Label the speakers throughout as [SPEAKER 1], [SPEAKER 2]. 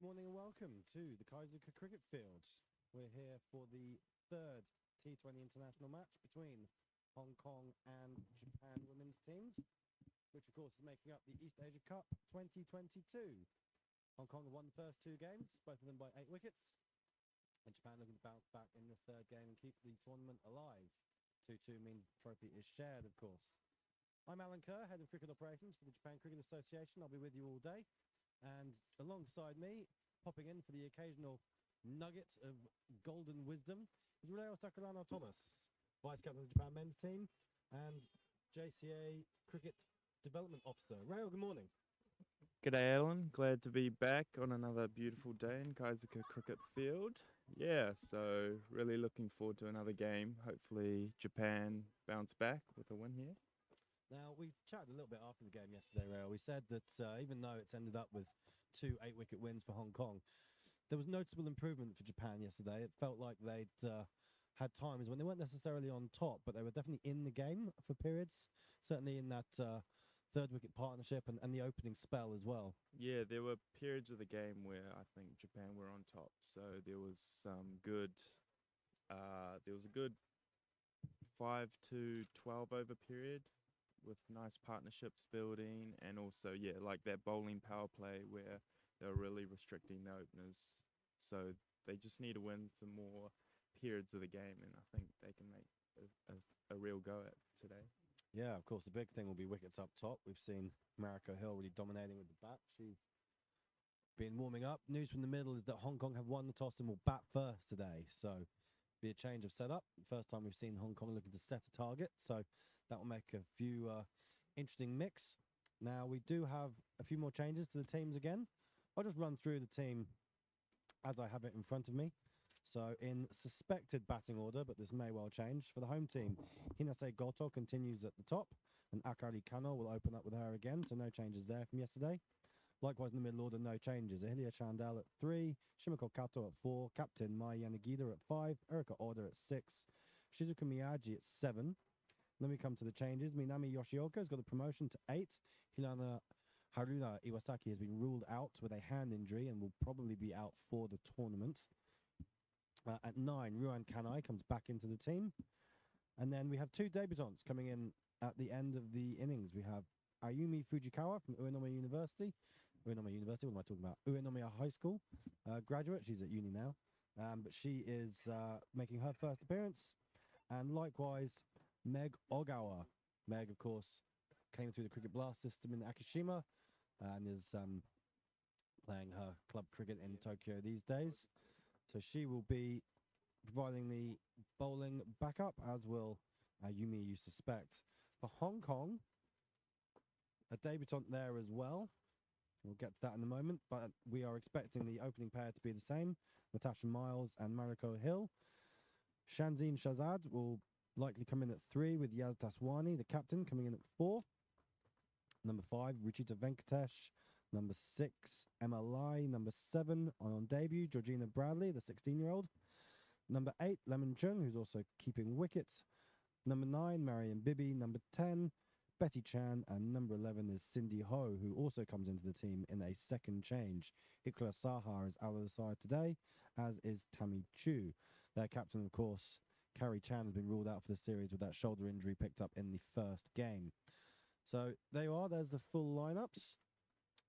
[SPEAKER 1] Good morning and welcome to the Kaizuka cricket field. We're here for the third T20 international match between Hong Kong and Japan women's teams, which of course is making up the East Asia Cup 2022. Hong Kong have won the first two games, both of them by 8 wickets, and Japan looking to bounce back in this third game and keep the tournament alive. 2-2 means the trophy is shared, of course. I'm Alan Kerr, Head of Cricket Operations for the Japan Cricket Association. I'll be with you all day. And alongside me, popping in for the occasional nugget of golden wisdom, is Rayo Takarano Thomas, Vice Captain of the Japan men's team and JCA Cricket Development Officer. Rayo, good morning.
[SPEAKER 2] G'day, Alan. Glad to be back on another beautiful day in Kaizuka Cricket Field. Yeah, so really looking forward to another game. Hopefully Japan bounce back with a win here.
[SPEAKER 1] Now, we chatted a little bit after the game yesterday, Rayo. We said that even though it's ended up with 2 8-wicket wins for Hong Kong, there was noticeable improvement for Japan yesterday. It felt like they'd had times when they weren't necessarily on top, but they were definitely in the game for periods, certainly in that third wicket partnership and the opening spell as well.
[SPEAKER 2] Yeah, there were periods of the game where I think Japan were on top. So there was some good, there was a good 5 to 12 over period with nice partnerships building, and also, yeah, like that bowling power play where they were really restricting the openers. So they just need to win some more periods of the game, and I think they can make a real go at today.
[SPEAKER 1] Yeah, of course, the big thing will be wickets up top. We've seen Mariko Hill really dominating with the bat. She's been warming up. News from the middle is that Hong Kong have won the toss and will bat first today. So be a change of setup. First time we've seen Hong Kong looking to set a target. So that will make a few interesting mix. Now, we do have a few more changes to the teams again. I'll just run through the team as I have it in front of me. So in suspected batting order, but this may well change. For the home team, Hinase Goto continues at the top, and Akari Kano will open up with her again, so no changes there from yesterday. Likewise, in the middle order, no changes. Ahilia Chandal at 3, Shimako Kato at 4, Captain Mai Yanagida at 5, Erika Oda at 6, Shizuka Miyagi at 7. Then we come to the changes. Minami Yoshioka has got a promotion to 8. Hilana Haruna Iwasaki has been ruled out with a hand injury and will probably be out for the tournament. At 9, Ruan Kanai comes back into the team. And then we have 2 debutants coming in at the end of the innings. We have Ayumi Fujikawa from Uenomiya University. Uenomiya University, what am I talking about? Uenomiya High School graduate. She's at uni now. But she is making her first appearance. And likewise, Meg Ogawa. Meg, of course, came through the Cricket Blast system in Akishima and is playing her club cricket in Tokyo these days. So she will be providing the bowling backup, as will Yumi, you suspect. For Hong Kong, a debutant there as well. We'll get to that in a moment, but we are expecting the opening pair to be the same, Natasha Miles and Mariko Hill. Shanzine Shazad will likely come in at 3 with Yaz Daswani, the captain, coming in at 4. Number 5, Ruchita Venkatesh. Number 6, Emma Lai. Number 7, on debut, Georgina Bradley, the 16-year-old. Number 8, Lemon Chung, who's also keeping wickets. Number 9, Mariam Bibi. Number 10, Betty Chan. And number 11 is Cindy Ho, who also comes into the team in a second change. Ikra Saha is out of the side today, as is Tammy Chu. Their captain, of course, Carrie Chan, has been ruled out for the series with that shoulder injury picked up in the first game. So there you are. There's the full lineups.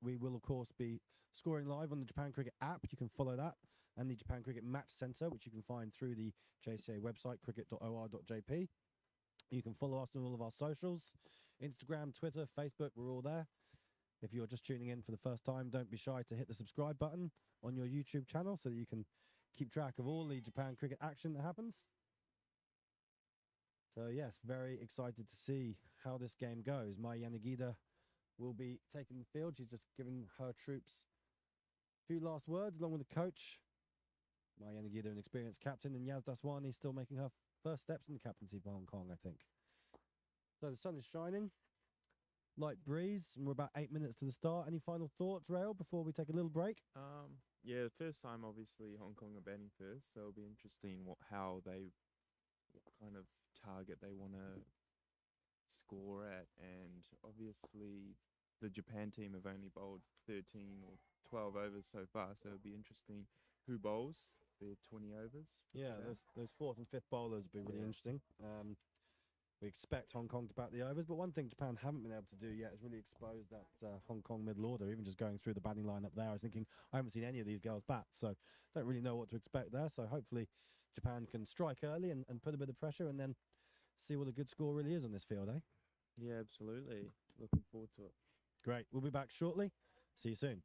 [SPEAKER 1] We will, of course, be scoring live on the Japan Cricket app. You can follow that. And the Japan Cricket Match Centre, which you can find through the JCA website, cricket.or.jp. You can follow us on all of our socials, Instagram, Twitter, Facebook, we're all there. If you're just tuning in for the first time, don't be shy to hit the subscribe button on your YouTube channel so that you can keep track of all the Japan cricket action that happens. So, yes, very excited to see how this game goes. Mai Yanagida will be taking the field. She's just giving her troops a few last words along with the coach. Mai Yanagida, an experienced captain, and Yaz Daswani still making her first steps in the captaincy for Hong Kong, I think. So the sun is shining, light breeze, and we're about 8 minutes to the start. Any final thoughts, Rail, before we take a little break?
[SPEAKER 2] Yeah, first time, obviously, Hong Kong are batting first, so it'll be interesting what kind of target they want to score at, and obviously the Japan team have only bowled 13 or 12 overs so far, so it'll be interesting who bowls their 20 overs.
[SPEAKER 1] Yeah,
[SPEAKER 2] today.
[SPEAKER 1] those fourth and fifth bowlers would be really
[SPEAKER 2] Yeah.
[SPEAKER 1] interesting. We expect Hong Kong to bat the overs, but one thing Japan haven't been able to do yet is really expose that Hong Kong middle order. Even just going through the batting lineup there, I was thinking I haven't seen any of these girls bat, so don't really know what to expect there. So hopefully Japan can strike early and put a bit of pressure, and then see what a good score really is on this field, eh?
[SPEAKER 2] Yeah, absolutely. Looking forward to it.
[SPEAKER 1] Great. We'll be back shortly. See you soon.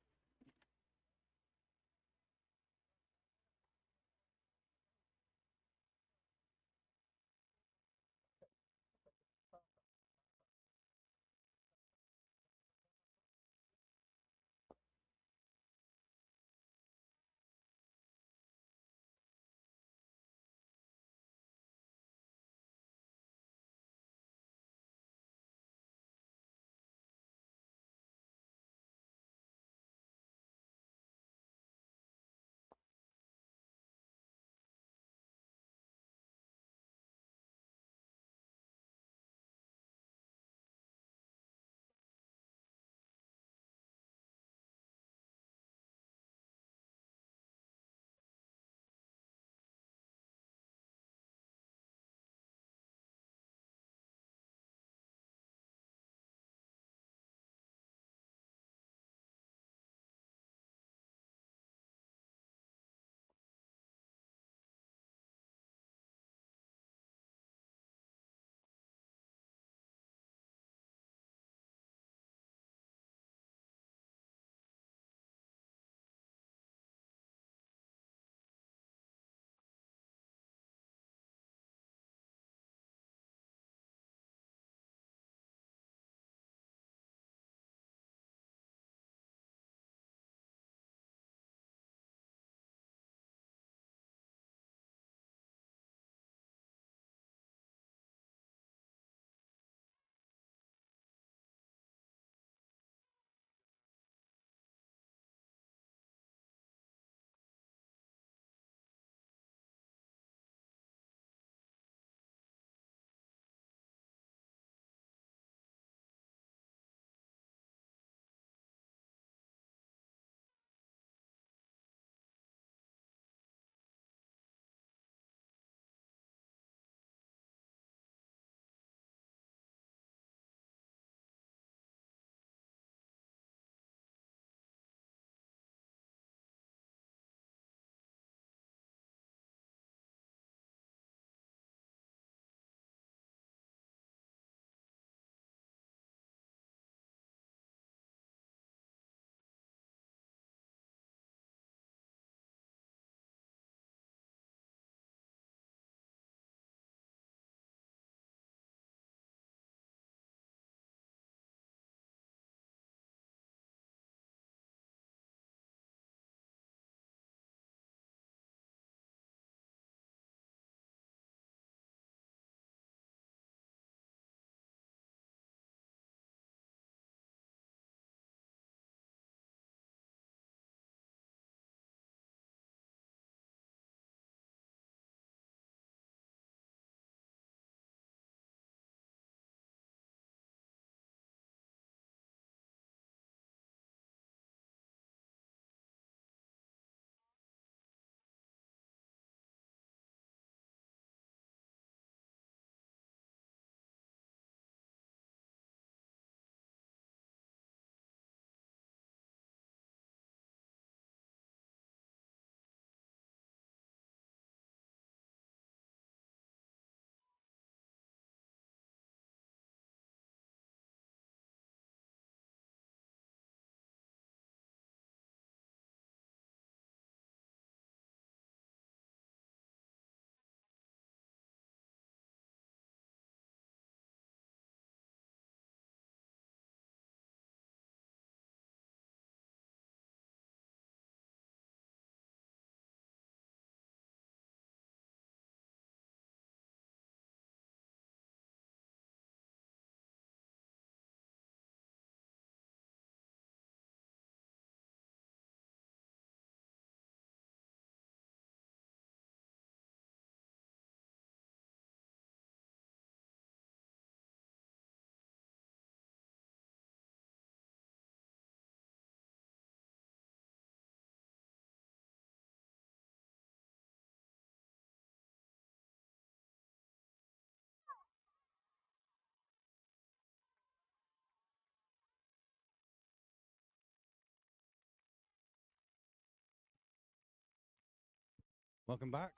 [SPEAKER 1] Welcome back.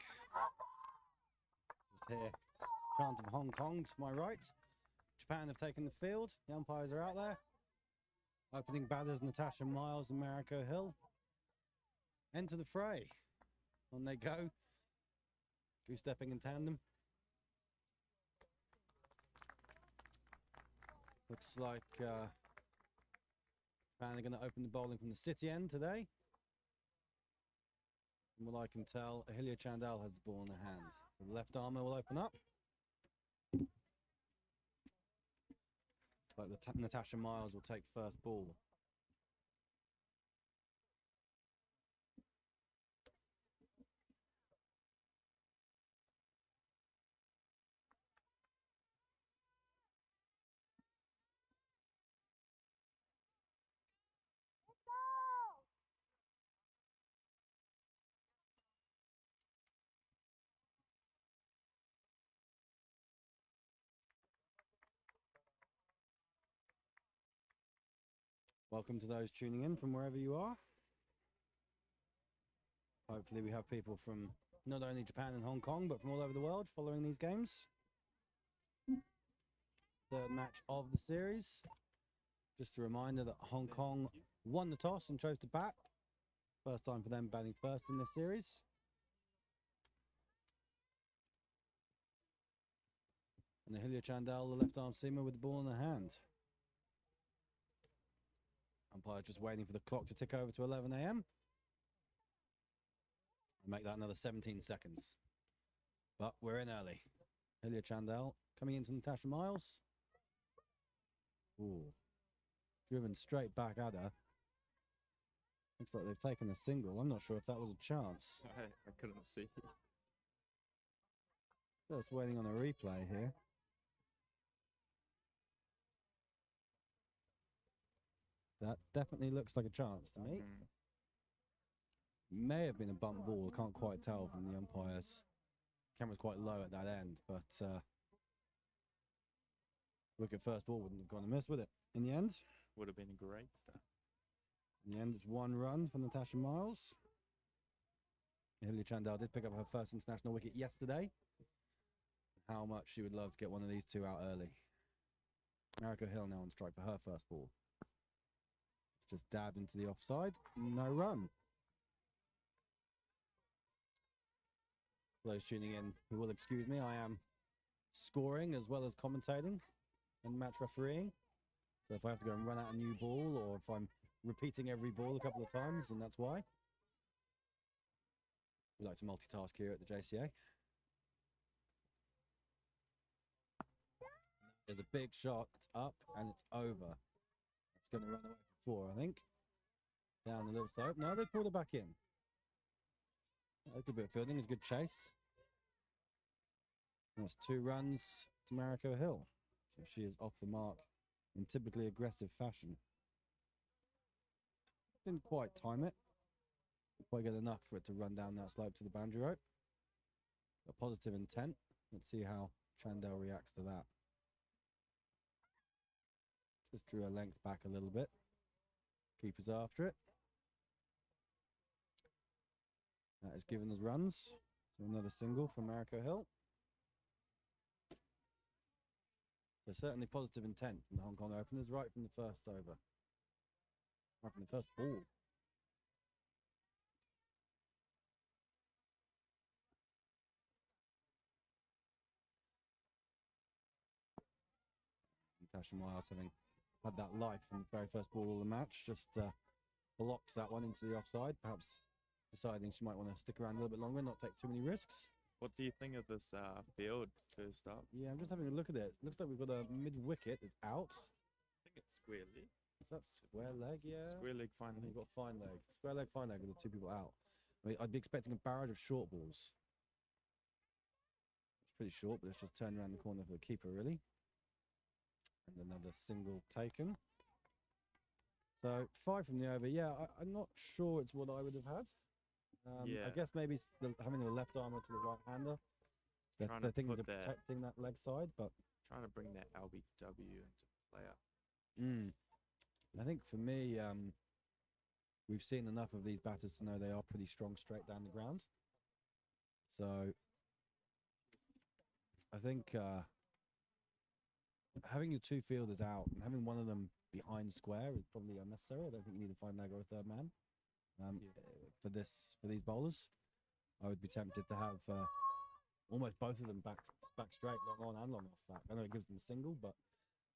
[SPEAKER 1] Just here, chant of Hong Kong to my right. Japan have taken the field. The umpires are out there. Opening batters Natasha Miles and Mariko Hill. Enter the fray. On they go. Two-stepping in tandem. Looks like Japan are going to open the bowling from the city end today. From what I can tell, Ahilia Chandal has the ball in her hand. The left armour will open up. Like Natasha Miles will take first ball. Welcome to those tuning in from wherever you are. Hopefully we have people from not only Japan and Hong Kong, but from all over the world following these games. Third match of the series. Just a reminder that Hong Kong won the toss and chose to bat. First time for them batting first in this series. And Ahilia Chandal, the left arm seamer with the ball in her hand. Umpire just waiting for the clock to tick over to 11 a.m. and make that another 17 seconds. But we're in early. Ahilia Chandal coming into Natasha Miles. Ooh. Driven straight back at her. Looks like they've taken a single. I'm not sure if that was a chance.
[SPEAKER 2] I couldn't see.
[SPEAKER 1] Just waiting on a replay here. That definitely looks like a chance to me. May have been a bump ball. I can't quite tell from the umpires. Camera's quite low at that end, but look at first ball wouldn't have gone amiss with it. In the end,
[SPEAKER 2] Would have been a great start.
[SPEAKER 1] in the end, it's 1 run for Natasha Miles. Ahilia Chandal did pick up her first international wicket yesterday. How much she would love to get one of these two out early. Mariko Hill now on strike for her first ball. It's just dabbed into the offside. No run. For those tuning in who will excuse me, I am scoring as well as commentating and match refereeing. So if I have to go and run out a new ball, or if I'm repeating every ball a couple of times, then that's why. We like to multitask here at the JCA. There's a big shot, it's up and it's over. It's going to run away for 4, I think. Down the little slope. No, they pulled it back in. A good bit of fielding, it's a good chase. That's 2 runs to Mariko Hill. So she is off the mark in typically aggressive fashion. Didn't quite time it. Didn't quite get enough for it to run down that slope to the boundary rope. A positive intent. Let's see how Chandal reacts to that. Just drew her length back a little bit. Keeper's after it. That is given us runs. So another single from Mariko Hill. So certainly positive intent from the Hong Kong openers right from the first over. Right from the first ball. Natasha Miles having had that life from the very first ball of the match, just blocks that one into the offside, perhaps deciding she might want to stick around a little bit longer, not take too many risks.
[SPEAKER 2] What do you think of this field first up?
[SPEAKER 1] Yeah, I'm just having a look at it. Looks like we've got a mid-wicket. It's out.
[SPEAKER 2] I think it's square leg.
[SPEAKER 1] Is that square leg? Yeah.
[SPEAKER 2] Square leg fine
[SPEAKER 1] And
[SPEAKER 2] leg.
[SPEAKER 1] you've got fine leg. Square leg, fine leg with the 2 people out. I mean, I'd be expecting a barrage of short balls. It's pretty short, but it's just turned around the corner for the keeper, really. And another single taken. So 5 from the over. Yeah, I'm not sure it's what I would have had. I guess maybe having the left armour to the right hander. They're thinking of protecting that leg side, but
[SPEAKER 2] trying to bring that LBW into play.
[SPEAKER 1] I think for me, we've seen enough of these batters to know they are pretty strong straight down the ground. So I think having your two fielders out and having one of them behind square is probably unnecessary. I don't think you need a five leg or a third man for these bowlers. I would be tempted to have almost both of them back straight, long on and long off back. I know it gives them a single, but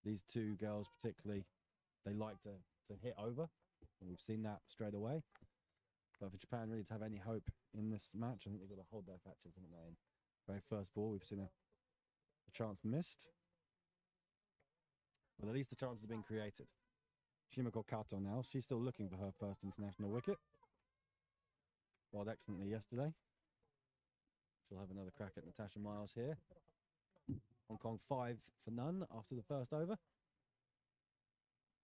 [SPEAKER 1] these two girls particularly, they like to hit over, and we've seen that straight away. But for Japan really to have any hope in this match, I think they've got to hold their catches, haven't they? In very first ball, we've seen a chance missed. But at least the chance has been created. Shimako Kato now, she's still looking for her first international wicket. Bowled excellently yesterday. She'll have another crack at Natasha Miles here. Hong Kong 5 for none after the first over.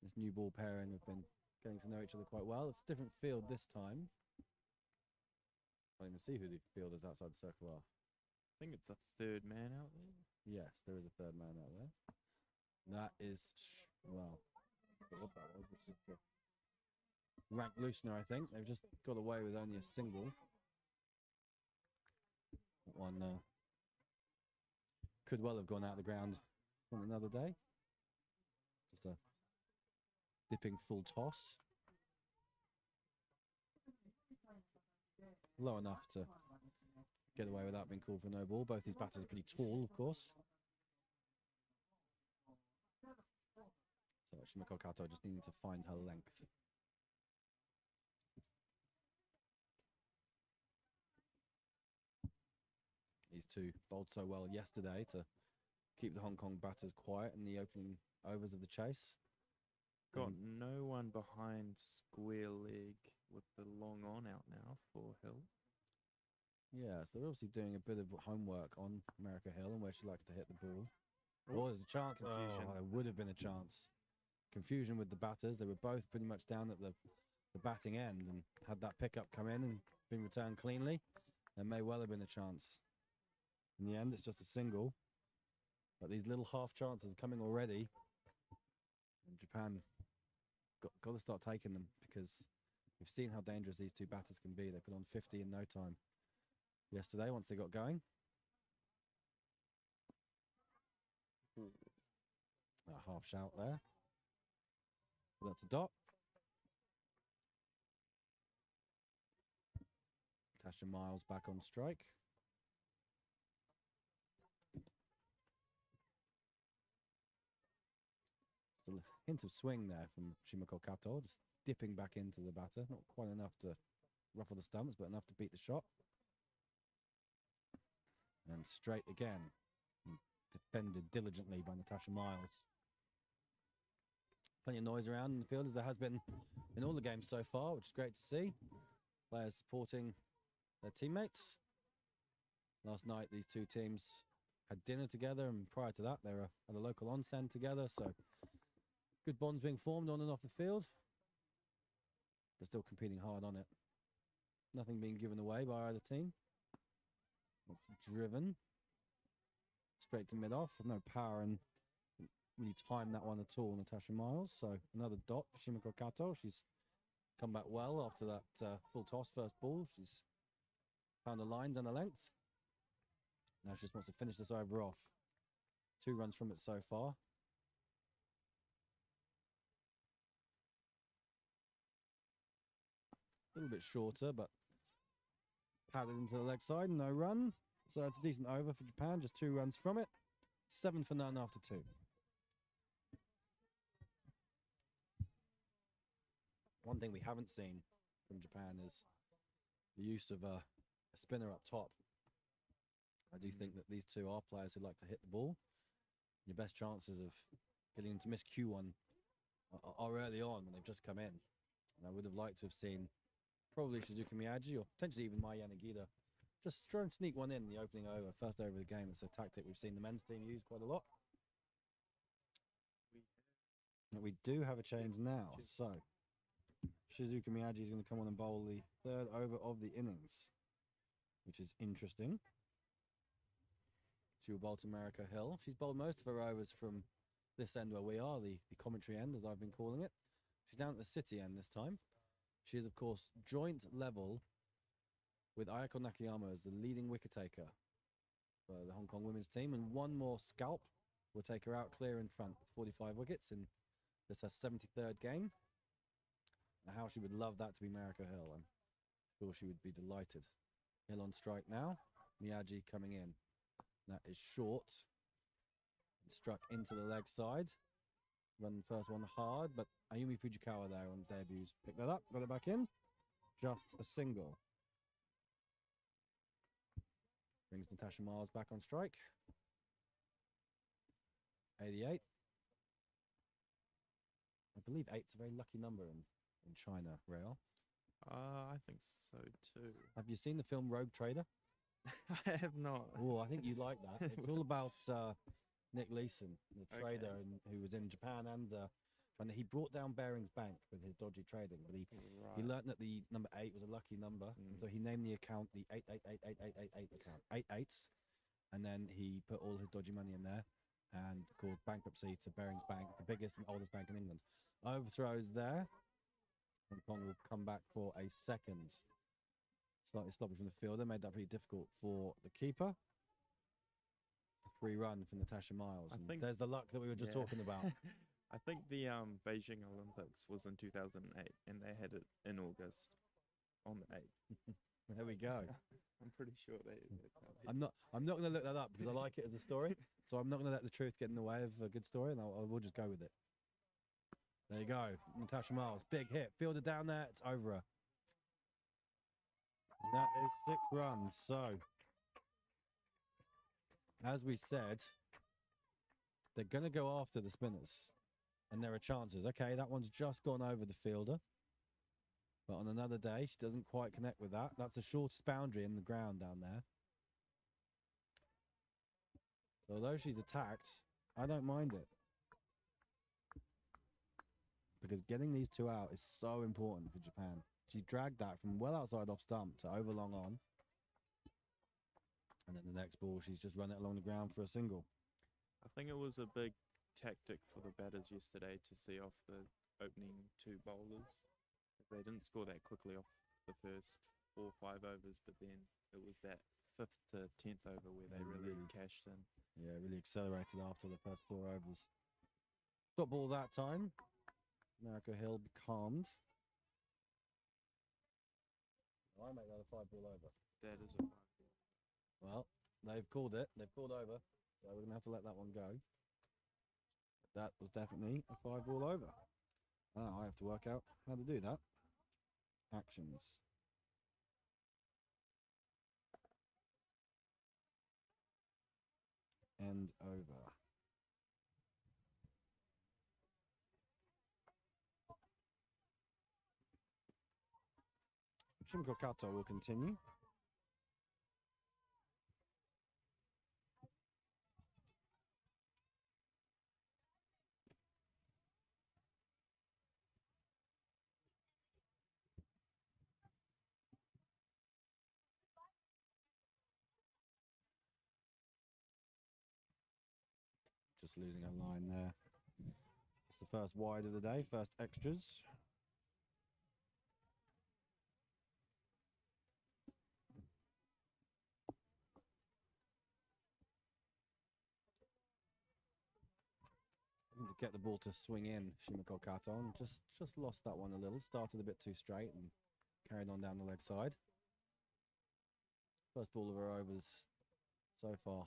[SPEAKER 1] This new ball pairing have been getting to know each other quite well. It's a different field this time. I don't even see who the fielders outside the circle are.
[SPEAKER 2] I think it's a third man out there.
[SPEAKER 1] Yes, there is a third man out there. That is, well, I forgot what that was. It's just a rank loosener, I think. They've just got away with only a single. That one could well have gone out of the ground on another day. Just a dipping full toss. Low enough to get away without being called for no ball. Both these batters are pretty tall, of course. So Shimako Kato just needing to find her length. These two bowled so well yesterday to keep the Hong Kong batters quiet in the opening overs of the chase.
[SPEAKER 2] Got no one behind square leg with the long on out now for Hill.
[SPEAKER 1] Yeah, so they're obviously doing a bit of homework on America Hill and where she likes to hit the ball. Oh, there's a chance.
[SPEAKER 2] Confusion.
[SPEAKER 1] Oh, there would have been a chance. Confusion with the batters. They were both pretty much down at the batting end, and had that pickup come in and been returned cleanly, there may well have been a chance. In the end, it's just a single. But these little half chances are coming already. And Japan got to start taking them, because we've seen how dangerous these two batters can be. They put on 50 in no time yesterday once they got going. A half shout there. That's a dot. Tasha Miles back on strike. Still a hint of swing there from Shimako Kato, just dipping back into the batter. Not quite enough to ruffle the stumps, but enough to beat the shot. And straight again. Defended diligently by Natasha Miles. Plenty of noise around in the field, as there has been in all the games so far, which is great to see. Players supporting their teammates. Last night, these two teams had dinner together, and prior to that, they were at a local onsen together. So good bonds being formed on and off the field. They're still competing hard on it. Nothing being given away by either team. It's driven straight to mid-off with no power and really time that one at all, Natasha Miles. So another dot for Shimako Kato. She's come back well after that full toss first ball. She's found the lines and the length. Now she just wants to finish this over off. 2 runs from it so far. A little bit shorter, but padded into the leg side, no run. So it's a decent over for Japan, just 2 runs from it. 7 for none after 2. One thing we haven't seen from Japan is the use of a spinner up top. I do think that these two are players who like to hit the ball. Your best chances of getting them to miss Q1 are early on when they've just come in. And I would have liked to have seen probably Shizuka Miyagi or potentially even Mai Yanagida just try and sneak one in the opening over, first over of the game. It's a tactic we've seen the men's team use quite a lot. We do have a change now. So Shizuka Miyagi is going to come on and bowl the 3rd over of the innings, which is interesting. She will bowl to America Hill. She's bowled most of her overs from this end where we are, the commentary end, as I've been calling it. She's down at the city end this time. She is, of course, joint level with Ayako Nakayama as the leading wicket taker for the Hong Kong women's team, and one more scalp will take her out clear in front with 45 wickets in this her 73rd game. And how she would love that to be Marika Hill. I'm sure she would be delighted. Hill on strike now. Miyagi coming in. That is short. Struck into the leg side. Run the first one hard, but Ayumi Fujikawa there on debuts. Picked that up, got it back in. Just a single. Brings Natasha Miles back on strike. 88. I believe 8's a very lucky number in China, Rail.
[SPEAKER 2] I think so too.
[SPEAKER 1] Have you seen the film Rogue Trader?
[SPEAKER 2] I have not.
[SPEAKER 1] Oh, I think you'd like that. It's all about Nick Leeson, the trader who was in Japan, and he brought down Bering's Bank with his dodgy trading. But he learned that the number 8 was a lucky number, so he named the account the 8888888 account, 8 8s, and then he put all his dodgy money in there and caused bankruptcy to Bering's Bank, the biggest and oldest bank in England. Overthrows there. Hong Kong will come back for a second. Slightly sloppy from the fielder, made that pretty difficult for the keeper. A free run from Natasha Miles. And there's the luck that we were just talking about.
[SPEAKER 2] I think the Beijing Olympics was in 2008, and they had it in August on the 8th.
[SPEAKER 1] There we go.
[SPEAKER 2] I'm pretty sure they.
[SPEAKER 1] I'm not going to look that up because I like it as a story. So I'm not going to let the truth get in the way of a good story, and I will just go with it. There you go, Natasha Miles, big hit, fielder down there, it's over her. That is 6 runs. So, as we said, they're going to go after the spinners, and there are chances. Okay, that one's just gone over the fielder, but on another day, she doesn't quite connect with that. That's the shortest boundary in the ground down there. So although she's attacked, I don't mind it. Because getting these 2 out is so important for Japan. She dragged that from well outside off stump to over long on. And then the next ball, she's just run it along the ground for a single.
[SPEAKER 2] I think it was a big tactic for the batters yesterday to see off the opening 2 bowlers. They didn't score that quickly off the first 4 or 5 overs, but then it was that 5th to 10th over where they really cashed in.
[SPEAKER 1] Yeah, really accelerated after the first 4 overs. Stop ball that time. Marika Hill calmed. I make that a 5 ball over.
[SPEAKER 2] That is a 5 ball.
[SPEAKER 1] Well, they've called it. They've called over. So we're going to have to let that one go. That was definitely a 5 ball over. I have to work out how to do that. Actions. End over. Shimiko Kato will continue. Just losing a line there. It's the first wide of the day, first extras. To get the ball to swing in, Shimiko Kato, and just lost that one a little. Started a bit too straight and carried on down the leg side. First ball of her overs so far,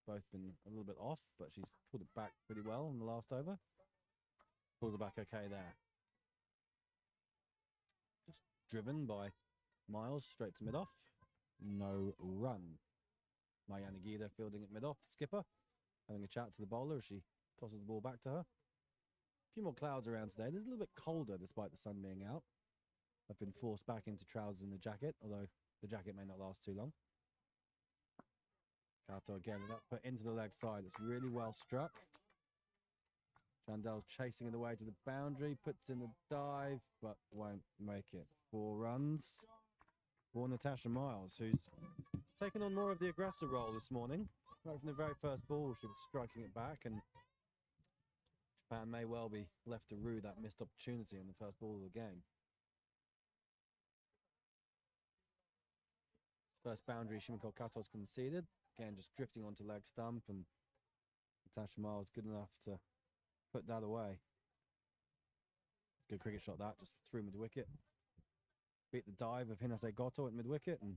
[SPEAKER 1] both been a little bit off, but she's pulled it back pretty well in the last over. Pulls it back okay there. Just driven by Miles straight to mid-off. No run. Maya Nagida fielding at mid-off. Skipper having a chat to the bowler as she tosses the ball back to her. A few more clouds around today. It's a little bit colder despite the sun being out. I've been forced back into trousers and the jacket, although the jacket may not last too long. Kato again, and that's put into the leg side. It's really well struck. Chandel's chasing it away to the boundary, puts in the dive, but won't make it. 4 runs for Natasha Miles, who's taken on more of the aggressor role this morning. Right from the very first ball, she was striking it back, and Japan may well be left to rue that missed opportunity in the first ball of the game. First boundary Shimiko Kato's conceded. Again, just drifting onto leg stump, and Natasha Miles good enough to put that away. Good cricket shot that, just through mid-wicket. Beat the dive of Hinase Goto at mid-wicket, and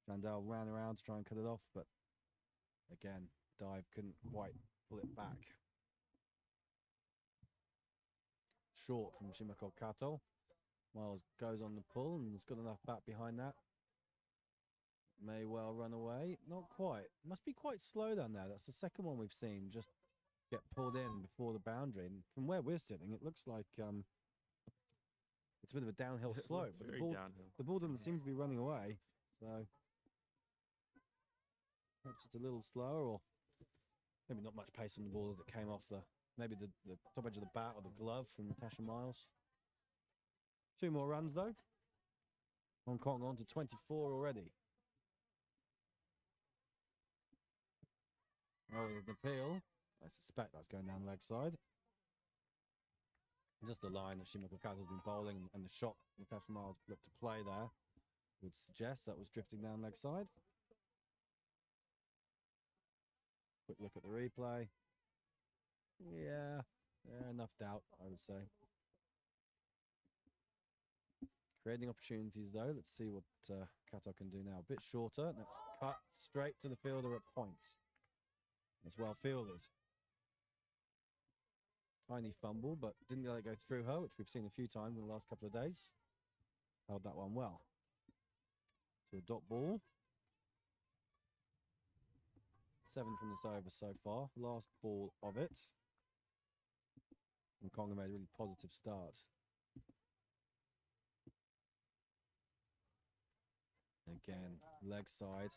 [SPEAKER 1] Chandel ran around to try and cut it off, but again, dive couldn't quite pull it back. Short from Shimiko Kato. Miles goes on the pull and has got enough bat behind that. May well run away. Not quite. Must be quite slow down there. That's the second one we've seen just get pulled in before the boundary. And from where we're sitting, it looks like it's a bit of a downhill slope. But the ball doesn't seem to be running away. So perhaps it's a little slower, or maybe not much pace on the ball as it came off maybe the top edge of the bat or the glove from Natasha Miles. 2 more runs though. Hong Kong on to 24 already. Oh, there's an appeal. I suspect that's going down leg side. Just the line that Shimiko Kato's been bowling and the shot Natasha Miles looked to play there would suggest that was drifting down leg side. Quick look at the replay. Yeah, enough doubt, I would say. Creating opportunities though. Let's see what Kato can do now. A bit shorter. That's cut straight to the fielder at points. It's well fielded. Tiny fumble, but didn't let it go through her, which we've seen a few times in the last couple of days. Held that one well. So a dot ball. 7 from this over so far. Last ball of it. And Konga made a really positive start. Again, leg side.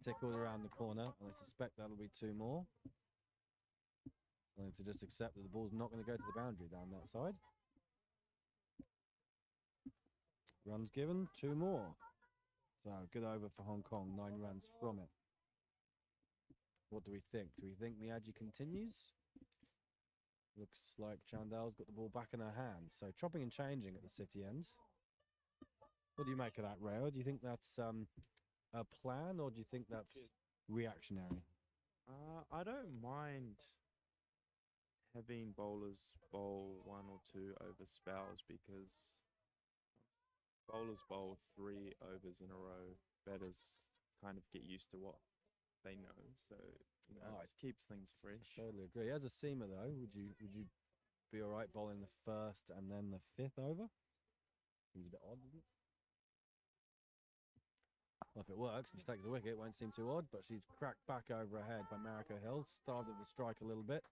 [SPEAKER 1] Tickled around the corner, and I suspect that'll be 2 more. I need to just accept that the ball's not going to go to the boundary down that side. Runs given, 2 more. So good over for Hong Kong, 9 runs from it. What do we think? Do we think Miyagi continues? Looks like Chandel's got the ball back in her hand. So chopping and changing at the city end. What do you make of that, Rayo? Do you think that's a plan, or do you think that's reactionary?
[SPEAKER 2] I don't mind having bowlers bowl 1 or 2 over spells, because bowlers bowl 3 overs in a row. Batters kind of get used to what they know, so it keeps things fresh.
[SPEAKER 1] I totally agree. As a seamer though, would you be all right bowling the first and then the 5th over? Seems a bit odd, doesn't it? Well, if it works, if she takes the wicket, it won't seem too odd, but she's cracked back over her head by Mariko Hill. Started the strike a little bit,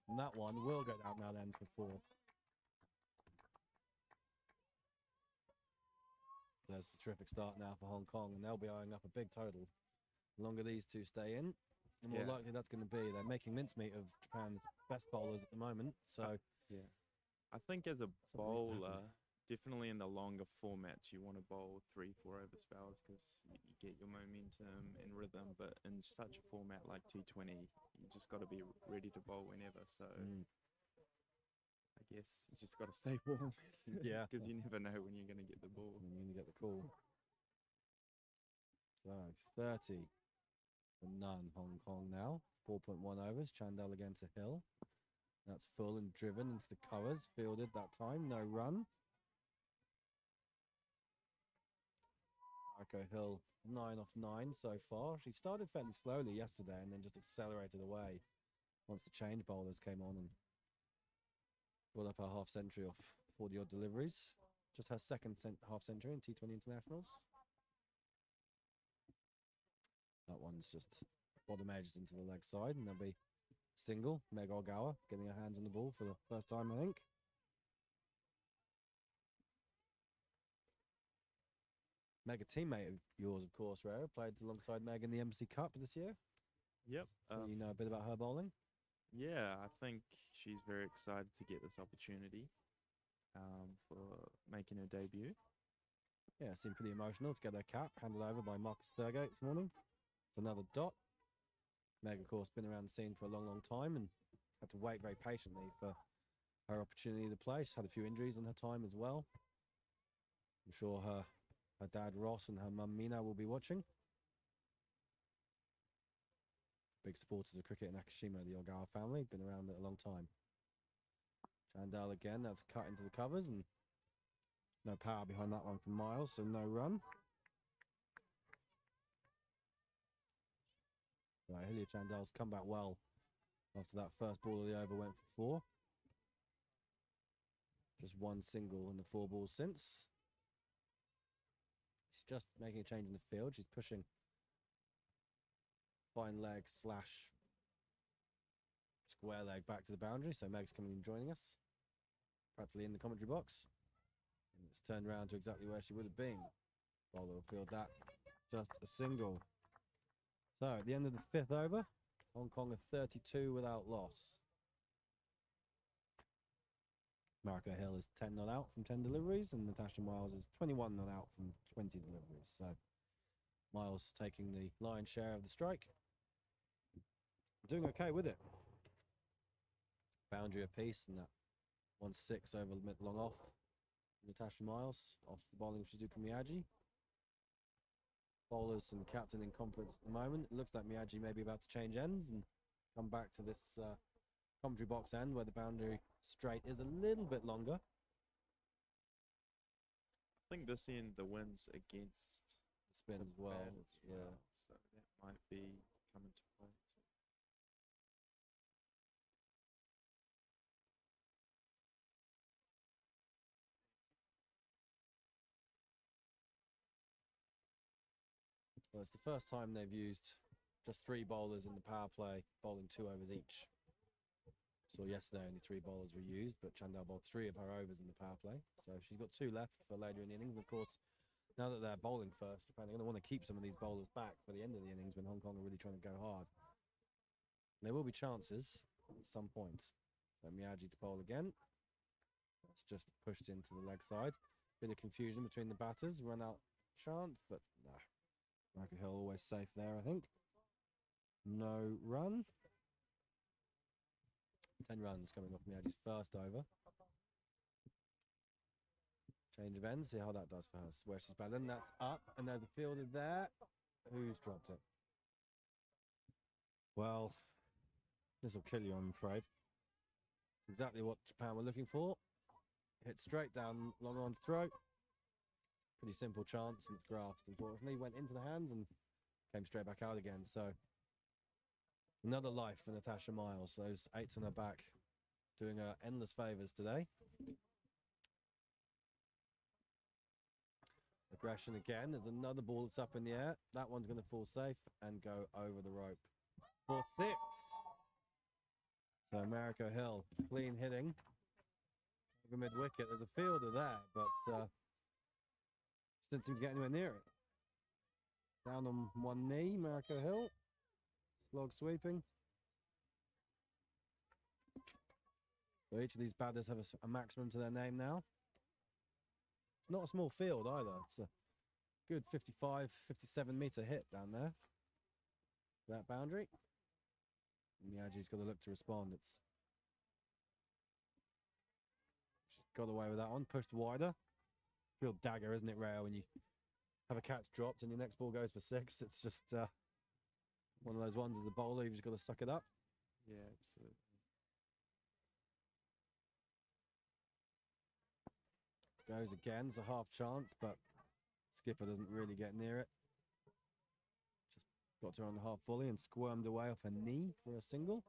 [SPEAKER 1] and that one will go down now then for 4. There's a terrific start now for Hong Kong, and they'll be eyeing up a big total. The longer these 2 stay in, the more likely that's going to be. They're making mincemeat of Japan's best bowlers at the moment, so...
[SPEAKER 2] Yeah. I think as a bowler, definitely in the longer formats, you want to bowl 3-4 over spells, because you get your momentum and rhythm, but in such a format like T20, you just got to be ready to bowl whenever, so... I guess you just got to stay warm.
[SPEAKER 1] Yeah.
[SPEAKER 2] Because you never know when you're going to get the ball.
[SPEAKER 1] When you're going to get the call. So, 30 for none, Hong Kong now. 4.1 overs. Chandel again to Hill. That's full and driven into the covers. Fielded that time. No run. Mariko Hill, 9 off 9 so far. She started fairly slowly yesterday and then just accelerated away once the change bowlers came on and brought up her half century off 40 odd deliveries. Just her second half century in T20 internationals. That one's just bottom edged into the leg side, and there'll be single. Meg Ogawa getting her hands on the ball for the first time, I think. Meg, a teammate of yours, of course, Rara, played alongside Meg in the Embassy Cup this year.
[SPEAKER 2] Yep.
[SPEAKER 1] You know a bit about her bowling?
[SPEAKER 2] Yeah, I think she's very excited to get this opportunity for making her debut.
[SPEAKER 1] Yeah, seemed pretty emotional to get her cap handed over by Marcus Thurgate this morning. It's another dot. Meg, of course, been around the scene for a long, long time and had to wait very patiently for her opportunity to play. She's had a few injuries in her time as well. I'm sure her dad Ross and her mum Mina will be watching. big supporters of cricket in Akashima, the Ogawa family. Been around it a long time. Chandal again, that's cut into the covers, and no power behind that one from Miles, so no run. Right, Hillier Chandal's come back well after that first ball of the over went for 4. Just one single in the 4 balls since. She's just making a change in the field. She's pushing fine leg / square leg back to the boundary. So Meg's coming and joining us, practically in the commentary box. And it's turned around to exactly where she would have been. Bowler will field that. Just a single. So at the end of the 5th over, Hong Kong are 32 without loss. Marika Hill is 10 not out from 10 deliveries, and Natasha Miles is 21 not out from 20 deliveries. So Miles taking the lion's share of the strike. Doing okay with it. Boundary apiece, and that 1-6 over mid long off. Natasha Miles off the bowling of Shizuka Miyagi. Bowlers and captain in conference at the moment. It looks like Miyagi may be about to change ends and come back to this commentary box end where the boundary straight is a little bit longer.
[SPEAKER 2] I think this end the wind's against
[SPEAKER 1] the spin as well. Yeah.
[SPEAKER 2] So that might be coming to play.
[SPEAKER 1] Well, it's the first time they've used just 3 bowlers in the power play, bowling 2 overs each. So yesterday only 3 bowlers were used, but Chandal bowled 3 of her overs in the power play. So she's got 2 left for later in the innings. And of course, now that they're bowling first, Japan are going to want to keep some of these bowlers back for the end of the innings when Hong Kong are really trying to go hard. And there will be chances at some point. So Miyagi to bowl again. That's just pushed into the leg side. Bit of confusion between the batters. Run out chance, but no. Marika Hill always safe there, I think. No run. 10 runs coming off Miyagi's first over. Change of ends, see how that does for her. Where she's batting, that's up, and there's a fielder there. Who's dropped it? Well, this will kill you, I'm afraid. It's exactly what Japan were looking for. Hit straight down long on's throat. Pretty simple chance, and it's grasped. Unfortunately, went into the hands and came straight back out again. So another life for Natasha Miles. Those 8s on her back doing her endless favours today. Aggression again. There's another ball that's up in the air. That one's going to fall safe and go over the rope for 6. So Marika Hill, clean hitting. Over mid-wicket. There's a fielder there, but didn't seem to get anywhere near it. Down on one knee, Marika Hill. Slog sweeping. So each of these batters have a maximum to their name now. It's not a small field either. It's a good 55, 57 metre hit down there. That boundary. Miyagi's got to look to respond. She's got away with that one. Pushed wider. Real dagger, isn't it, rare, when you have a catch dropped and your next ball goes for 6. It's just one of those ones as a bowler, you've just got to suck it up.
[SPEAKER 2] Yeah, absolutely.
[SPEAKER 1] Goes again, it's a half chance, but skipper doesn't really get near it. Just got to her on the half volley and squirmed away off her knee for a single.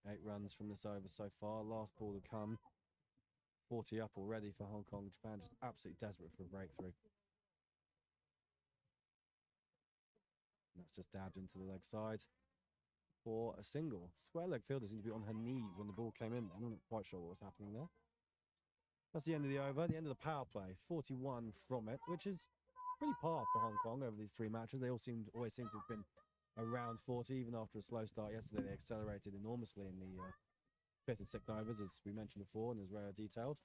[SPEAKER 1] 8 runs from this over so far. Last ball to come. 40 up already for Hong Kong. Japan just absolutely desperate for a breakthrough. And that's just dabbed into the leg side for a single. Square leg fielder seemed to be on her knees when the ball came in. I'm not quite sure what was happening there. That's the end of the over, the end of the power play. 41 from it, which is pretty par for Hong Kong over these 3 matches. They always seem to have been around 40, even after a slow start yesterday. They accelerated enormously in the 5th and 6th overs, as we mentioned before, and as Raya detailed.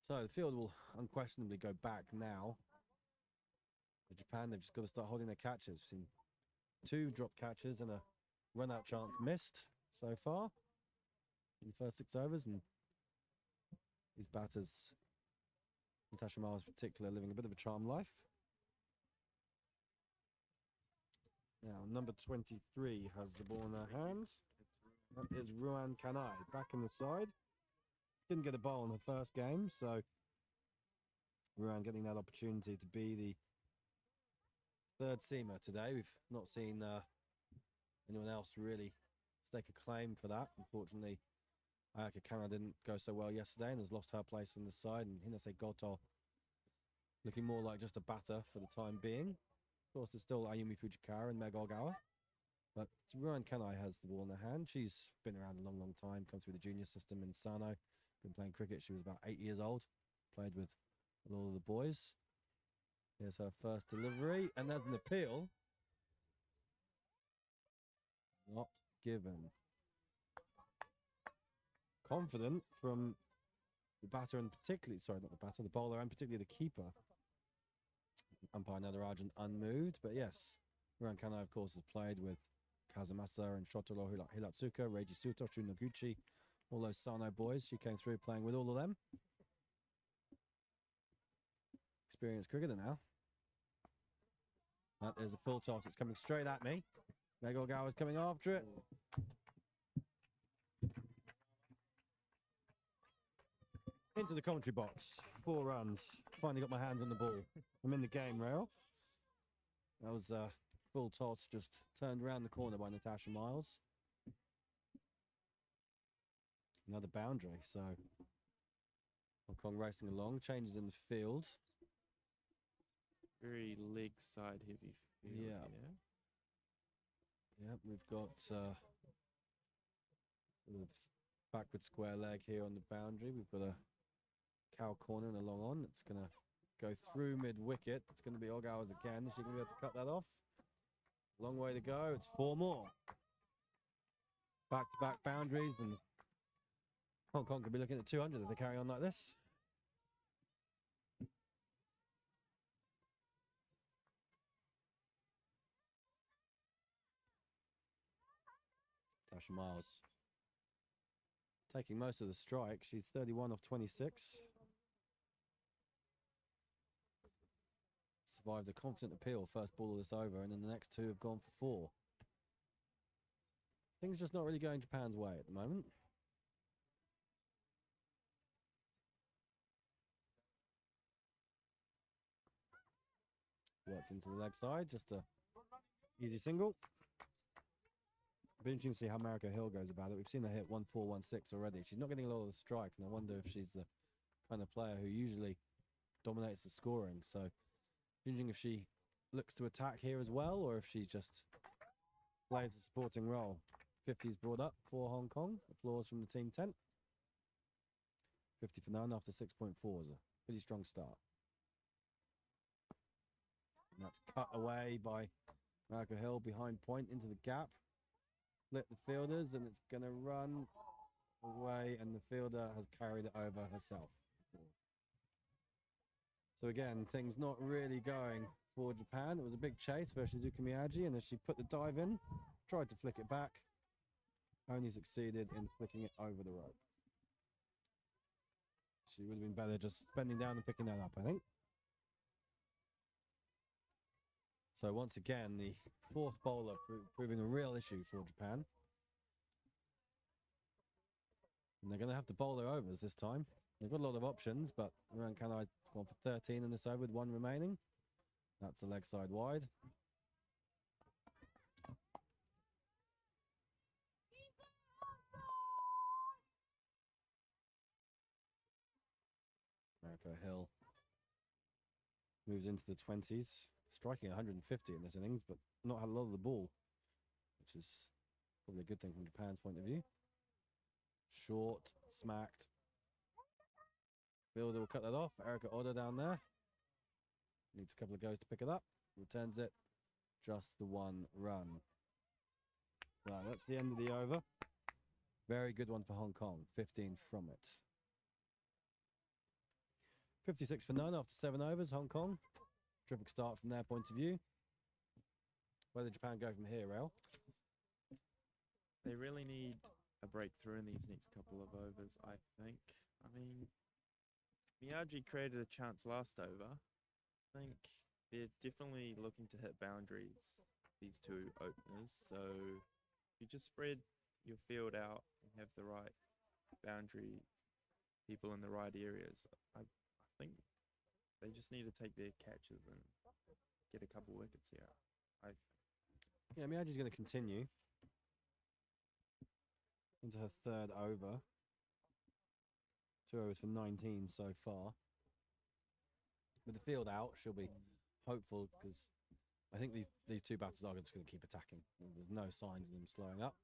[SPEAKER 1] So the field will unquestionably go back now. For Japan, they've just got to start holding their catches. We've seen 2 drop catches and a run-out chance missed so far in the first 6 overs, and these batters, Natasha Miles in particular, living a bit of a charmed life. Now, number 23 has the ball in her hand. That is Ruan Kanai back in the side. Didn't get a bowl in her first game, so Ruan getting that opportunity to be the third seamer today. We've not seen anyone else really stake a claim for that. Unfortunately, Ayaka Kana didn't go so well yesterday and has lost her place in the side. And Hinase Goto looking more like just a batter for the time being. Of course, there's still Ayumi Fujikawa and Meg Ogawa. But Ruan Kanai has the ball in her hand. She's been around a long, long time, come through the junior system in Sano. Been playing cricket. She was about 8 years old. Played with all of the boys. Here's her first delivery. And there's an appeal. Not given. Confident from the batter and particularly, sorry, not the batter, the bowler and particularly the keeper. Umpire Nadarajan unmoved. But yes, Ruan Kanai, of course, has played with Kazumasa and Shotaro Hiratsuka, Reiji Suto, Shun Noguchi, all those Sano boys. She came through playing with all of them. Experienced cricketer now. That is a full toss. It's coming straight at me. Meg Ogawa is coming after it. Into the commentary box. 4 runs. Finally got my hands on the ball. I'm in the game, Rail. That was a full toss, just turned around the corner by Natasha Miles. Another boundary, so Hong Kong racing along, changes in the field.
[SPEAKER 2] Very leg side heavy field.
[SPEAKER 1] Yeah. Yeah, we've got a backward square leg here on the boundary. We've got a cow corner and a long on. It's going to go through mid-wicket. It's going to be Ogawa's again. Is she going to be able to cut that off? Long way to go. It's 4 more. Back-to-back boundaries, and Hong Kong could be looking at 200 if they carry on like this. Tasha Miles taking most of the strike. She's 31 off 26. Survived a confident appeal. First ball of this over, and then the next 2 have gone for 4. Things just not really going Japan's way at the moment. Worked into the leg side, just a easy single. Be interesting to see how Marika Hill goes about it. We've seen her hit 1-4, 1-6 already. She's not getting a lot of the strike, and I wonder if she's the kind of player who usually dominates the scoring. So, interesting if she looks to attack here as well, or if she just plays a supporting role. 50's brought up for Hong Kong. Applause from the team tent. 50 for 9 after 6.4 is a pretty strong start. And that's cut away by Marika Hill behind point into the gap. Split the fielders, and it's going to run away, and the fielder has carried it over herself. So again, things not really going for Japan. It was a big chase for Shizuka Miyagi, and as she put the dive in, tried to flick it back, only succeeded in flicking it over the rope. She would have been better just bending down and picking that up, I think. So once again, the 4th bowler proving a real issue for Japan. And they're going to have to bowl their overs this time. They've got a lot of options, but Ruan Kanai gone for 13 in this over with 1 remaining. That's a leg side wide. Marika Hill moves into the 20s. Striking 150 in this innings, but not had a lot of the ball, which is probably a good thing from Japan's point of view. Short, smacked. Fielder will cut that off. Erika Oda down there. Needs a couple of goes to pick it up. Returns it. Just the 1 run. Right, that's the end of the over. Very good one for Hong Kong. 15 from it. 56 for 9 after 7 overs, Hong Kong. Terrific start from their point of view. Where did Japan go from here, Rail?
[SPEAKER 2] They really need a breakthrough in these next couple of overs, I think. I mean, Miyagi created a chance last over. I think they're definitely looking to hit boundaries these two openers. So you just spread your field out and have the right boundary people in the right areas. I think they just need to take their catches and get a couple wickets here.
[SPEAKER 1] Yeah, Miyagi's going to continue into her third over. 2 overs for 19 so far. With the field out, she'll be hopeful because I think these two batters are just going to keep attacking. There's no signs of them slowing up.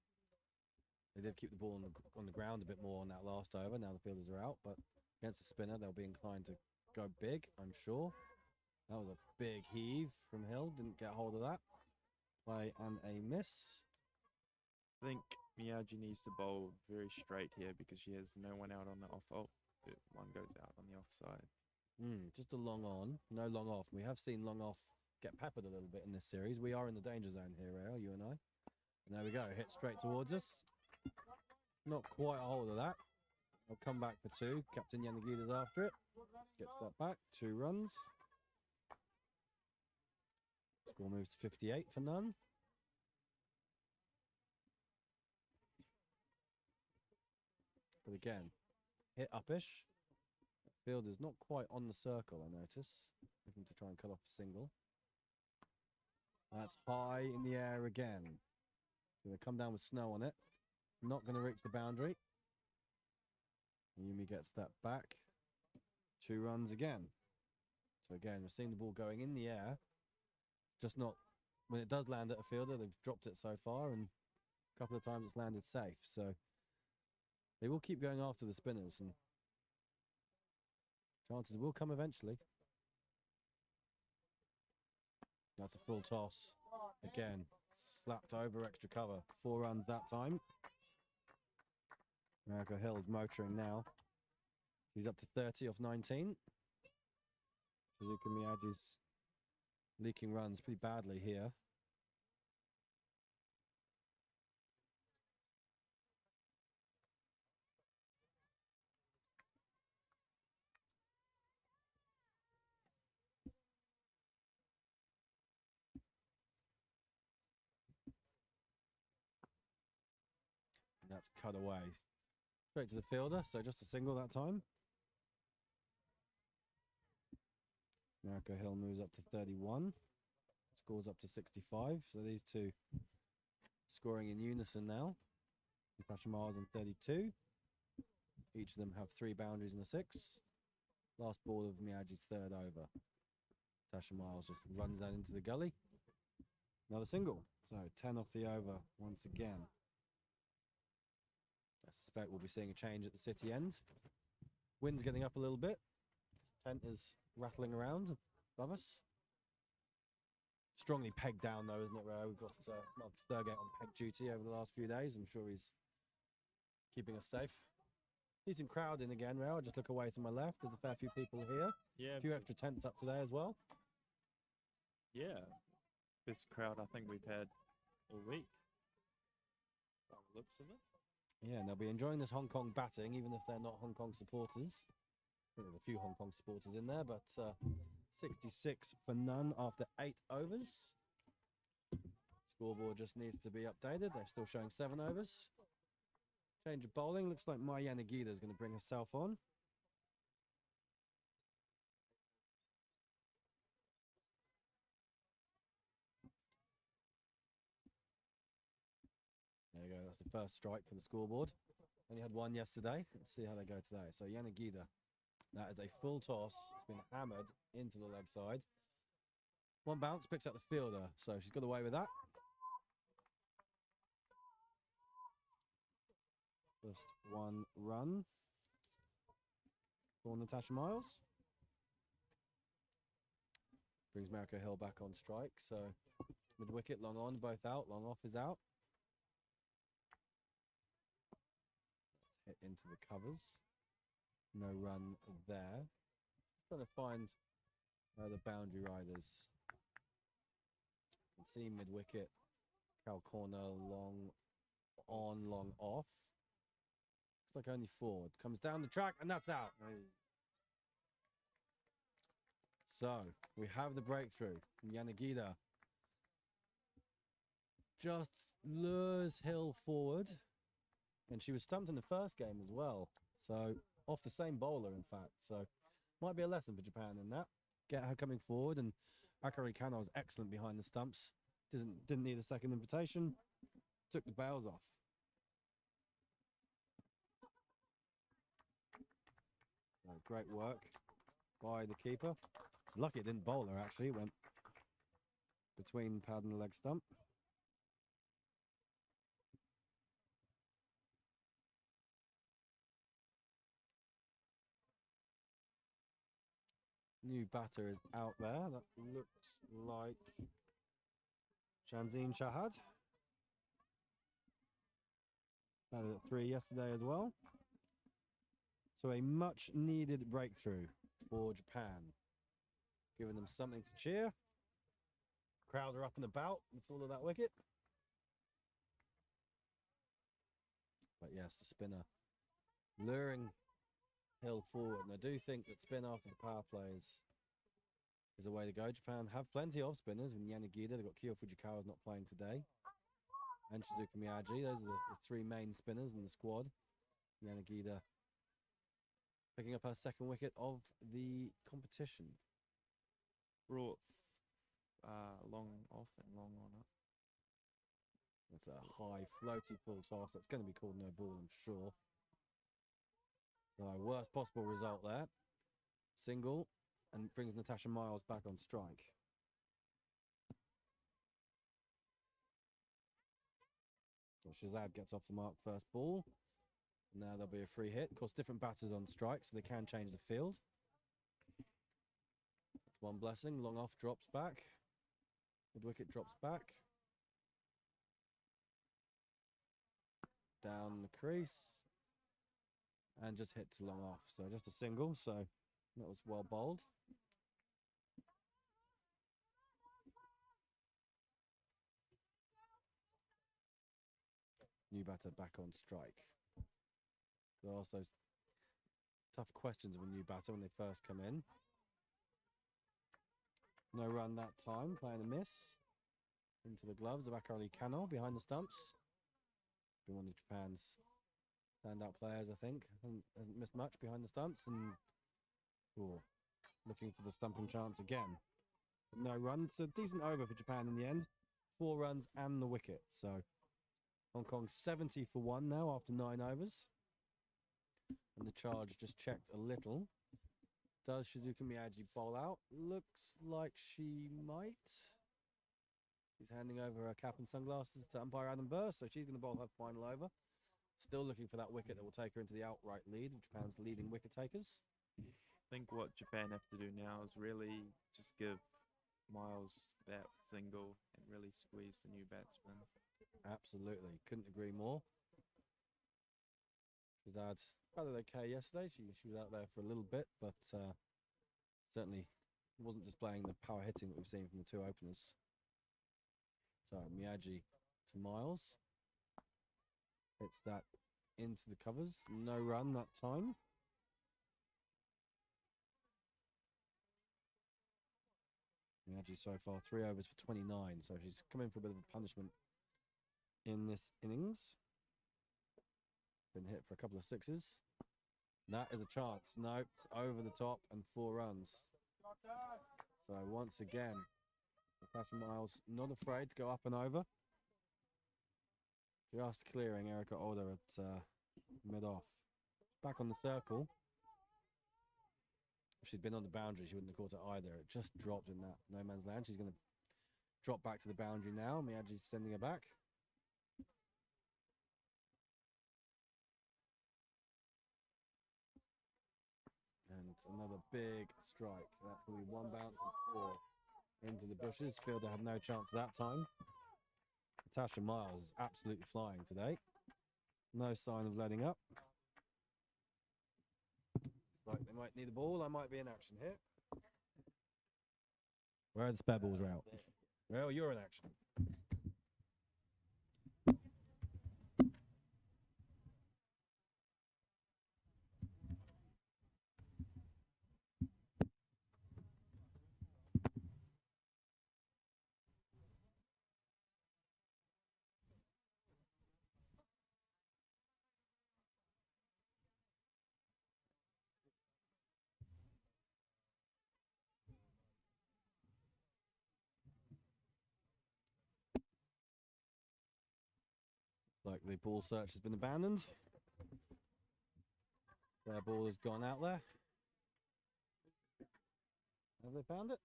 [SPEAKER 1] They did keep the ball on the ground a bit more on that last over. Now the fielders are out, but against the spinner, they'll be inclined to go big, I'm sure. That was a big heave from Hill. Didn't get hold of that. Play and a miss.
[SPEAKER 2] I think Miyagi needs to bowl very straight here because she has no one out on the off. Oh, one goes out on the offside.
[SPEAKER 1] Just a long on, no long off. We have seen long off get peppered a little bit in this series. We are in the danger zone here, Rael, you and I. And there we go, hit straight towards us. Not quite a hold of that. I'll come back for 2. Captain Yanagida's after it. Gets that back. 2 runs. Score moves to 58 for none. But again, hit uppish. Field is not quite on the circle, I notice. Looking to try and cut off a single. That's high in the air again. Going to come down with snow on it. Not going to reach the boundary. Yumi gets that back. 2 runs again. So again, we're seeing the ball going in the air. Just not, when it does land at a fielder, they've dropped it so far, and a couple of times it's landed safe. So they will keep going after the spinners, and chances will come eventually. That's a full toss. Again, slapped over, extra cover. 4 runs that time. America Hill's motoring now. He's up to 30 off 19. Kaizuka Miyagi's leaking runs pretty badly here. And that's cut away. Straight to the fielder, so just a single that time. America Hill moves up to 31. Scores up to 65. So these two scoring in unison now. Natasha Miles on 32. Each of them have 3 boundaries and a 6. Last ball of Miyagi's third over. Natasha Miles just runs that into the gully. Another single. So 10 off the over once again. I suspect we'll be seeing a change at the city end. Wind's getting up a little bit. Tent is rattling around above us. Strongly pegged down though, isn't it, Ray? We've got Mark Sturgate on peg duty over the last few days. I'm sure he's keeping us safe. Decent crowd in again, Ray. I'll just look away to my left. There's a fair few people here.
[SPEAKER 2] Yeah,
[SPEAKER 1] a few extra tents up today as well.
[SPEAKER 2] Yeah, best crowd I think we've had all week. By the looks of it.
[SPEAKER 1] Yeah, and they'll be enjoying this Hong Kong batting, even if they're not Hong Kong supporters. I think there's a few Hong Kong supporters in there, but 66 for none after 8 overs. Scoreboard just needs to be updated. They're still showing 7 overs. Change of bowling. Looks like Mai Yanagida is going to bring herself on. There you go. That's the first strike for the scoreboard. Only had 1 yesterday. Let's see how they go today. So Yanagida. That is a full toss. It's been hammered into the leg side. 1 bounce, picks up the fielder. So she's got away with that. Just 1 run for Natasha Miles. Brings America Hill back on strike. So mid wicket, long on, both out. Long off is out. Hit into the covers. No run there. Trying to find the boundary riders. You can see mid wicket. Cal corner, long on, long off. Looks like only forward. Comes down the track and that's out. So we have the breakthrough from Yanagida. just lures Hill forward. And she was stumped in the first game as well. So off the same bowler, in fact. So might be a lesson for Japan in that. Get her coming forward. And Akari Kano is excellent behind the stumps. Didn't need a second invitation. Took the bails off. So great work by the keeper. Lucky it didn't bowl her, actually. It went between pad and the leg stump. New batter is out there. That looks like Shamzeen Shahad. Batted at 3 yesterday as well. So a much needed breakthrough for Japan. Giving them something to cheer. Crowd are up and about and fall of that wicket. But yes, the spinner luring Hill forward. And I do think that spin after the power plays is a way to go. Japan have plenty of spinners. In Yanagida, they've got Kyo Fujikawa's not playing today. And Shizuka Miyagi. Those are the 3 main spinners in the squad. Yanagida picking up her second wicket of the competition.
[SPEAKER 2] Brought long off and long on up.
[SPEAKER 1] That's a high floaty full toss. That's going to be called no ball, I'm sure. So worst possible result there. Single, and brings Natasha Miles back on strike. So Shazad gets off the mark first ball. Now there'll be a free hit. Of course, different batters on strike, so they can change the field. That's one blessing. Long off drops back. Mid wicket drops back. Down the crease. And just hit to long off. So just a single. So that was well bowled. New batter back on strike. There are also tough questions of a new batter when they first come in. No run that time, playing a miss. Into the gloves of Akari Kano behind the stumps. Been one of Japan's standout players, I think. Hasn't missed much behind the stumps. And looking for the stumping chance again. No run. It's a decent over for Japan in the end. 4 runs and the wicket. So Hong Kong 70 for 1 now after 9 overs. And the charge just checked a little. Does Shizuka Miyagi bowl out? Looks like she might. She's handing over her cap and sunglasses to umpire Adam Burr, so she's going to bowl her final over. Still looking for that wicket that will take her into the outright lead of Japan's leading wicket takers.
[SPEAKER 2] I think what Japan have to do now is really just give Miles that single and really squeeze the new batsman.
[SPEAKER 1] Absolutely. Couldn't agree more. Shazad batted okay yesterday. She was out there for a little bit, but certainly wasn't displaying the power hitting that we've seen from the 2 openers. So Miyagi to Miles. Hits that into the covers. No run that time. Miyagi so far 3 overs for 29, so she's come in for a bit of a punishment in this innings. Been hit for a couple of 6s. That is a chance. No, it's over the top and 4 runs. So once again, Natasha Miles not afraid to go up and over. Just clearing Erica Oda at mid-off. Back on the circle. If she'd been on the boundary, she wouldn't have caught it either. It just dropped in that no man's land. She's going to drop back to the boundary now. Miyagi's sending her back. And another big strike. That's going to be 1 bounce and 4 into the bushes. Fielder had no chance that time. Natasha Miles is absolutely flying today. No sign of letting up. Like they might need a ball. I might be in action here. Where are the spare balls are out? Well, you're in action. like the ball search has been abandoned. Their ball has gone out there. Have they found it?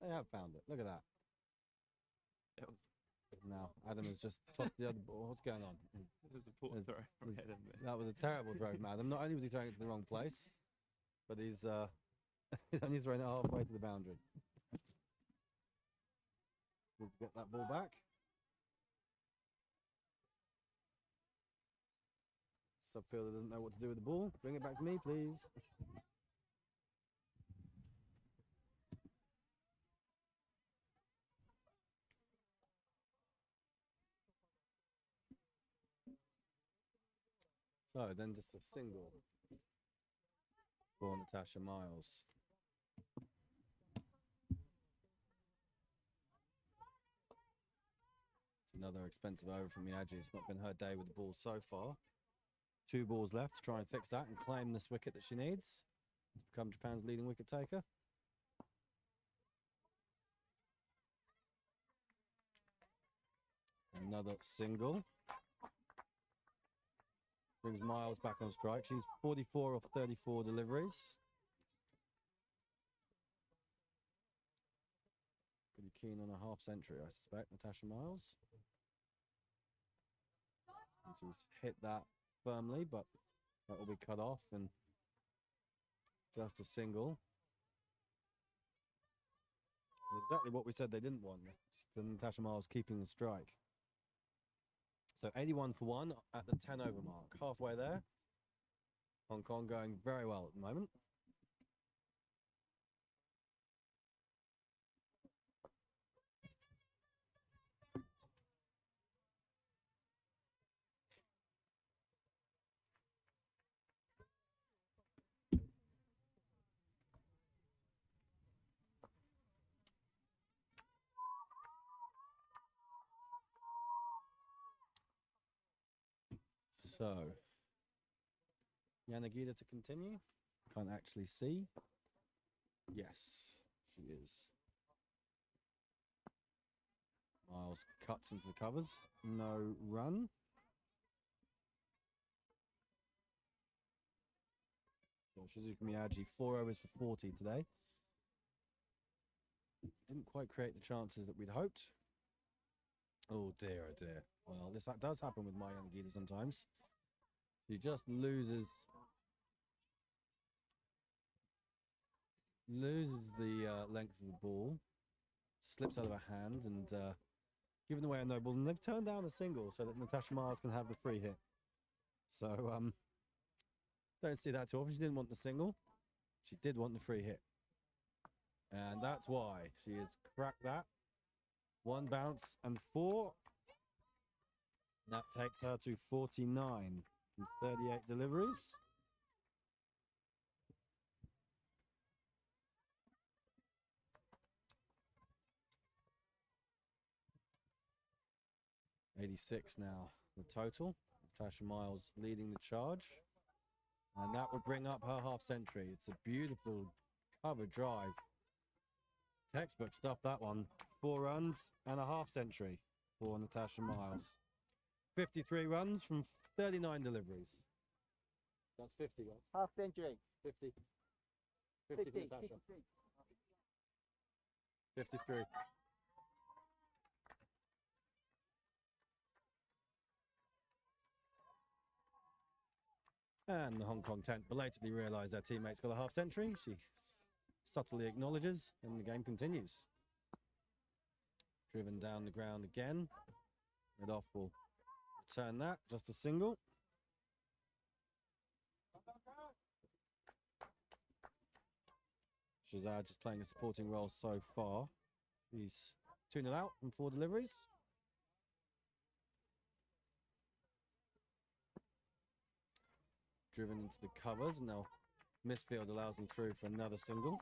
[SPEAKER 1] They have found it. Look at that. Now, Adam has just tossed the other ball. What's going on?
[SPEAKER 2] There's a poor throw from Adam there.
[SPEAKER 1] That was a terrible throw from Adam. Not only was he throwing it to the wrong place, but he's only throwing it halfway to the boundary. Let's get that ball back. Subfielder doesn't know what to do with the ball. Bring it back to me, please. So then just a single for Natasha Miles. It's another expensive over from Miyagi. It's not been her day with the ball so far. 2 balls left to try and fix that and claim this wicket that she needs to become Japan's leading wicket taker. Another single. Brings Miles back on strike. She's 44 off 34 deliveries. Pretty keen on a half century, I suspect, Natasha Miles. And she's hit that firmly, but that will be cut off and just a single. And exactly what we said they didn't want. Just Natasha Miles keeping the strike. So 81 for 1 at the 10 over mark. Halfway there. Hong Kong going very well at the moment. So, Yanagida to continue. Can't actually see. Yes, she is. Miles cuts into the covers. No run. So Shizuka Miyagi, 4 overs for 40 today. Didn't quite create the chances that we'd hoped. Oh dear, oh dear. Well, this does happen with my Yanagida sometimes. She just loses the length of the ball, slips out of her hand, and giving away a no ball. And they've turned down a single so that Natasha Miles can have the free hit. So don't see that too often. She didn't want the single. She did want the free hit. And that's why she has cracked that. 1 bounce and 4. That takes her to 49 from 38 deliveries. $86 now, the total. Natasha Miles leading the charge. And that would bring up her half century. It's a beautiful cover drive. Textbook stuff, that one. 4 runs and a half century for Natasha Miles. 53 runs from 39 deliveries. That's 50, right?
[SPEAKER 3] Half century.
[SPEAKER 1] 50. 50 for Natasha. 53. And the Hong Kong tent belatedly realised their teammates got a half century. She subtly acknowledges, and the game continues. Driven down the ground again. Red off will return that, just a single. Shazad just playing a supporting role so far. He's 2-0 out from 4 deliveries. Driven into the covers, and now misfield allows them through for another single.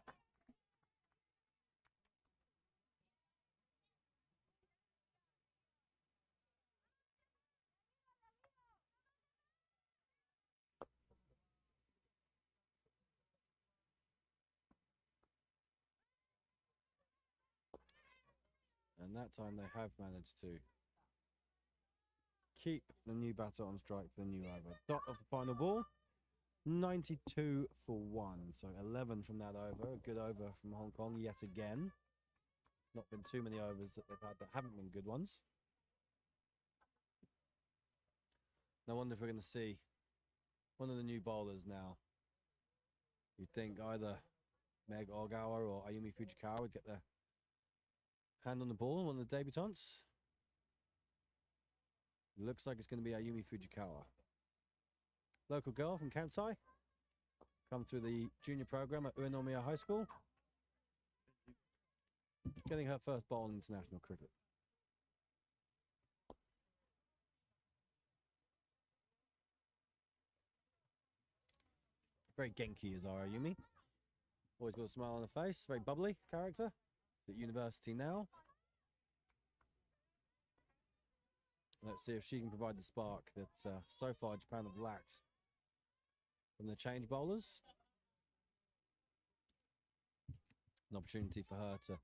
[SPEAKER 1] And that time they have managed to keep the new batter on strike for the new over. Dot of the final ball. 92 for 1. So 11 from that over. A good over from Hong Kong yet again. Not been too many overs that they've had that haven't been good ones. I wonder if we're going to see one of the new bowlers now. You'd think either Meg Ogawa or Ayumi Fujikawa would get their hand on the ball, one of the debutants. It looks like it's going to be Ayumi Fujikawa. Local girl from Kansai. Come through the junior program at Uenomiya High School. Getting her first bowl in international cricket. Very genki is our Ayumi. Always got a smile on her face. Very bubbly character. At university now. Let's see if she can provide the spark that so far Japan have lacked from the change bowlers. An opportunity for her to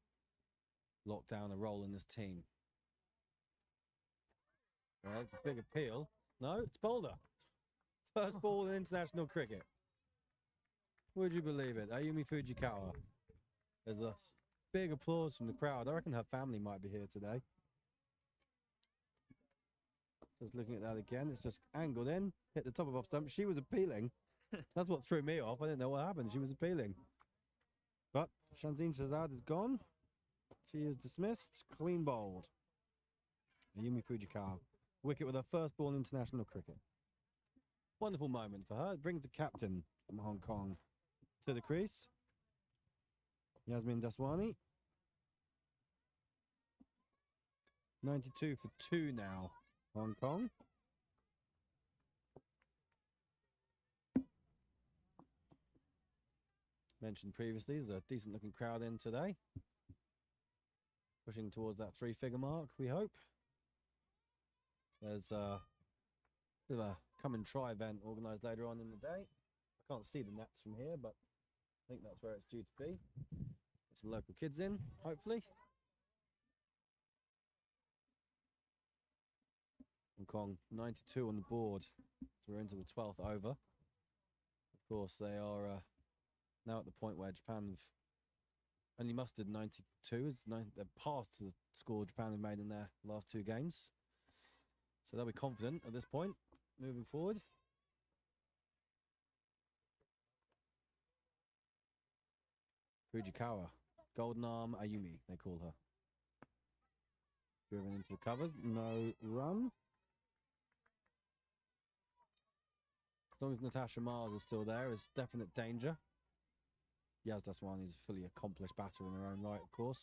[SPEAKER 1] lock down a role in this team. Well, it's a big appeal. No, it's Boulder. First ball in international cricket. Would you believe it? Ayumi Fujikawa. There's a big applause from the crowd. I reckon her family might be here today. Just looking at that again. It's just angled in. Hit the top of off stump. She was appealing. That's what threw me off. I didn't know what happened. She was appealing. But Shanzine Shazad is gone. She is dismissed. Clean bowled. Ayumi Fujikawa. Wicket with her first ball in international cricket. Wonderful moment for her. It brings the captain from Hong Kong to the crease. Yasmin Daswani. 92 for 2 now. Hong Kong. Mentioned previously, there's a decent looking crowd in today. Pushing towards that 3-figure mark, we hope. There's a bit of a come and try event organised later on in the day. I can't see the nets from here, but I think that's where it's due to be. Get some local kids in, hopefully. Hong Kong 92 on the board, so we're into the 12th over. Of course, they are now at the point where Japan have only mustered 92. They're past the score Japan have made in their last 2 games. So they'll be confident at this point, moving forward. Fujikawa, Golden Arm Ayumi, they call her. Driven into the covers, no run. As long as Natasha Mars is still there, it's definite danger. Yaz Daswani is a fully accomplished batter in her own right, of course.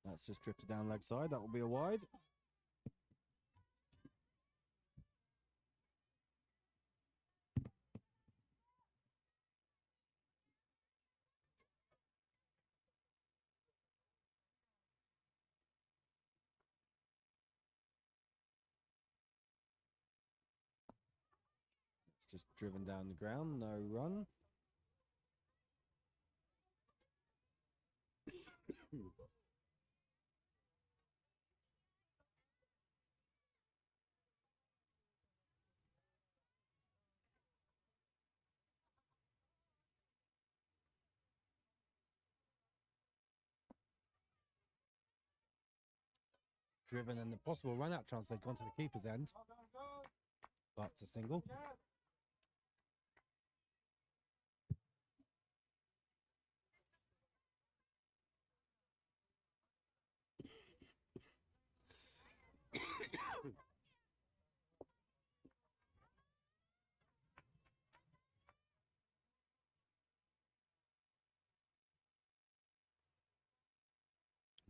[SPEAKER 1] That's just drifted down leg side. That will be a wide. It's just driven down the ground. No run. Driven and the possible run-out chance they've gone to the keeper's end. But it's a single.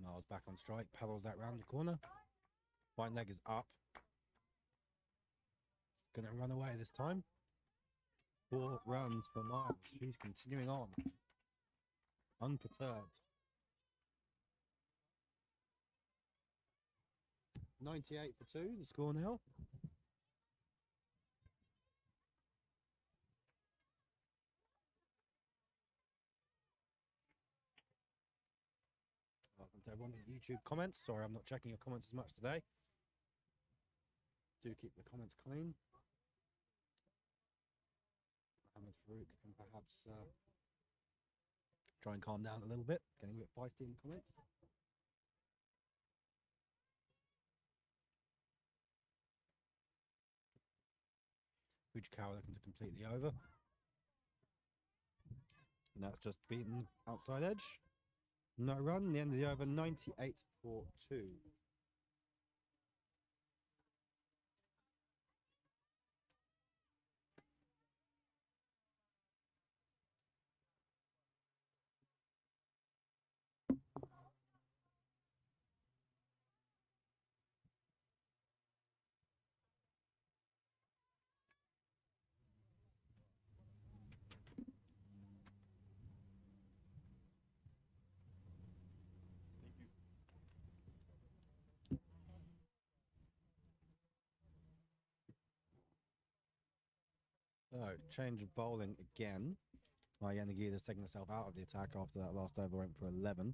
[SPEAKER 1] Miles back on strike, paddles that round the corner. Fine leg is up. Going to run away this time. 4 runs for Miles. He's continuing on. Unperturbed. 98 for 2, the score now. Welcome to everyone in YouTube comments. Sorry, I'm not checking your comments as much today. Do keep the comments clean. Mohammed Farouk can perhaps try and calm down a little bit, getting a bit feisty in the comments. Fujikawa looking to complete the over. And that's just beaten outside edge. No run, the end of the over, 98 for 2. So, change of bowling again. Yanagita's taking herself out of the attack after that last over went for 11.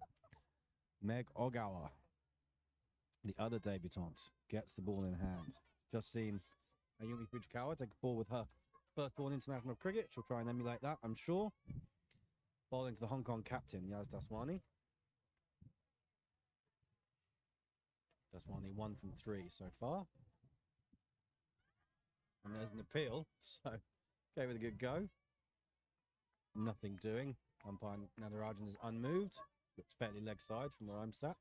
[SPEAKER 1] Meg Ogawa, the other debutante, gets the ball in hand. Just seen Ayumi Fujikawa take a ball with her first ball in international cricket. She'll try and emulate that, I'm sure. Bowling to the Hong Kong captain, Yaz Daswani. Daswani 1 from 3 so far. And there's an appeal, so gave it a good go. Nothing doing. Umpire Nadarajan is unmoved. Looks fairly leg side from where I'm sat.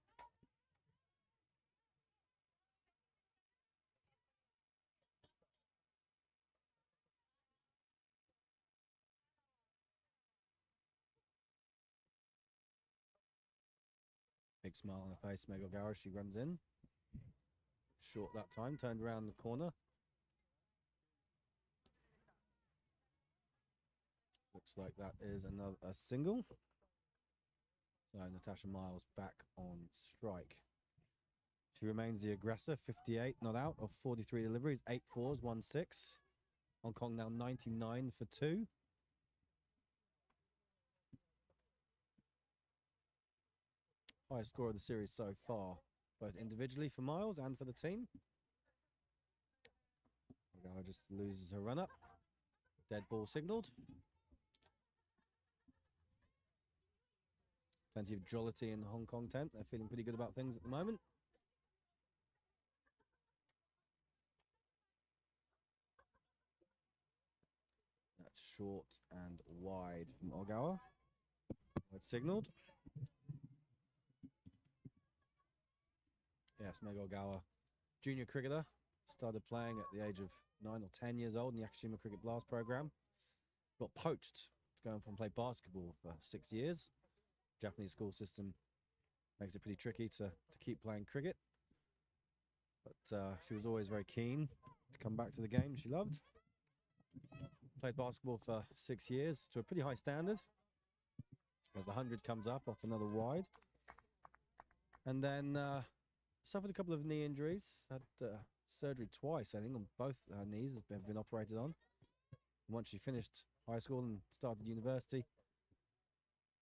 [SPEAKER 1] Big smile on her face, Meg Ogawa, she runs in. Short that time, turned around the corner. Looks like that is a single. So Natasha Miles back on strike. She remains the aggressor, 58 not out of 43 deliveries, 8 fours, 1 6. Hong Kong now 99 for 2. Highest score of the series so far, both individually for Miles and for the team. Ogawa just loses her run up. Dead ball signalled. Plenty of jollity in the Hong Kong tent. They're feeling pretty good about things at the moment. That's short and wide from Ogawa. Wide signalled. Yes, Meg Ogawa, junior cricketer. Started playing at the age of 9 or 10 years old in the Akashima Cricket Blast program. Got poached to go and play basketball for 6 years. Japanese school system makes it pretty tricky to keep playing cricket. But she was always very keen to come back to the game she loved. Played basketball for 6 years to a pretty high standard. As the 100 comes up off another wide. And then suffered a couple of knee injuries. Had surgery twice, I think, on both her knees have been operated on. Once she finished high school and started university,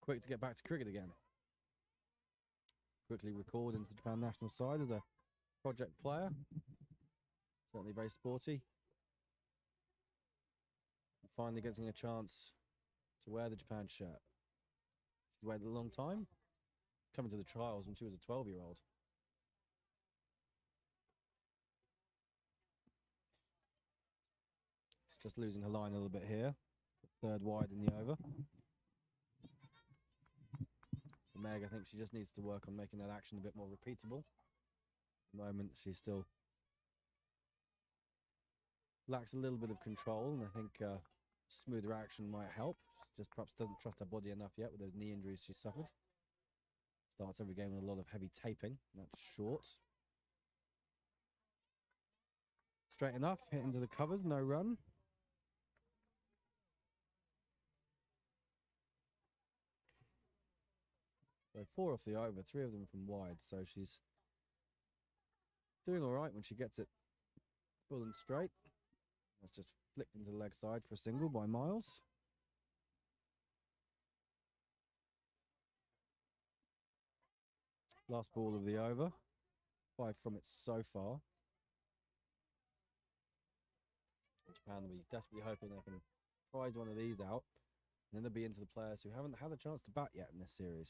[SPEAKER 1] quick to get back to cricket again. Quickly recalled into the Japan national side as a project player. Certainly very sporty. And finally getting a chance to wear the Japan shirt. She waited a long time, coming to the trials when she was a 12-year-old. She's just losing her line a little bit here. Third wide in the over. Meg, I think she just needs to work on making that action a bit more repeatable. At the moment, she still lacks a little bit of control, and I think smoother action might help. She just perhaps doesn't trust her body enough yet with those knee injuries she suffered. Starts every game with a lot of heavy taping. That's short. Straight enough, hit into the covers, no run. So 4 off the over, 3 of them from wide. So she's doing all right when she gets it full and straight. That's just flicked into the leg side for a single by Miles. Last ball of the over. 5 from it so far. Japan will be desperately hoping they can prize one of these out. And then they'll be into the players who haven't had a chance to bat yet in this series.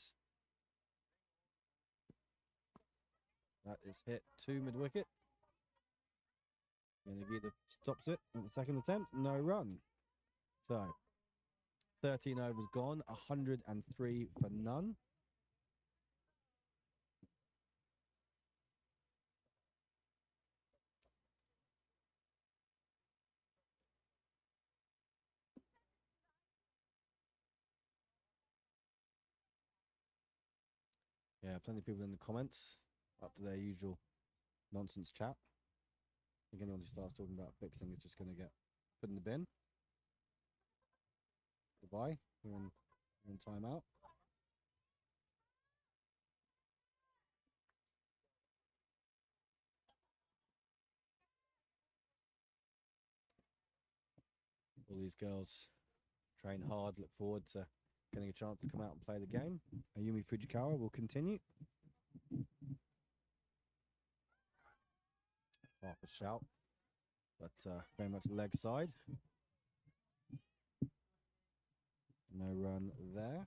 [SPEAKER 1] That is hit to mid-wicket. And Nagida stops it at the second attempt. No run. So, 13 overs gone, 103 for none. Yeah, plenty of people in the comments, up to their usual nonsense chat. I think anyone who starts talking about fixing is just going to get put in the bin. Goodbye. We're in timeout. All these girls train hard, look forward to getting a chance to come out and play the game. Ayumi Fujikawa will continue. Half a shout, but very much leg side. No run there.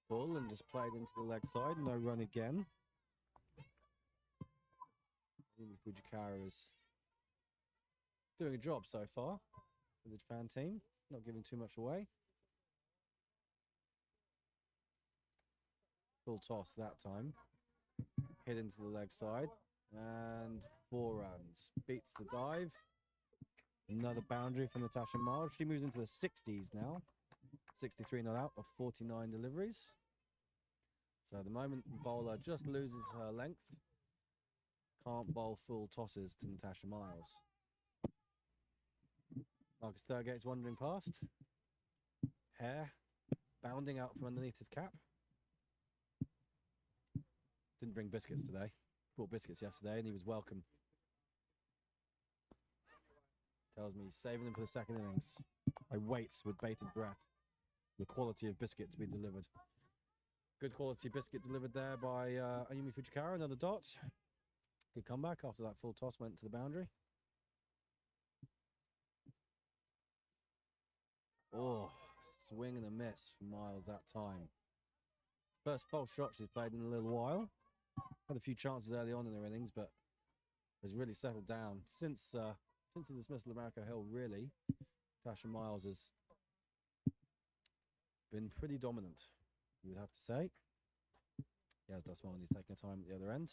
[SPEAKER 1] Full and just played into the leg side. No run again. Ayumi Fujikawa is doing a job so far for the Japan team. Not giving too much away. Full toss that time. Hit into the leg side. And 4 runs. Beats the dive. Another boundary from Natasha Miles. She moves into the 60s now. 63 not out of 49 deliveries. So the moment the bowler just loses her length, can't bowl full tosses to Natasha Miles. Marcus Thurgate's wandering past. Hair bounding out from underneath his cap. Didn't bring biscuits today. Brought biscuits yesterday and he was welcome. Tells me he's saving them for the second innings. I wait with bated breath. The quality of biscuit to be delivered. Good quality biscuit delivered there by Ayumi Fujikawa. Another dot. Good comeback after that full toss went to the boundary. Oh, swing and a miss from Miles that time. First false shot she's played in a little while. Had a few chances early on in her innings, but has really settled down. Since the dismissal of Mariko Hill, really, Tasha Miles has been pretty dominant, you would have to say. Yes, Dustman, he's taking a time at the other end.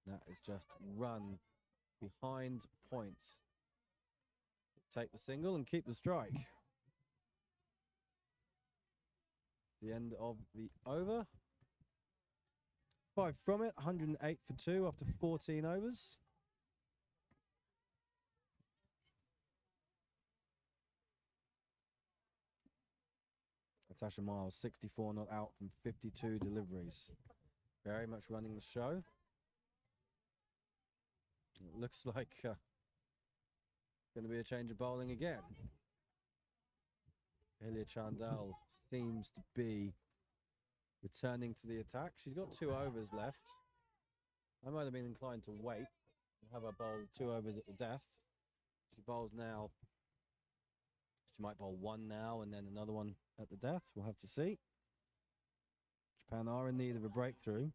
[SPEAKER 1] That is just run behind point. Take the single and keep the strike. The end of the over. 5 from it, 108 for 2 after 14 overs. Natasha Miles, 64 not out from 52 deliveries. Very much running the show. It looks like going to be a change of bowling again. Ilya Chandel seems to be returning to the attack. She's got 2 overs left. I might have been inclined to wait and have her bowl 2 overs at the death. She bowls now. She might bowl 1 now and then another one at the death. We'll have to see. Japan are in need of a breakthrough.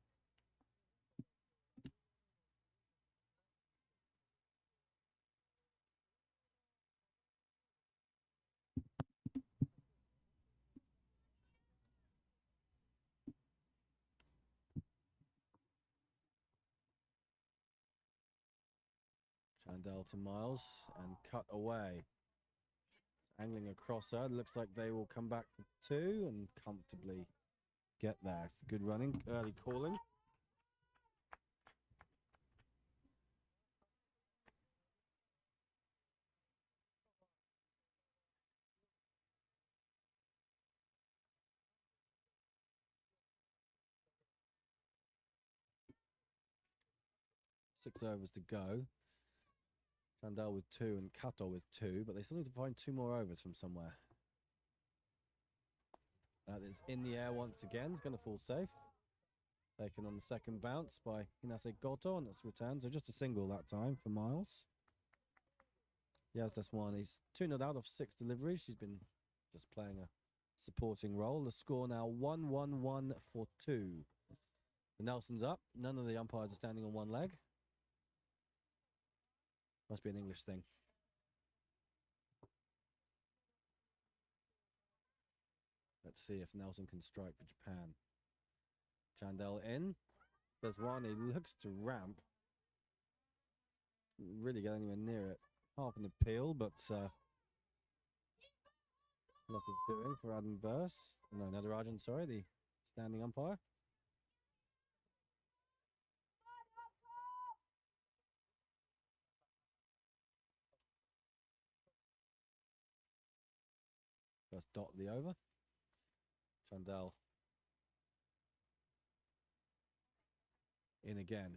[SPEAKER 1] Chandel to Miles and cut away. Angling across her. Looks like they will come back for 2 and comfortably get there. It's good running, early calling. 6 overs to go. Chandel with 2 and Kato with 2, but they still need to find 2 more overs from somewhere. That is in the air once again. It's going to fall safe. Taken on the second bounce by Hinase Goto, and that's returned. So just a single that time for Miles. Yes, that's one. He's 2-0 out of 6 deliveries. She's been just playing a supporting role. The score now 1-1-1 for 2. The Nelson's up. None of the umpires are standing on one leg. Must be an English thing. Let's see if Nelson can strike for Japan. Chandel in. There's one. He looks to ramp. Really get anywhere near it. Half an appeal, but nothing doing for Adam Burst. No, Nadarajan, sorry, the standing umpire. First dot of the over. Chandel in again.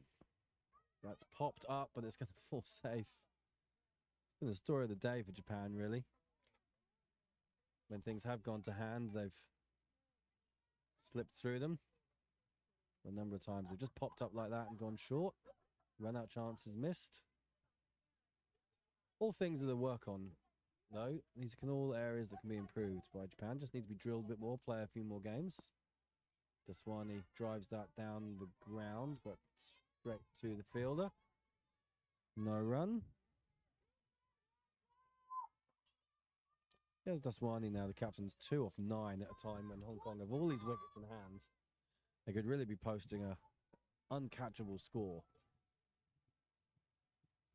[SPEAKER 1] That's popped up, but it's going to fall safe. It's been the story of the day for Japan, really. When things have gone to hand, they've slipped through them. A number of times they've just popped up like that and gone short. Run out chances missed. All things that they work on, though. These are all areas that can be improved by Japan. Just need to be drilled a bit more, play a few more games. Daswani drives that down the ground, but straight to the fielder. No run. Here's Daswani now. The captain's 2 off 9 at a time when Hong Kong have all these wickets in hand. They could really be posting a uncatchable score.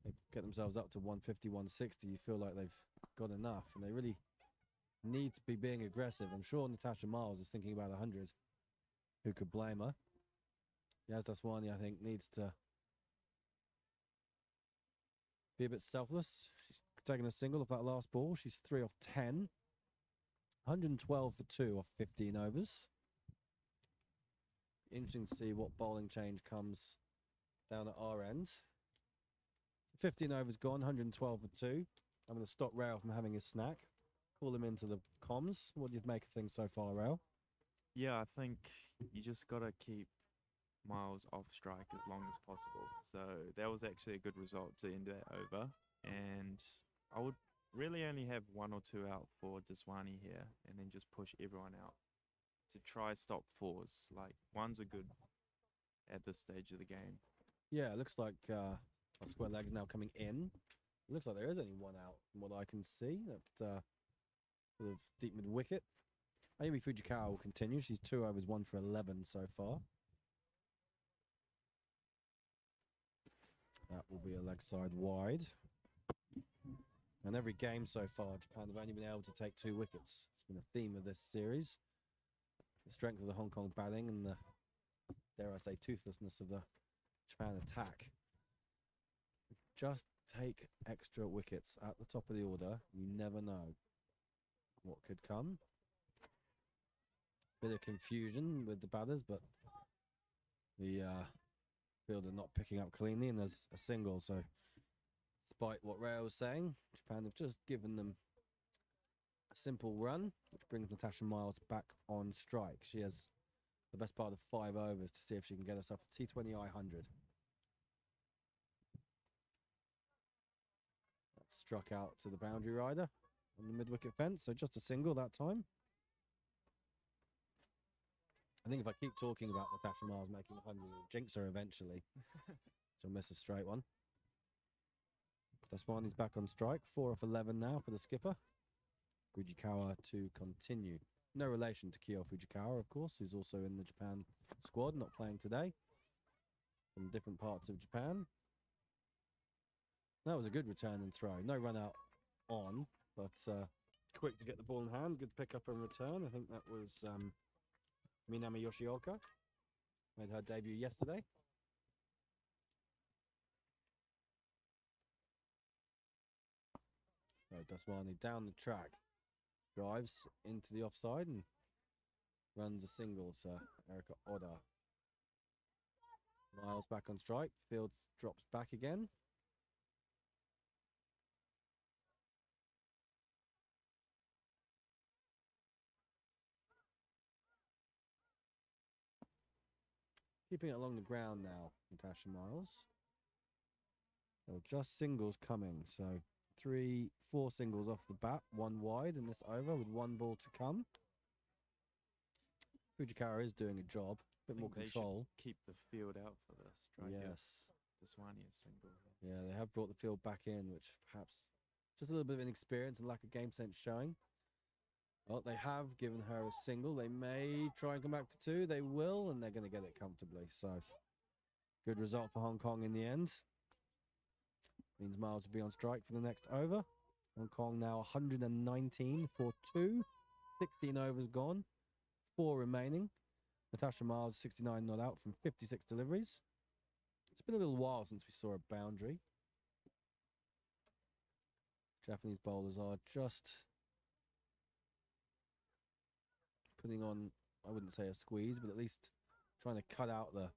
[SPEAKER 1] They get themselves up to 150, 160. You feel like they've got enough, and they really need to be being aggressive. I'm sure Natasha Miles is thinking about 100. Who could blame her? Yaz Daswani, I think, needs to be a bit selfless. She's taking a single off that last ball. She's 3 off 10. 112 for 2 off 15 overs. Interesting to see what bowling change comes down at our end. 15 overs gone, 112 for 2. I'm going to stop Rail from having his snack. Call him into the comms. What do you make of things so far, Rail?
[SPEAKER 2] Yeah, I think you just got to keep Miles off strike as long as possible. So that was actually a good result to end that over. And I would really only have 1 or 2 out for Daswani here, and then just push everyone out to try stop 4s. Like, 1s are good at this stage of the game.
[SPEAKER 1] Yeah, it looks like our square leg is now coming in. It looks like there is only 1 out from what I can see. That sort of deep mid wicket. Ayumi Fujikawa will continue. She's 2 overs, 1 for 11 so far. That will be a leg side wide. And every game so far, Japan have only been able to take 2 wickets. It's been a theme of this series. The strength of the Hong Kong batting and the, dare I say, toothlessness of the Japan attack. Just take extra wickets at the top of the order. You never know what could come. Bit of confusion with the batters, but the fielder not picking up cleanly, and there's a single. So, despite what Ray was saying, Japan have just given them a simple run, which brings Natasha Miles back on strike. She has the best part of 5 overs to see if she can get herself a T20I 100. That's struck out to the boundary rider on the mid-wicket fence, so just a single that time. I think if I keep talking about Natasha Miles making 100, it'll jinx her eventually. She'll miss a straight one. Daswani's back on strike. 4 off 11 now for the skipper. Fujikawa to continue. No relation to Kyo Fujikawa, of course, who's also in the Japan squad, not playing today. From different parts of Japan. That was a good return and throw. No run out on, but quick to get the ball in hand. Good pick up and return. I think that was Minami Yoshioka. Made her debut yesterday. So Daswani down the track. Drives into the offside and runs a single to Erika Oda. Miles back on strike. Fields drops back again. Keeping it along the ground now, Natasha Miles. So just singles coming. So 4 singles off the bat, 1 wide in this over with 1 ball to come. Fujikawa is doing a job, a bit more control.
[SPEAKER 2] Keep the field out for this. Try
[SPEAKER 1] yes.
[SPEAKER 2] This one is single.
[SPEAKER 1] Yeah, they have brought the field back in, which perhaps just a little bit of inexperience and lack of game sense showing. Well, they have given her a single. They may try and come back for 2. They will, and they're going to get it comfortably. So, good result for Hong Kong in the end. Means Miles will be on strike for the next over. Hong Kong now 119 for 2. 16 overs gone. 4 remaining. Natasha Miles 69 not out from 56 deliveries. It's been a little while since we saw a boundary. Japanese bowlers are just putting on, I wouldn't say a squeeze, but at least trying to cut out the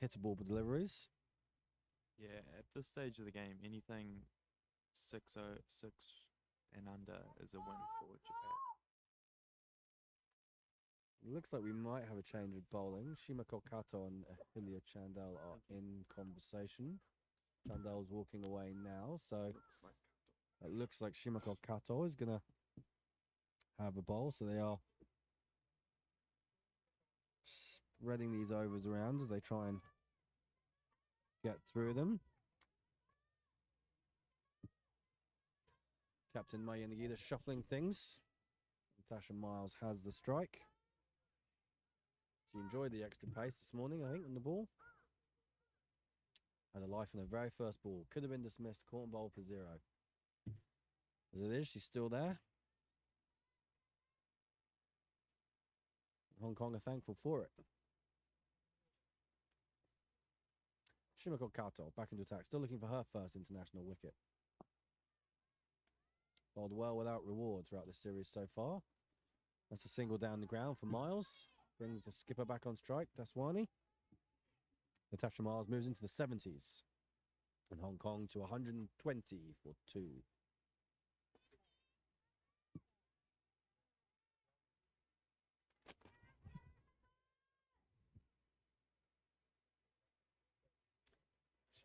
[SPEAKER 1] hittable deliveries.
[SPEAKER 2] Yeah, at this stage of the game, anything 6 and under is a win for Japan.
[SPEAKER 1] It looks like we might have a change of bowling. Shimako Kato and Hilia Chandel are in conversation. Chandel's walking away now, so it looks like Shimako Kato is going to have a bowl. So they are spreading these overs around as they try and get through them. Captain Maya Nagita shuffling things. Natasha Miles has the strike. She enjoyed the extra pace this morning, I think, on the ball. Had a life on her very first ball. Could have been dismissed, caught and bowled for 0. As it is, she's still there. Hong Kong are thankful for it. Shimako Kato back into attack, still looking for her first international wicket. Bowled well without reward throughout this series so far. That's a single down the ground for Miles. Brings the skipper back on strike, Daswani. Natasha Miles moves into the 70s. And Hong Kong to 120 for 2.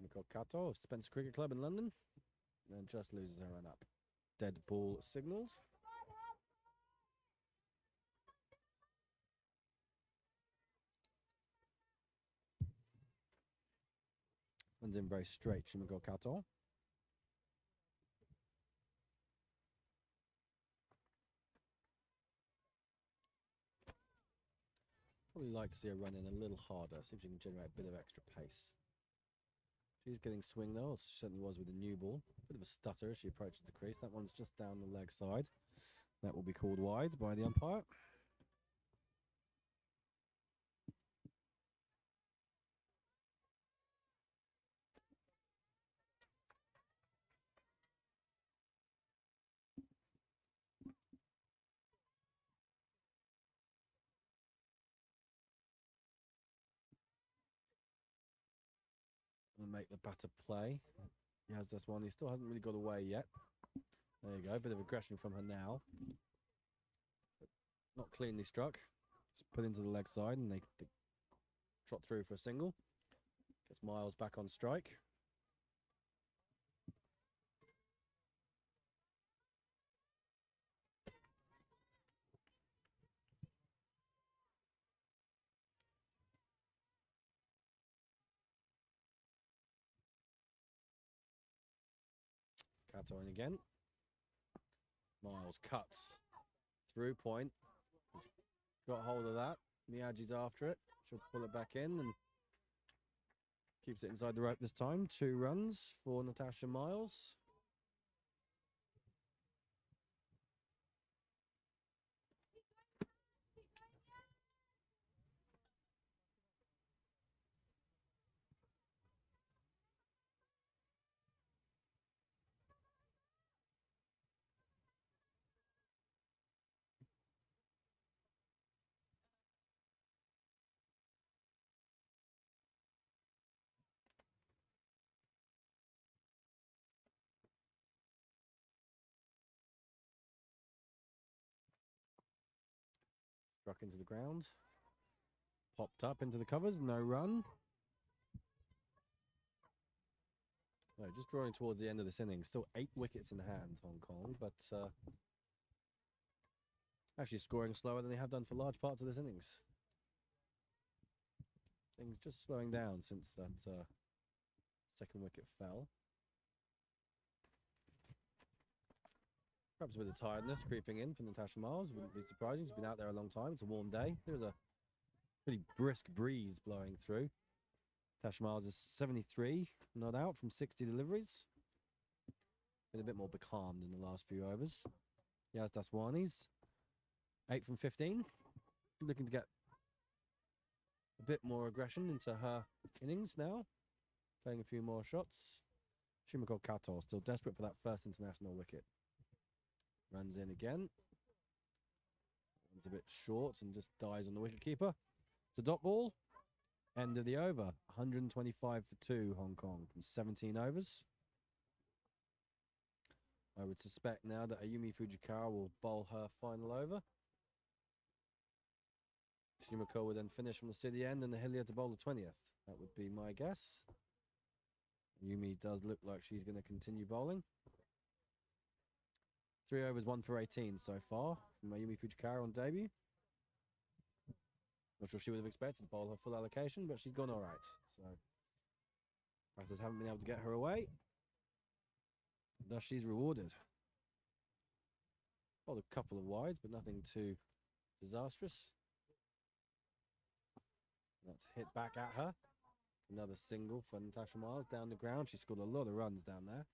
[SPEAKER 1] Shimako Kato of Spencer Cricket Club in London. And just loses her run up. Dead ball signals. Runs in very straight, Shimako Kato. Probably like to see her run in a little harder, see if she can generate a bit of extra pace. She's getting swing though, she certainly was with the new ball. Bit of a stutter as she approaches the crease. That one's just down the leg side. That will be called wide by the umpire. And make the batter play. He has this one. He still hasn't really got away yet. There you go. A bit of aggression from her now. But not cleanly struck. Just put into the leg side and they trot through for a single. Gets Miles back on strike. Kato in again. Miles cuts through point. Got hold of that. Miyagi's after it. She'll pull it back in and keeps it inside the rope this time. 2 runs for Natasha Miles. Struck into the ground. Popped up into the covers. No run. No, just drawing towards the end of this inning. Still 8 wickets in hand, Hong Kong, but actually scoring slower than they have done for large parts of this innings. Things just slowing down since that second wicket fell. Perhaps a bit of tiredness creeping in for Natasha Miles. Wouldn't be surprising. She's been out there a long time. It's a warm day. There's a pretty brisk breeze blowing through. Natasha Miles is 73, not out from 60 deliveries. Been a bit more becalmed in the last few overs. Yas Daswani's 8 from 15. Looking to get a bit more aggression into her innings now. Playing a few more shots. Shimako Kato still desperate for that first international wicket. Runs in again. Runs a bit short and just dies on the wicketkeeper. It's a dot ball. End of the over. 125 for 2 Hong Kong from 17 overs. I would suspect now that Ayumi Fujikawa will bowl her final over. Shimako will then finish from the city end and the Hillier to bowl the 20th. That would be my guess. Ayumi does look like she's going to continue bowling. 3 overs, 1 for 18 so far from Ayumi Fujikawa on debut. Not sure she would have expected to bowl her full allocation, but she's gone all right. So, fighters haven't been able to get her away. Thus, she's rewarded. Bowled a couple of wides, but nothing too disastrous. That's hit back at her. Another single for Natasha Miles down the ground. She scored a lot of runs down there.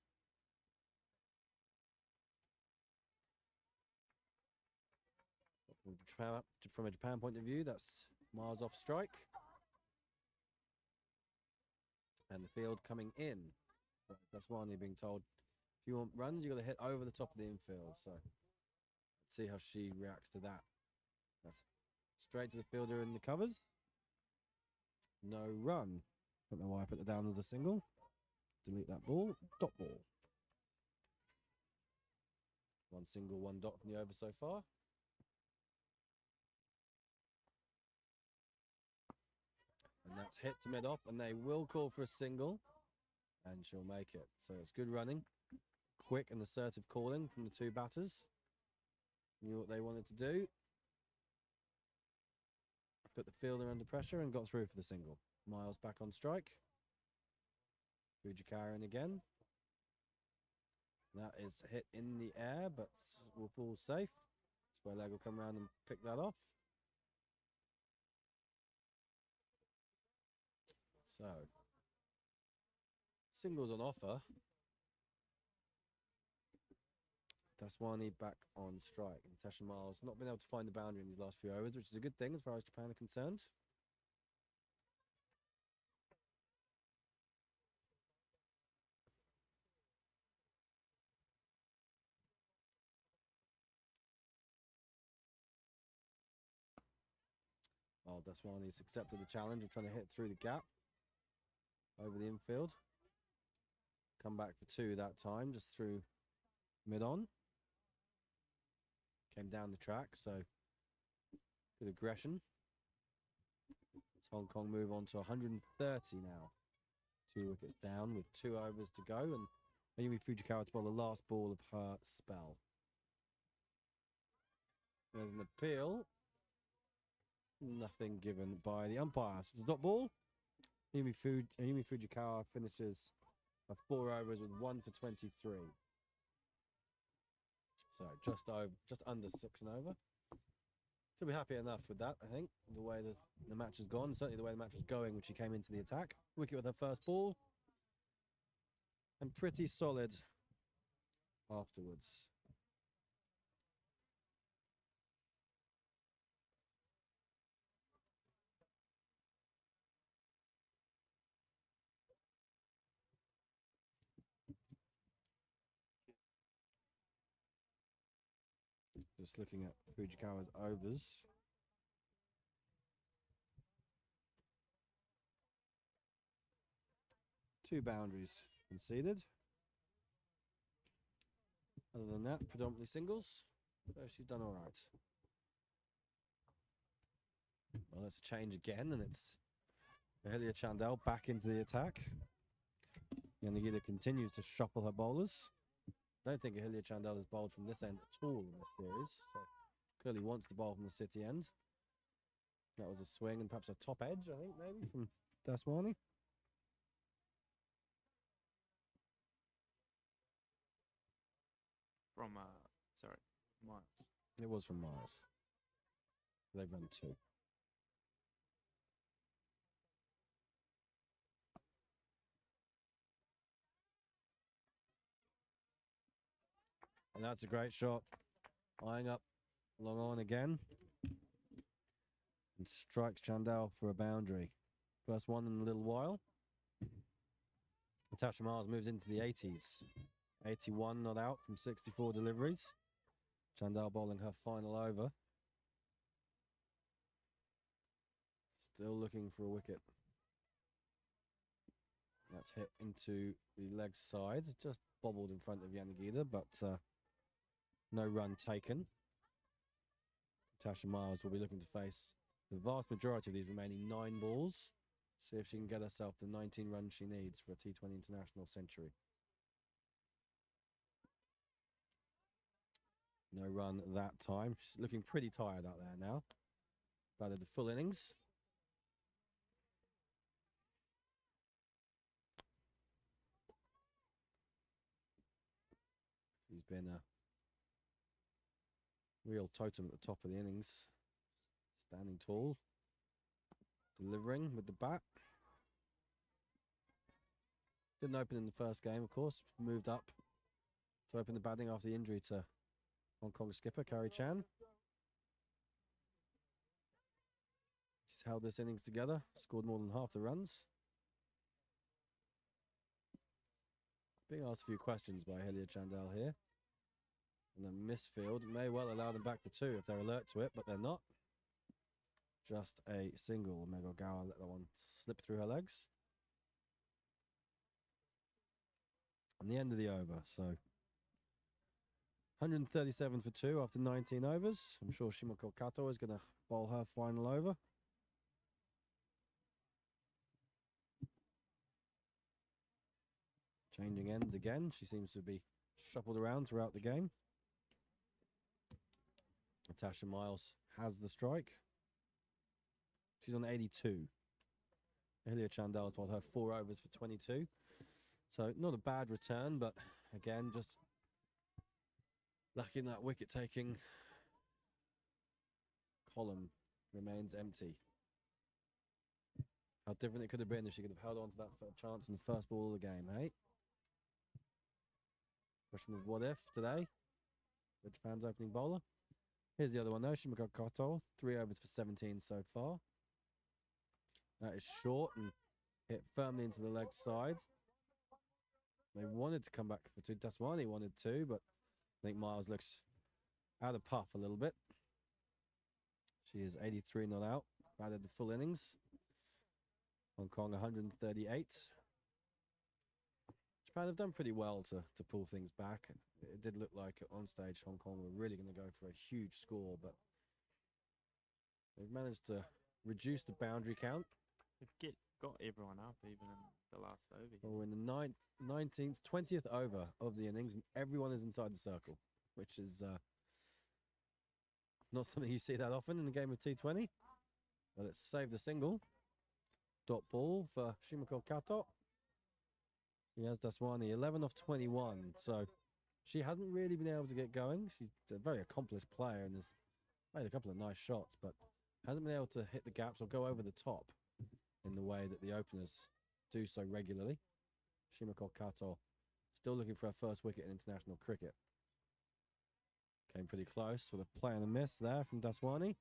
[SPEAKER 1] From a Japan point of view, that's Miles off strike. And the field coming in. That's Wani being told, if you want runs, you've got to hit over the top of the infield. So let's see how she reacts to that. That's straight to the fielder in the covers. No run. Don't know why I put it down as a single. Delete that ball. Dot ball. 1 single, 1 dot from the over so far. And that's hit to mid-off, and they will call for a single, and she'll make it. So it's good running, quick and assertive calling from the 2 batters. Knew what they wanted to do. Put the fielder under pressure and got through for the single. Miles back on strike. Fujikawa in again. That is hit in the air, but will fall safe. Square leg will come around and pick that off. So, singles on offer. Daswani back on strike. Natasha Miles not been able to find the boundary in these last few overs, which is a good thing as far as Japan are concerned. Well, Daswani's accepted the challenge of trying to hit through the gap over the infield. Come back for 2 that time, just through mid-on. Came down the track, so good aggression. Hong Kong move on to 130 now. 2 wickets down with 2 overs to go, and Ayumi Fujikawa to bowl the last ball of her spell. There's an appeal. Nothing given by the umpire. So it's a dot ball. Ayumi Fujikawa finishes 4 overs with 1 for 23. So just under 6 and over. She'll be happy enough with that, I think, the way the match has gone. Certainly the way the match was going when she came into the attack. Wicket with her first ball. And pretty solid afterwards. Just looking at Fujikawa's overs. Two boundaries conceded. Other than that, predominantly singles. So she's done all right. Well, let's change again, and it's Ahilia Chandel back into the attack. Yanagida continues to shuffle her bowlers. I don't think Ahilia Chandel has bowled from this end at all in this series. So clearly wants to bowl from the city end. That was a swing and perhaps a top edge, I think, maybe, from Daswani.
[SPEAKER 2] From, sorry, Miles.
[SPEAKER 1] It was from Miles. They've run two. And that's a great shot. Eyeing up long on again. And strikes Chandel for a boundary. First one in a little while. Natasha Miles moves into the 80s. 81 not out from 64 deliveries. Chandel bowling her final over. Still looking for a wicket. That's hit into the leg side. Just bobbled in front of Yanagida, but no run taken. Natasha Miles will be looking to face the vast majority of these remaining 9 balls. See if she can get herself the 19 runs she needs for a T20 international century. No run that time. She's looking pretty tired out there now. Batted the full innings. She's been a real totem at the top of the innings. Standing tall. Delivering with the bat. Didn't open in the first game, of course. Moved up to open the batting after the injury to Hong Kong skipper Carrie Chan. She's held this innings together. Scored more than half the runs. Being asked a few questions by Ahilia Chandel here. And the misfield may well allow them back for 2 if they're alert to it, but they're not. Just a single. Megogawa let that one slip through her legs. And the end of the over. So 137 for 2 after 19 overs. I'm sure Shimako Kato is going to bowl her final over. Changing ends again. She seems to be shuffled around throughout the game. Natasha Miles has the strike. She's on 82. Ahilia Chandel has bowled her 4 overs for 22. So not a bad return, but again, just lucky in that wicket-taking column remains empty. How different it could have been if she could have held on to that chance in the first ball of the game, hey? Question of what if today for Japan's opening bowler. Here's the other one though, Shimako Kato, 3 overs for 17 so far. That is short and hit firmly into the leg side. They wanted to come back for 2. Daswani wanted to, but I think Miles looks out of puff a little bit. She is 83 not out. Batted the full innings. Hong Kong 138. Japan have done pretty well to pull things back. It did look like at on stage Hong Kong were really going to go for a huge score, but they've managed to reduce the boundary count.
[SPEAKER 2] They've got everyone up even in the last over.
[SPEAKER 1] Well, we're in the 19th, 20th over of the innings, and everyone is inside the circle, which is not something you see that often in a game of T20. But it's saved a single. Dot ball for Shimako Kato. He has Daswani 11 off 21, so she hasn't really been able to get going. She's a very accomplished player and has made a couple of nice shots, but hasn't been able to hit the gaps or go over the top in the way that the openers do so regularly. Shimako Kato still looking for her first wicket in international cricket. Came pretty close with a play and a miss there from Daswani.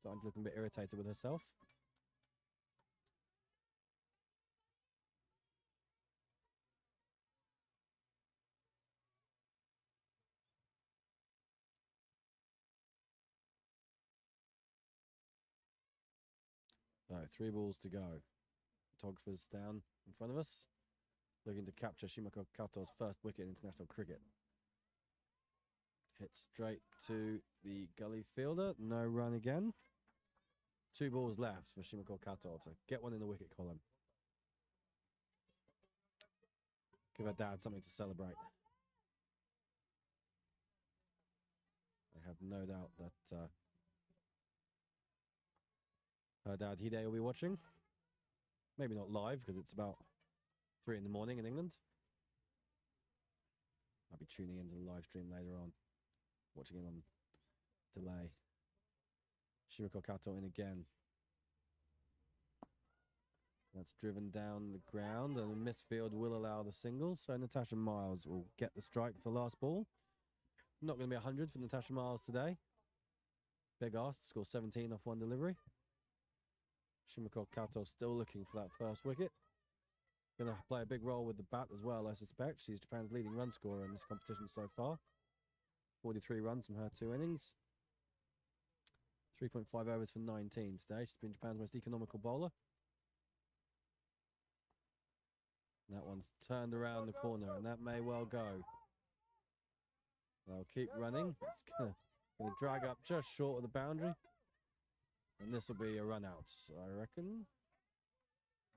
[SPEAKER 1] Starting to look a bit irritated with herself. So 3 balls to go. Photographer's down in front of us, looking to capture Shimako Kato's first wicket in international cricket. Hit straight to the gully fielder. No run again. 2 balls left for Shimako Kato to get one in the wicket column. Give her dad something to celebrate. I have no doubt that her dad Hide will be watching. Maybe not live because it's about 3 in the morning in England. I'll be tuning into the live stream later on, watching it on delay. Shimako Kato in again. That's driven down the ground, and the misfield will allow the single. So Natasha Miles will get the strike for last ball. Not going to be 100 for Natasha Miles today. Big ask to score 17 off 1 delivery. Shimako Kato still looking for that first wicket. Going to play a big role with the bat as well, I suspect. She's Japan's leading run scorer in this competition so far. 43 runs from her 2 innings. 3.5 overs for 19 today. She's been Japan's most economical bowler. That one's turned around the corner, and that may well go. They'll keep running. It's going to drag up just short of the boundary. And this will be a run out, I reckon.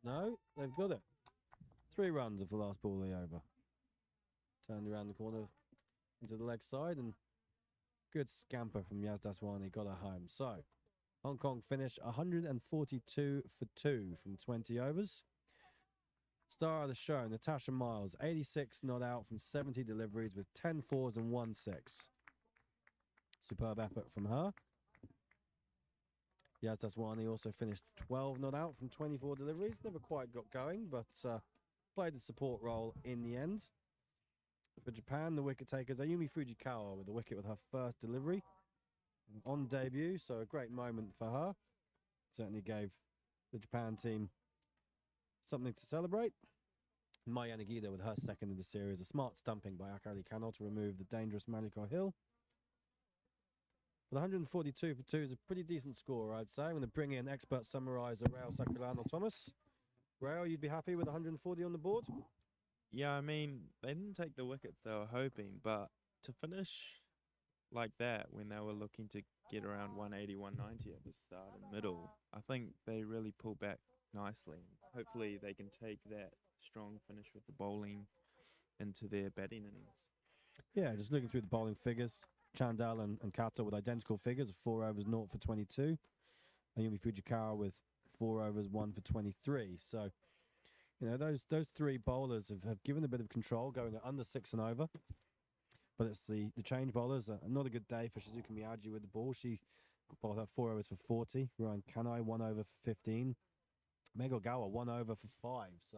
[SPEAKER 1] No, they've got it. 3 runs of the last ball of the over. Turned around the corner into the leg side, and good scamper from Yaz Daswani got her home. So, Hong Kong finished 142 for 2 from 20 overs. Star of the show, Natasha Miles, 86 not out from 70 deliveries with 10 fours and 1 6. Superb effort from her. Yaz Daswani also finished 12 not out from 24 deliveries. Never quite got going, but played the support role in the end. For Japan, the wicket takers, Ayumi Fujikawa with a wicket with her first delivery on debut, so a great moment for her. Certainly gave the Japan team something to celebrate. Maya Nagida with her second in the series, a smart stumping by Akari Kano to remove the dangerous Mariko Hill. But 142 for 2 is a pretty decent score, I'd say. I'm going to bring in expert summariser Rael Sakurano Thomas. Rael, you'd be happy with 140 on the board?
[SPEAKER 2] Yeah, I mean, they didn't take the wickets they were hoping, but to finish like that when they were looking to get around 180, 190 at the start and middle, I think they really pulled back nicely. Hopefully they can take that strong finish with the bowling into their batting innings.
[SPEAKER 1] Yeah, just looking through the bowling figures, Chandal and Kato with identical figures of 4 overs, 0 for 22. Ayumi Fujikawa with 4 overs, 1 for 23. So, you know, those 3 bowlers have given a bit of control, going at under 6 and over. But it's the change bowlers. Not a good day for Shizuka Miyagi with the ball. She bowled her 4 overs for 40. Ryan Kanai, 1 over for 15. Meg Ogawa, 1 over for 5. So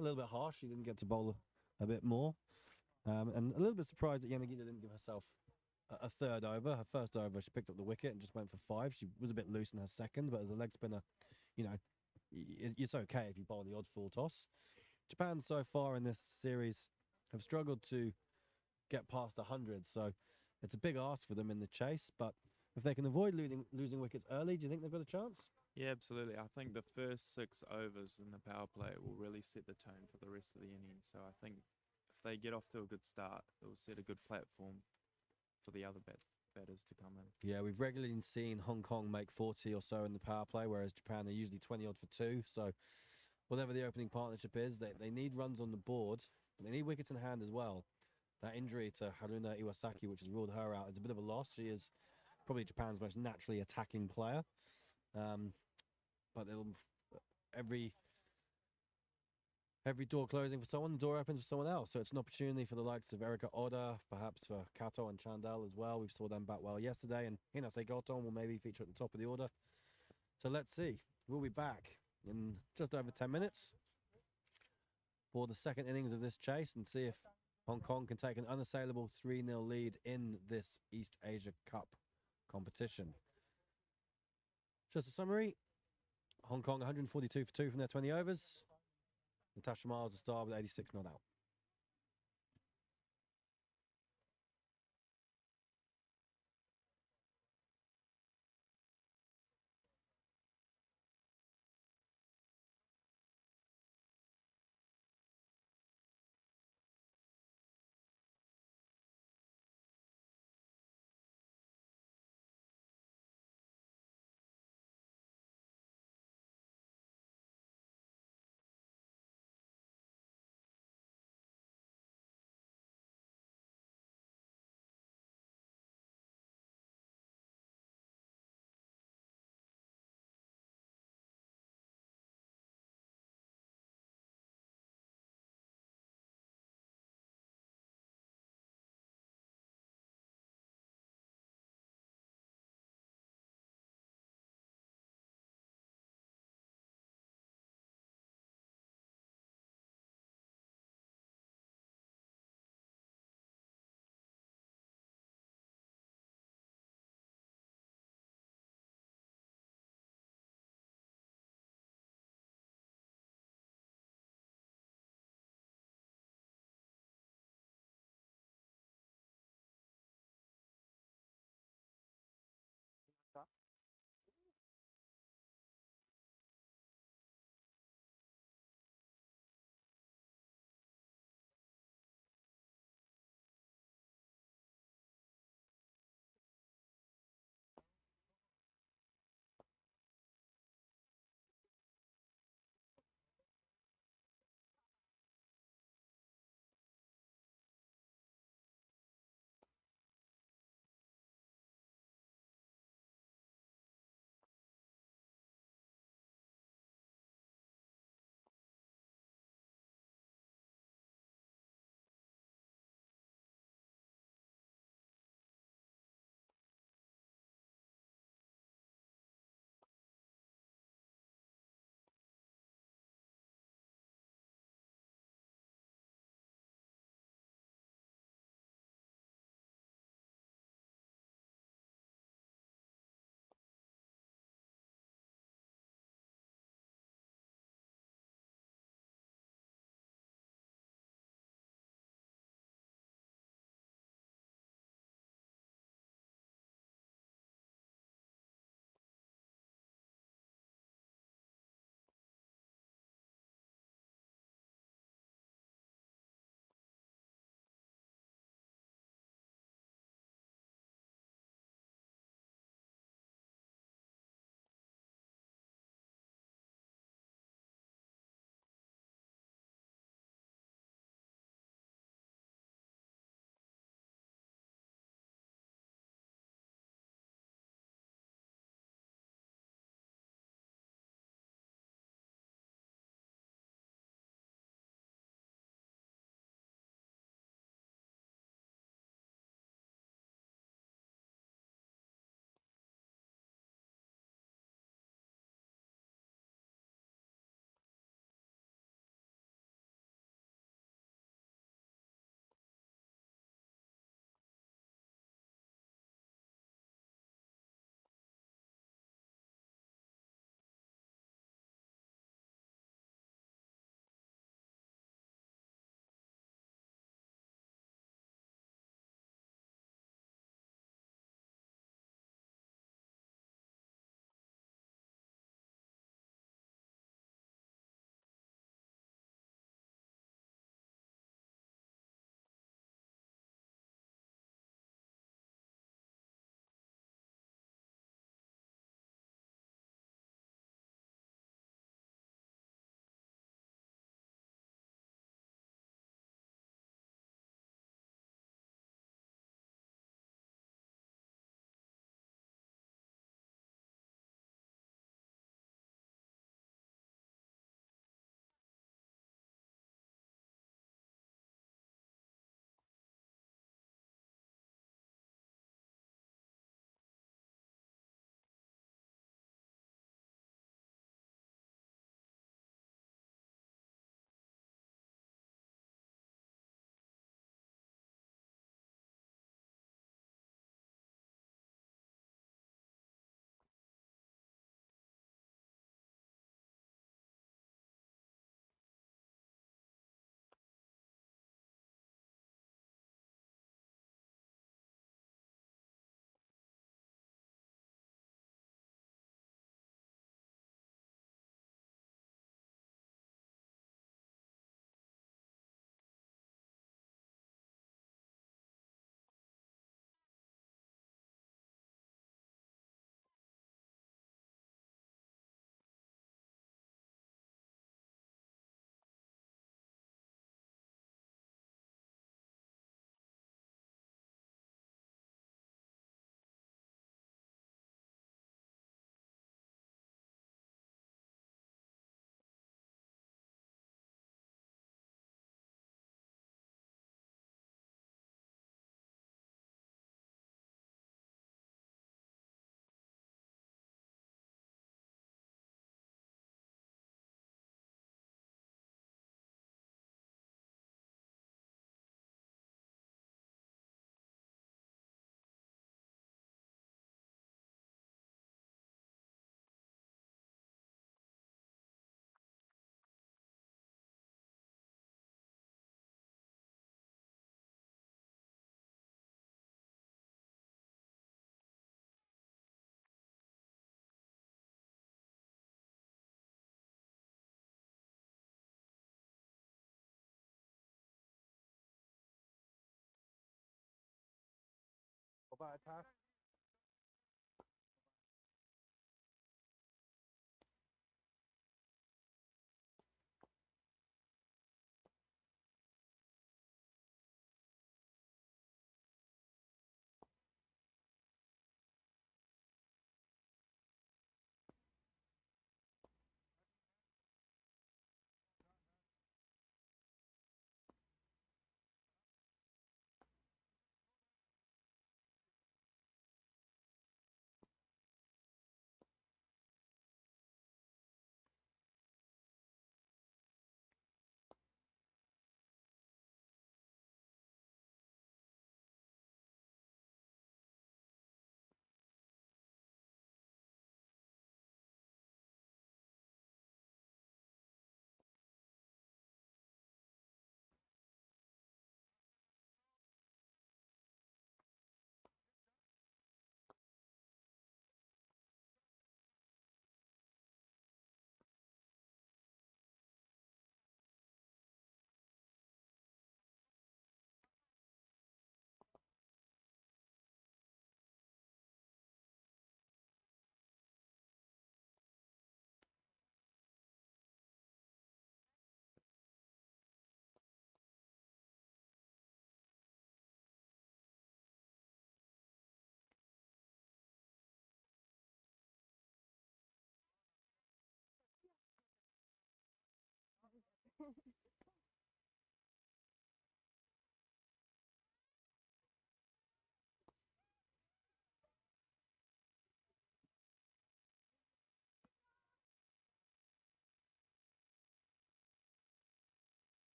[SPEAKER 1] a little bit harsh. She didn't get to bowl a bit more. And a little bit surprised that Yanagita didn't give herself a third over. Her first over, she picked up the wicket and just went for 5. She was a bit loose in her second, but as a leg spinner, you know, it's okay if you bowl the odd full toss. Japan so far in this series have struggled to get past 100, so it's a big ask for them in the chase. But if they can avoid losing wickets early, do you think they've got a chance?
[SPEAKER 2] Yeah, absolutely. I think the first 6 overs in the power play will really set the tone for the rest of the innings. So I think if they get off to a good start, it will set a good platform for the other batters to come in.
[SPEAKER 1] Yeah, we've regularly seen Hong Kong make 40 or so in the power play, whereas Japan are usually 20 odd for 2. So whatever the opening partnership is, they need runs on the board. They need wickets in hand as well. That injury to Haruna Iwasaki, which has ruled her out, is a bit of a loss. She is probably Japan's most naturally attacking player. But every door closing for someone, the door opens for someone else. So it's an opportunity for the likes of Erika Oda, perhaps for Kato and Chandal as well. We saw them bat well yesterday, and Hinase Goton will maybe feature at the top of the order. So let's see. We'll be back in just over 10 minutes for the second innings of this chase and see if Hong Kong can take an unassailable 3-0 lead in this East Asia Cup competition. Just a summary. Hong Kong 142 for 2 from their 20 overs. Natasha Miles, a star with 86 not out.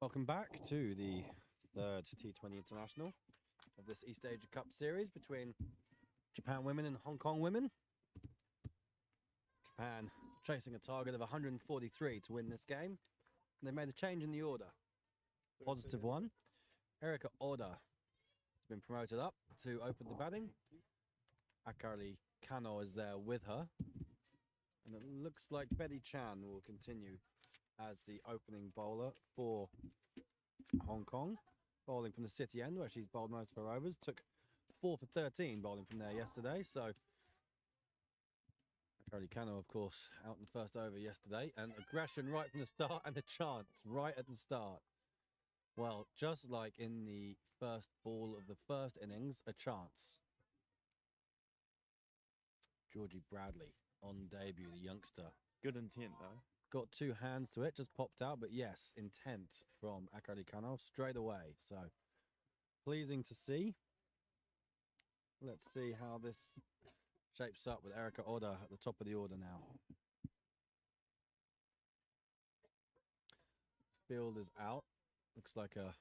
[SPEAKER 1] Welcome back to the third T20 International of this East Asia Cup series between Japan women and Hong Kong women. Japan chasing a target of 143 to win this game. And they made a change in the order. Positive one. Erika Oda has been promoted up to open the batting. Akari Kano is there with her. And it looks like Betty Chan will continue as the opening bowler for Hong Kong. Bowling from the city end where she's bowled most of her overs. Took 4 for 13 bowling from there yesterday. So Akari Kano, of course, out in the first over yesterday. And aggression right from the start and a chance right at the start. Well, just like in the first ball of the first innings, a chance. Georgie Bradley on debut, the youngster.
[SPEAKER 2] Good intent, though.
[SPEAKER 1] Got 2 hands to it, just popped out, but yes, intent from Akari Kano straight away. So, pleasing to see. Let's see how this shapes up with Erika Oda at the top of the order now. Field is out. Looks like a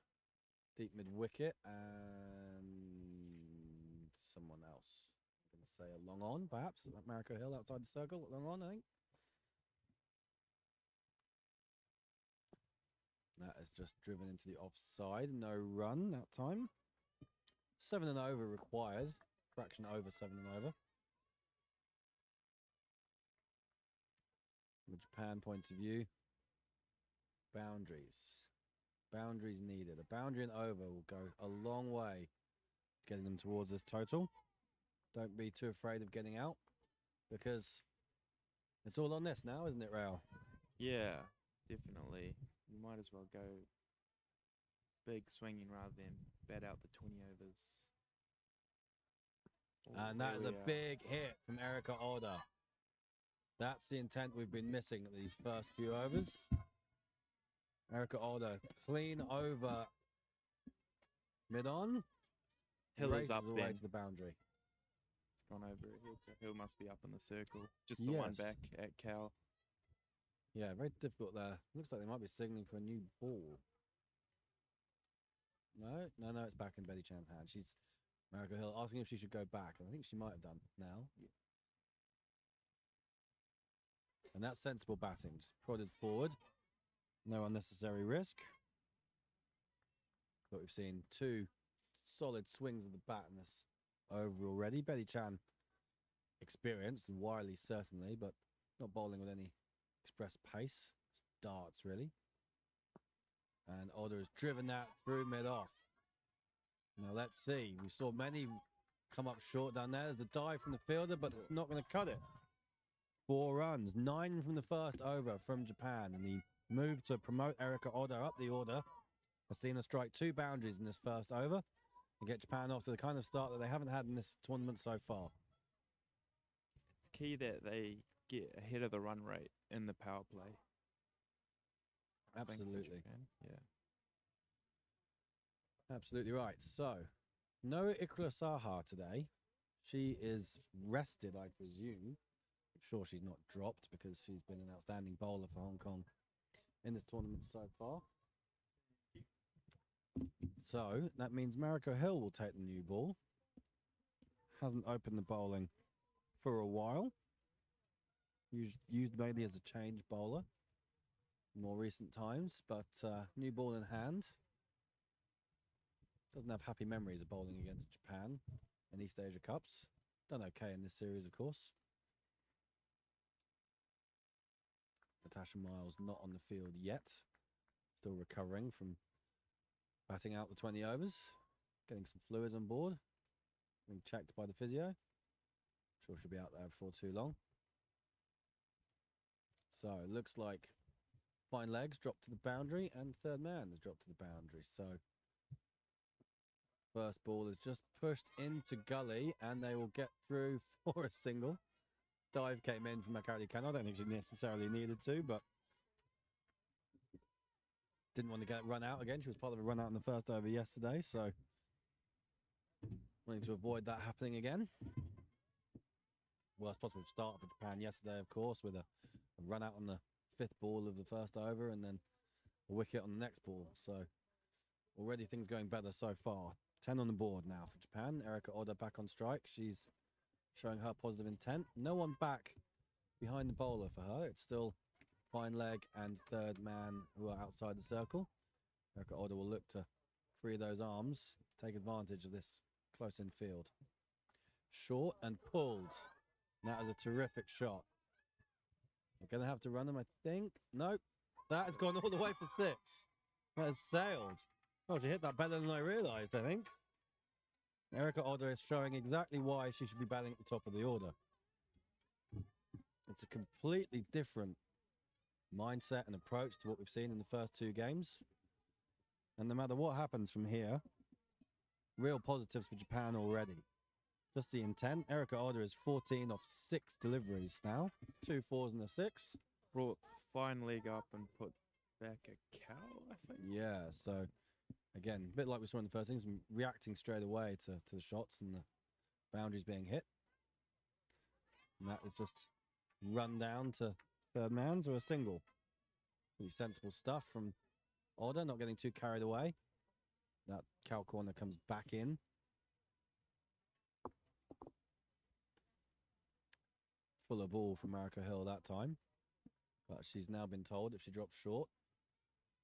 [SPEAKER 1] deep mid-wicket and someone else. I'm going to say a long on, perhaps. Mariko Hill outside the circle. Long on, I think. That is just driven into the offside. No run that time. 7 and over required. Fraction over 7 and over. From a Japan point of view, boundaries. Boundaries needed. A boundary and over will go a long way getting them towards this total. Don't be too afraid of getting out because it's all on this now, isn't it, Raul?
[SPEAKER 2] Yeah, definitely. You might as well go big swinging rather than bat out the 20 overs.
[SPEAKER 1] And that is a big hit from Erika Oda. That's the intent we've been missing at these first few overs. Erika Oda, clean over mid-on.
[SPEAKER 2] Hill is up
[SPEAKER 1] away
[SPEAKER 2] then.
[SPEAKER 1] to the boundary.
[SPEAKER 2] It's gone over a hill, so Hill must be up in the circle. Just the one back at Cal.
[SPEAKER 1] Yeah, very difficult there. Looks like they might be signaling for a new ball. No, it's back in Betty Chan's hand. She's Mariko Hill asking if she should go back. I think she might have done now. And that's sensible batting. Just prodded forward. No unnecessary risk. But we've seen 2 solid swings of the bat in this over already. Betty Chan experienced and wily certainly, but not bowling with any express pace. It's darts really. And Oda has driven that through mid-off. Now let's see. We saw many come up short down there. There's a dive from the fielder, but it's not going to cut it. 4 runs, 9 from the first over from Japan. And the move to promote Erika Oda up the order has seen her strike 2 boundaries in this first over and get Japan off to the kind of start that they haven't had in this tournament so far.
[SPEAKER 2] It's key that they get ahead of the run rate in the power play.
[SPEAKER 1] Absolutely.
[SPEAKER 2] Yeah.
[SPEAKER 1] Absolutely right. So, no Ikura Saha today. She is rested, I presume. I'm sure she's not dropped because she's been an outstanding bowler for Hong Kong in this tournament so far. So, that means Mariko Hill will take the new ball. Hasn't opened the bowling for a while. Used mainly as a change bowler in more recent times, but new ball in hand. Doesn't have happy memories of bowling against Japan in East Asia Cups. Done okay in this series, of course. Natasha Miles not on the field yet. Still recovering from batting out the 20 overs. Getting some fluids on board. Being checked by the physio. Sure she'll be out there before too long. So it looks like fine legs dropped to the boundary and third man has dropped to the boundary. So first ball is just pushed into gully and they will get through for a single. Dive came in from Akari Kano. I don't think she necessarily needed to, but didn't want to get run out again. She was part of a run out in the first over yesterday, so wanting to avoid that happening again. Worst possible start for Japan yesterday, of course, with a run out on the 5th ball of the first over and then a wicket on the next ball. So already things going better so far. 10 on the board now for Japan. Erika Oda back on strike. She's showing her positive intent. No one back behind the bowler for her. It's still fine leg and third man who are outside the circle. Erika Oda will look to free those arms, take advantage of this close in field. Short and pulled. That is a terrific shot. We're going to have to run them, I think. Nope. That has gone all the way for 6. That has sailed. Oh, she hit that better than I realised, I think. Erika Oda is showing exactly why she should be batting at the top of the order. It's a completely different mindset and approach to what we've seen in the first 2 games. And no matter what happens from here, real positives for Japan already. Just the intent. Erika Oda is 14 off 6 deliveries now. 2 4s and a 6.
[SPEAKER 2] Brought fine leg up and put back a cow, I think.
[SPEAKER 1] Yeah, so again, a bit like we saw in the first innings, reacting straight away to the shots and the boundaries being hit. And that is just run down to third man's or a single. Pretty sensible stuff from Oda, not getting too carried away. That cow corner comes back in. Fuller ball from Marika Hill that time. But she's now been told if she drops short,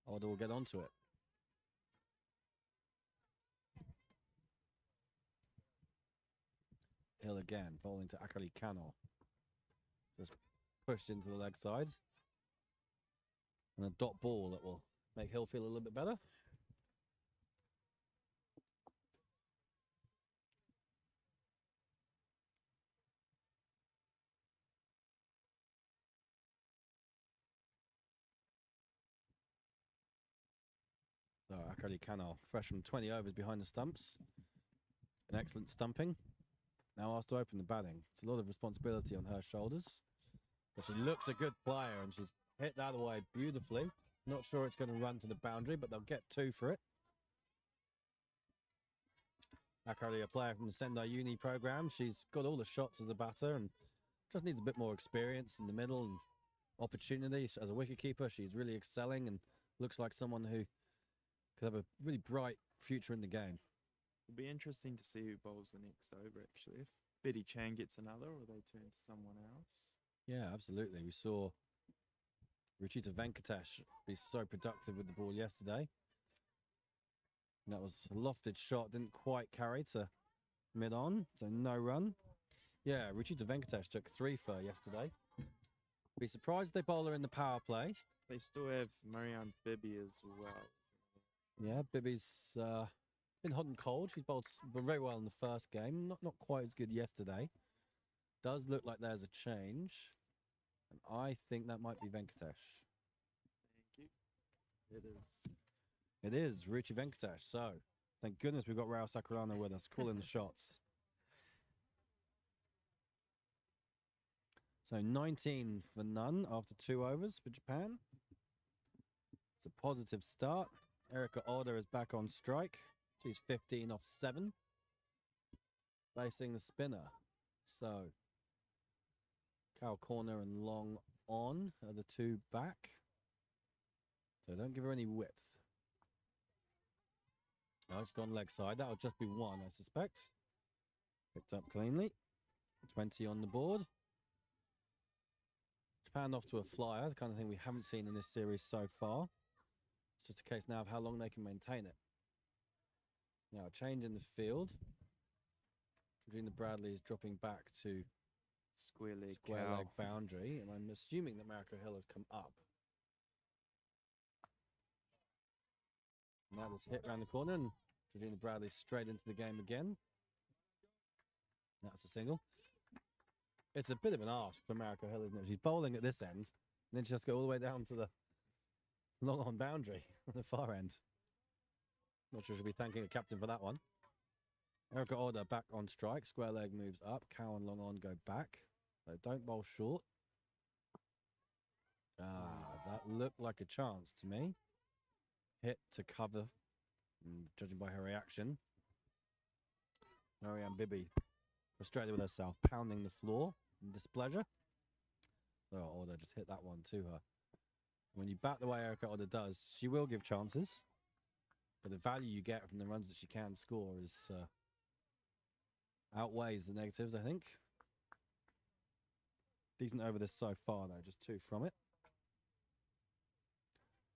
[SPEAKER 1] Oda will get onto it. Hill again, bowling to Akari Kano. Just pushed into the leg side. And a dot ball that will make Hill feel a little bit better. So Akari Kano, fresh from 20 overs behind the stumps. An excellent stumping. Now asked to open the batting. It's a lot of responsibility on her shoulders. But she looks a good player and she's hit that away beautifully. Not sure it's going to run to the boundary, but they'll get 2 for it. Akari, a player from the Sendai Uni program. She's got all the shots as a batter and just needs a bit more experience in the middle and opportunity. As a wicketkeeper, she's really excelling and looks like someone who could have a really bright future in the game.
[SPEAKER 2] It'll be interesting to see who bowls the next over, actually. If Betty Chan gets another or they turn to someone else.
[SPEAKER 1] Yeah, absolutely. We saw Ruchita Venkatesh be so productive with the ball yesterday. And that was a lofted shot, didn't quite carry to mid-on, so no run. Yeah, Ruchita Venkatesh took 3 for yesterday. Be surprised if they bowl her in the power play.
[SPEAKER 2] They still have Marianne Bibby as well.
[SPEAKER 1] Yeah, Bibby's been hot and cold. She's bowled very well in the first game. Not quite as good yesterday. Does look like there's a change. And I think that might be Venkatesh.
[SPEAKER 2] Thank you. It is.
[SPEAKER 1] It is Ruchi Venkatesh. So, thank goodness we've got Rao Sakurano with us, calling the shots. So 19 for none after 2 overs for Japan. It's a positive start. Erika Oda is back on strike. She's 15 off 7. Facing the spinner. So, cow corner and long on are the 2 back. So don't give her any width. Oh, it's gone leg side. That'll just be 1, I suspect. Picked up cleanly. 20 on the board. Japan off to a flyer, the kind of thing we haven't seen in this series so far. It's just a case now of how long they can maintain it. Now, a change in the field. Georgina Bradley is dropping back to
[SPEAKER 2] Square leg
[SPEAKER 1] boundary, and I'm assuming that Marika Hill has come up. Now this hit round the corner, and Georgina Bradley straight into the game again. That's a single. It's a bit of an ask for Marika Hill, isn't it? She's bowling at this end, and then she has to go all the way down to the long-on boundary on the far end. Not sure she'll be thanking a captain for that one. Erika Oda back on strike. Square leg moves up. Cow and long on go back. So don't bowl short. That looked like a chance to me. Hit to cover, judging by her reaction. Marianne Bibby frustrated with herself, pounding the floor in displeasure. So Oda just hit that one to her. When you bat the way Erika Oda does, she will give chances. But the value you get from the runs that she can score is outweighs the negatives, I think. Decent over this so far, though. Just 2 from it.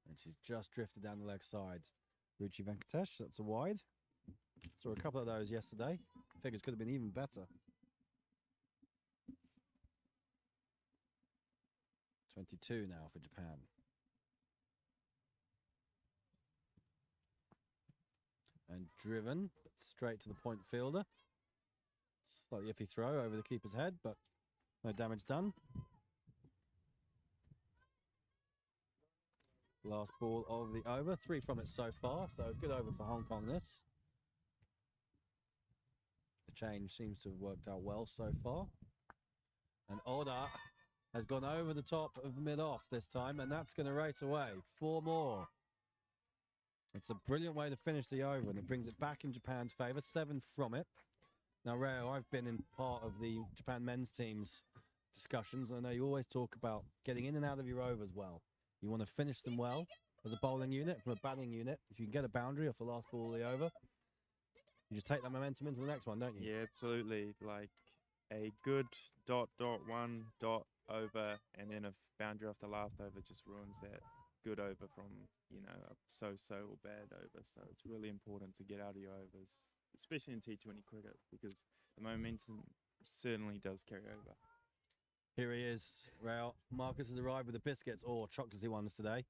[SPEAKER 1] And she's just drifted down the leg side. Ruchi Venkatesh, that's a wide. Saw a couple of those yesterday. Figures could have been even better. 22 now for Japan. And driven straight to the point fielder. Slightly iffy throw over the keeper's head, but no damage done. Last ball of the over. 3 from it so far, so good over for Hong Kong this. The change seems to have worked out well so far. And Oda has gone over the top of mid-off this time, and that's going to race away. 4 more. It's a brilliant way to finish the over, and it brings it back in Japan's favour. 7 from it. Now, Reo, I've been in part of the Japan men's team's discussions, and I know you always talk about getting in and out of your overs well. You want to finish them well as a bowling unit, from a batting unit. If you can get a boundary off the last ball of the over, you just take that momentum into the next one, don't you?
[SPEAKER 2] Yeah, absolutely. Like a good .1 over, and then a boundary off the last over just ruins that good over from, you know, a so-so or bad over. So it's really important to get out of your overs, especially in T20 cricket, because the momentum certainly does carry over.
[SPEAKER 1] Here he is, Rail. Marcus has arrived with the biscuits, or chocolatey ones today.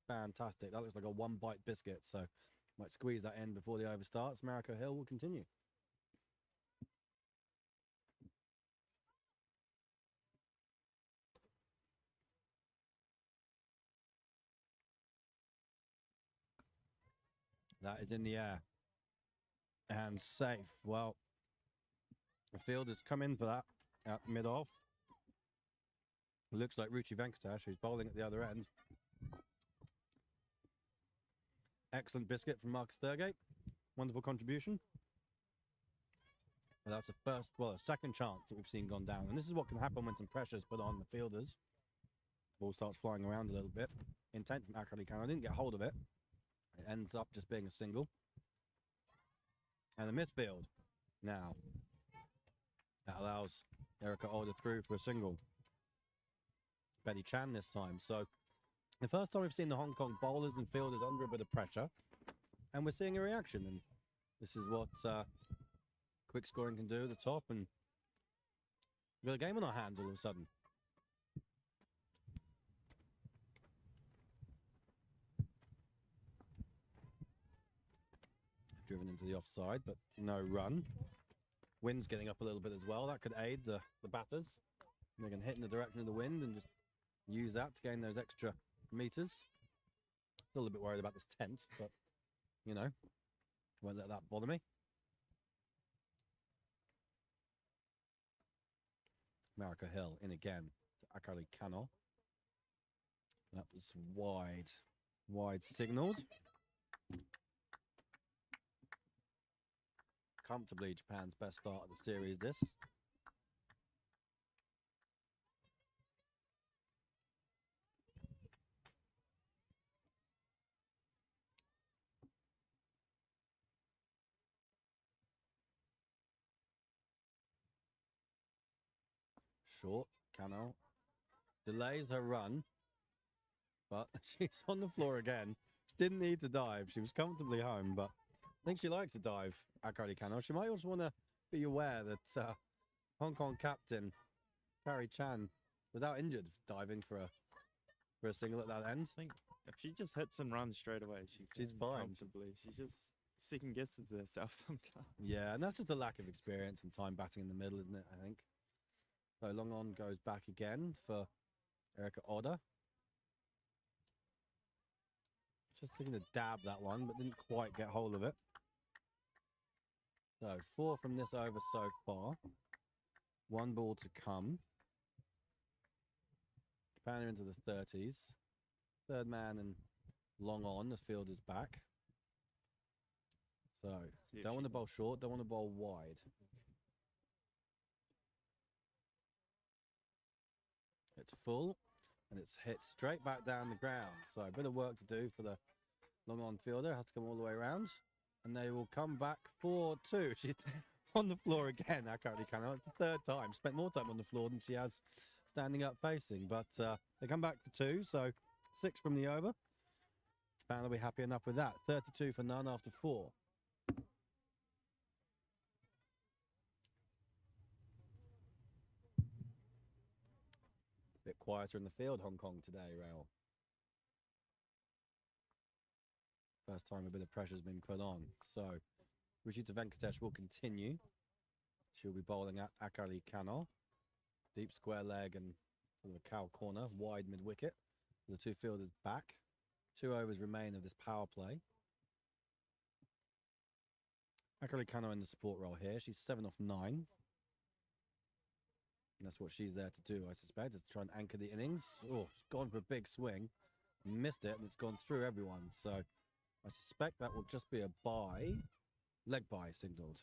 [SPEAKER 1] Fantastic. That looks like a 1-bite biscuit, so might squeeze that in before the over starts. Mariko Hill will continue. That is in the air. And safe. Well, the field has come in for that at mid-off. It looks like Ruchi Venkatesh, who's bowling at the other end. Excellent biscuit from Marcus Thurgate. Wonderful contribution. Well, that's a second chance that we've seen gone down. And this is what can happen when some pressure is put on the fielders. The ball starts flying around a little bit. Intent from Akali Khan. I didn't get hold of it. It ends up just being a single. And a misfield. Now, that allows Erika Oda through for a single. Betty Chan this time. So, the first time we've seen the Hong Kong bowlers and fielders under a bit of pressure. And we're seeing a reaction. And this is what quick scoring can do at the top. And we've got a game on our hands all of a sudden. Driven into the offside, but no run. Wind's getting up a little bit as well. That could aid the batters. They can hit in the direction of the wind and just use that to gain those extra meters. Still a little bit worried about this tent, but, you know, won't let that bother me. Marika Hill in again to Akali Kano. That was wide. Wide signalled. Comfortably Japan's best start of the series, this. Short, Kano delays her run, but she's on the floor again. She didn't need to dive. She was comfortably home, but I think she likes to dive, Akari Kano. She might also want to be aware that Hong Kong captain Carrie Chan was out injured diving for a single at that end.
[SPEAKER 2] I think if she just hits and runs straight away, she's fine. Comfortably. She just second guesses herself sometimes.
[SPEAKER 1] Yeah, and that's just a lack of experience and time batting in the middle, isn't it, I think? So long on goes back again for Erika Oda. Just taking a dab that one, but didn't quite get hold of it. So 4 from this over so far. 1 ball to come. Japan are into the 30s. Third man and long on. The field is back. So don't want to bowl short, don't want to bowl wide. It's full. And it's hit straight back down the ground. So a bit of work to do for the long on fielder. Has to come all the way around. And they will come back for 2. She's on the floor again, Akari Kano. It's the 3rd time. Spent more time on the floor than she has standing up facing. But they come back for 2. So 6 from the over. Japan will be happy enough with that. 32 for none after 4. Bit quieter in the field, Hong Kong today, Rail. First time a bit of pressure's been put on. So, Ruchita Venkatesh will continue. She'll be bowling at Akari Kano. Deep square leg and sort of a cow corner, wide mid-wicket. The 2 fielders back. 2 overs remain of this power play. Akari Kano in the support role here. She's 7 off 9. And that's what she's there to do, I suspect, is to try and anchor the innings. Oh, she's gone for a big swing. Missed it, and it's gone through everyone. So I suspect that will just be a bye. Leg bye signalled.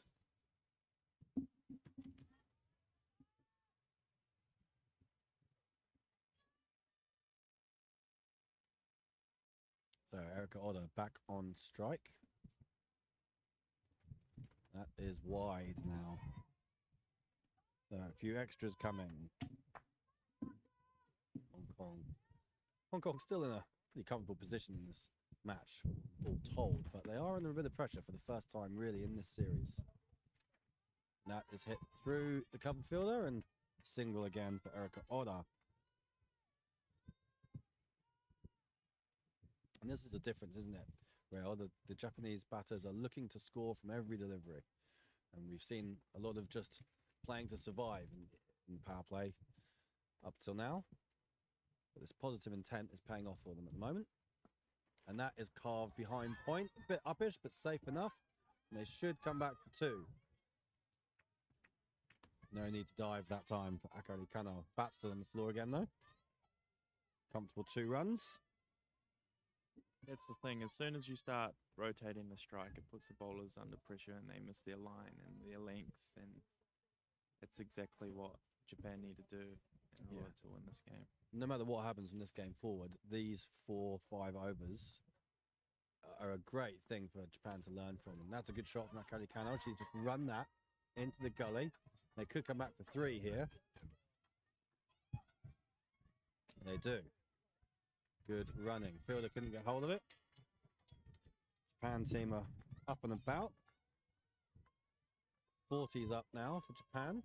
[SPEAKER 1] So Erica Oda back on strike. That is wide now. So a few extras coming. Hong Kong. Hong Kong still in a pretty comfortable position in this match, all told, but they are under a bit of pressure for the first time really in this series. That is hit through the cover fielder and single again for Erica Oda. And this is the difference, isn't it? Where the Japanese batters are looking to score from every delivery. And we've seen a lot of just playing to survive in power play up till now. But this positive intent is paying off for them at the moment. And that is carved behind point. A bit uppish, but safe enough. And they should come back for 2. No need to dive that time for Akari Kano. Bat still on the floor again, though. Comfortable 2 runs.
[SPEAKER 2] That's the thing. As soon as you start rotating the strike, it puts the bowlers under pressure and they miss their line and their length. And that's exactly what Japan need to do in order to win this game.
[SPEAKER 1] No matter what happens from this game forward, these 4-5 overs are a great thing for Japan to learn from. And that's a good shot from Akari Kano. She's just run that into the gully. They could come back for 3 here. They do. Good running. Fielder couldn't get hold of it. Japan team are up and about. 40's up now for Japan.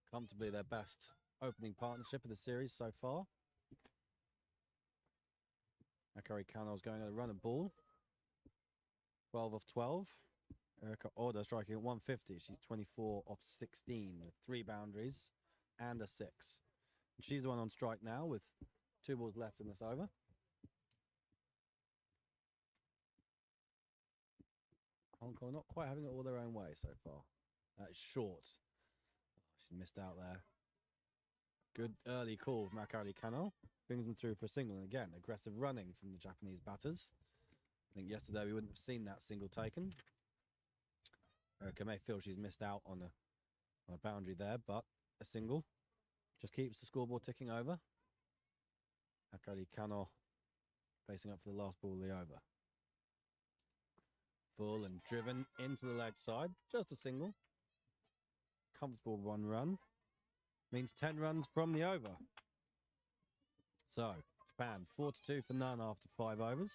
[SPEAKER 1] Comfortably their best opening partnership of the series so far. Akari Kano's going at a run of ball. 12 off 12. Erica Oda striking at 150. She's 24 off 16 with 3 boundaries and a 6. And she's the one on strike now with 2 balls left in this over. Hong Kong not quite having it all their own way so far. That is short. She's missed out there. Good early call from Akari Kano. Brings them through for a single. And again, aggressive running from the Japanese batters. I think yesterday we wouldn't have seen that single taken. Erica may feel she's missed out on a boundary there, but a single just keeps the scoreboard ticking over. Akari Kano facing up for the last ball of the over. Full and driven into the leg side. Just a single. Comfortable 1 run. Means 10 runs from the over. So, Japan 4-2 for none after 5 overs.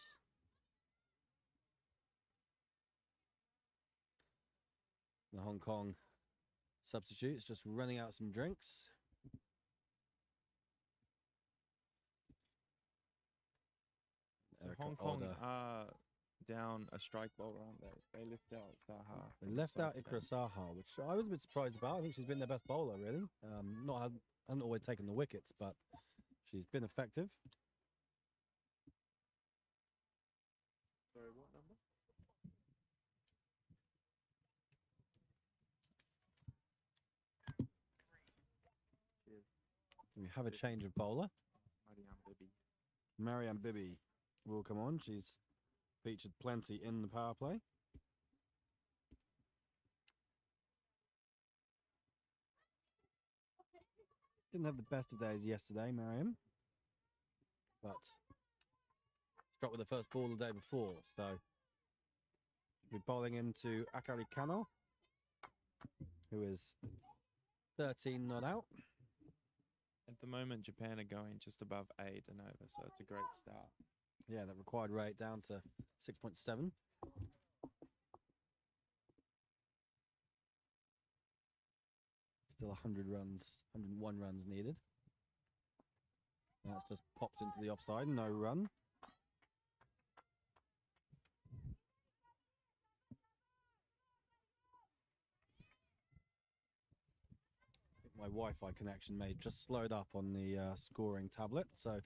[SPEAKER 1] The Hong Kong substitutes just running out some drinks.
[SPEAKER 2] So Hong Kong are down a strike bowler, aren't they? They left out Saha.
[SPEAKER 1] They left out Ikra Saha, which I was a bit surprised about. I think she's been their best bowler, really. Hasn't always taken the wickets, but she's been effective.
[SPEAKER 2] Sorry, what number?
[SPEAKER 1] We have a change of bowler. Marianne Bibby will come on. She's featured plenty in the power play. Didn't have the best of days yesterday, Mariam. but struck with the first ball the day before. So we're bowling into Akari Kano, who is 13 not out.
[SPEAKER 2] At the moment, Japan are going just above 8 and over, so it's a great start.
[SPEAKER 1] Yeah, that required rate down to 6.7. Still 100 runs, 101 runs needed. That's just popped into the offside, no run. My Wi-Fi connection may just slowed up on the scoring tablet, so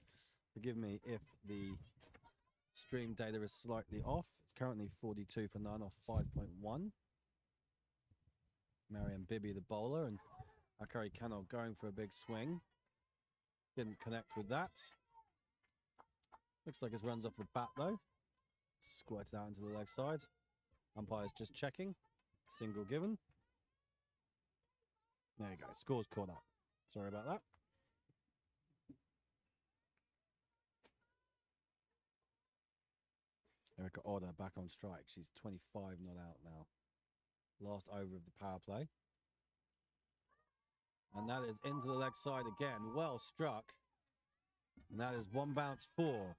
[SPEAKER 1] forgive me if the stream data is slightly off. It's currently 42 for none off 5.1. Mariam Bibi, the bowler, and Akari Kano going for a big swing. Didn't connect with that. Looks like his runs off the bat though. Squirted out into the leg side. Umpire's just checking. Single given. There you go. Score's caught up. Sorry about that. Erika Oda back on strike. She's 25 not out now. Last over of the power play. And that is into the leg side again. Well struck. And that is one bounce 4.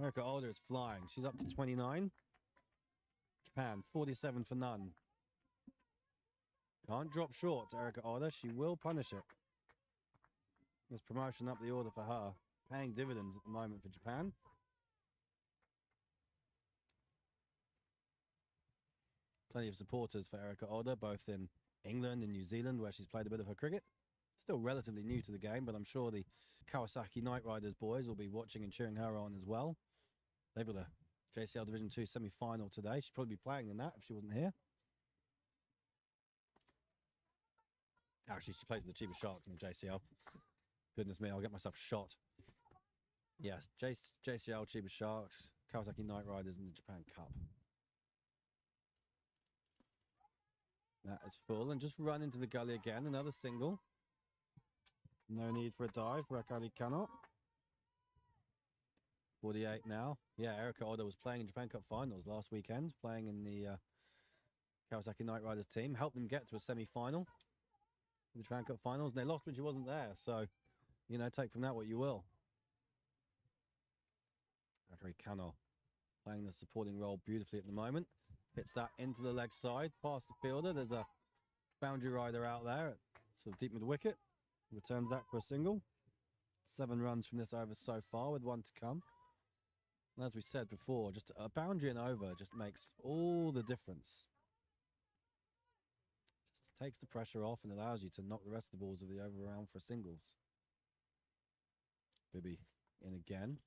[SPEAKER 1] Erika Oda is flying. She's up to 29. Japan, 47 for none. Can't drop short to Erika Oda. She will punish it. There's promotion up the order for her. Paying dividends at the moment for Japan. Plenty of supporters for Erika Oda, both in England and New Zealand, where she's played a bit of her cricket. Still relatively new to the game, but I'm sure the Kawasaki Knight Riders boys will be watching and cheering her on as well. They've got a JCL Division 2 semi-final today. She'd probably be playing in that if she wasn't here. Actually, she plays with the Chiba Sharks in the JCL. Goodness me, I'll get myself shot. Yes, JCL, Chiba Sharks, Kawasaki Knight Riders in the Japan Cup. That is full, and just run into the gully again. Another single. No need for a dive for Akari Kano. 48 now. Yeah, Erika Oda was playing in Japan Cup finals last weekend, playing in the Kawasaki Knight Riders team. Helped them get to a semi-final. The Japan Cup finals, and they lost when she wasn't there. So, you know, take from that what you will. Akari Kano playing the supporting role beautifully at the moment. Hits that into the leg side, past the fielder. There's a boundary rider out there, sort of deep mid wicket. Returns that for a single. 7 runs from this over so far, with 1 to come. And as we said before, just a boundary and over just makes all the difference. Just takes the pressure off and allows you to knock the rest of the balls of the over around for singles. Bibi in again.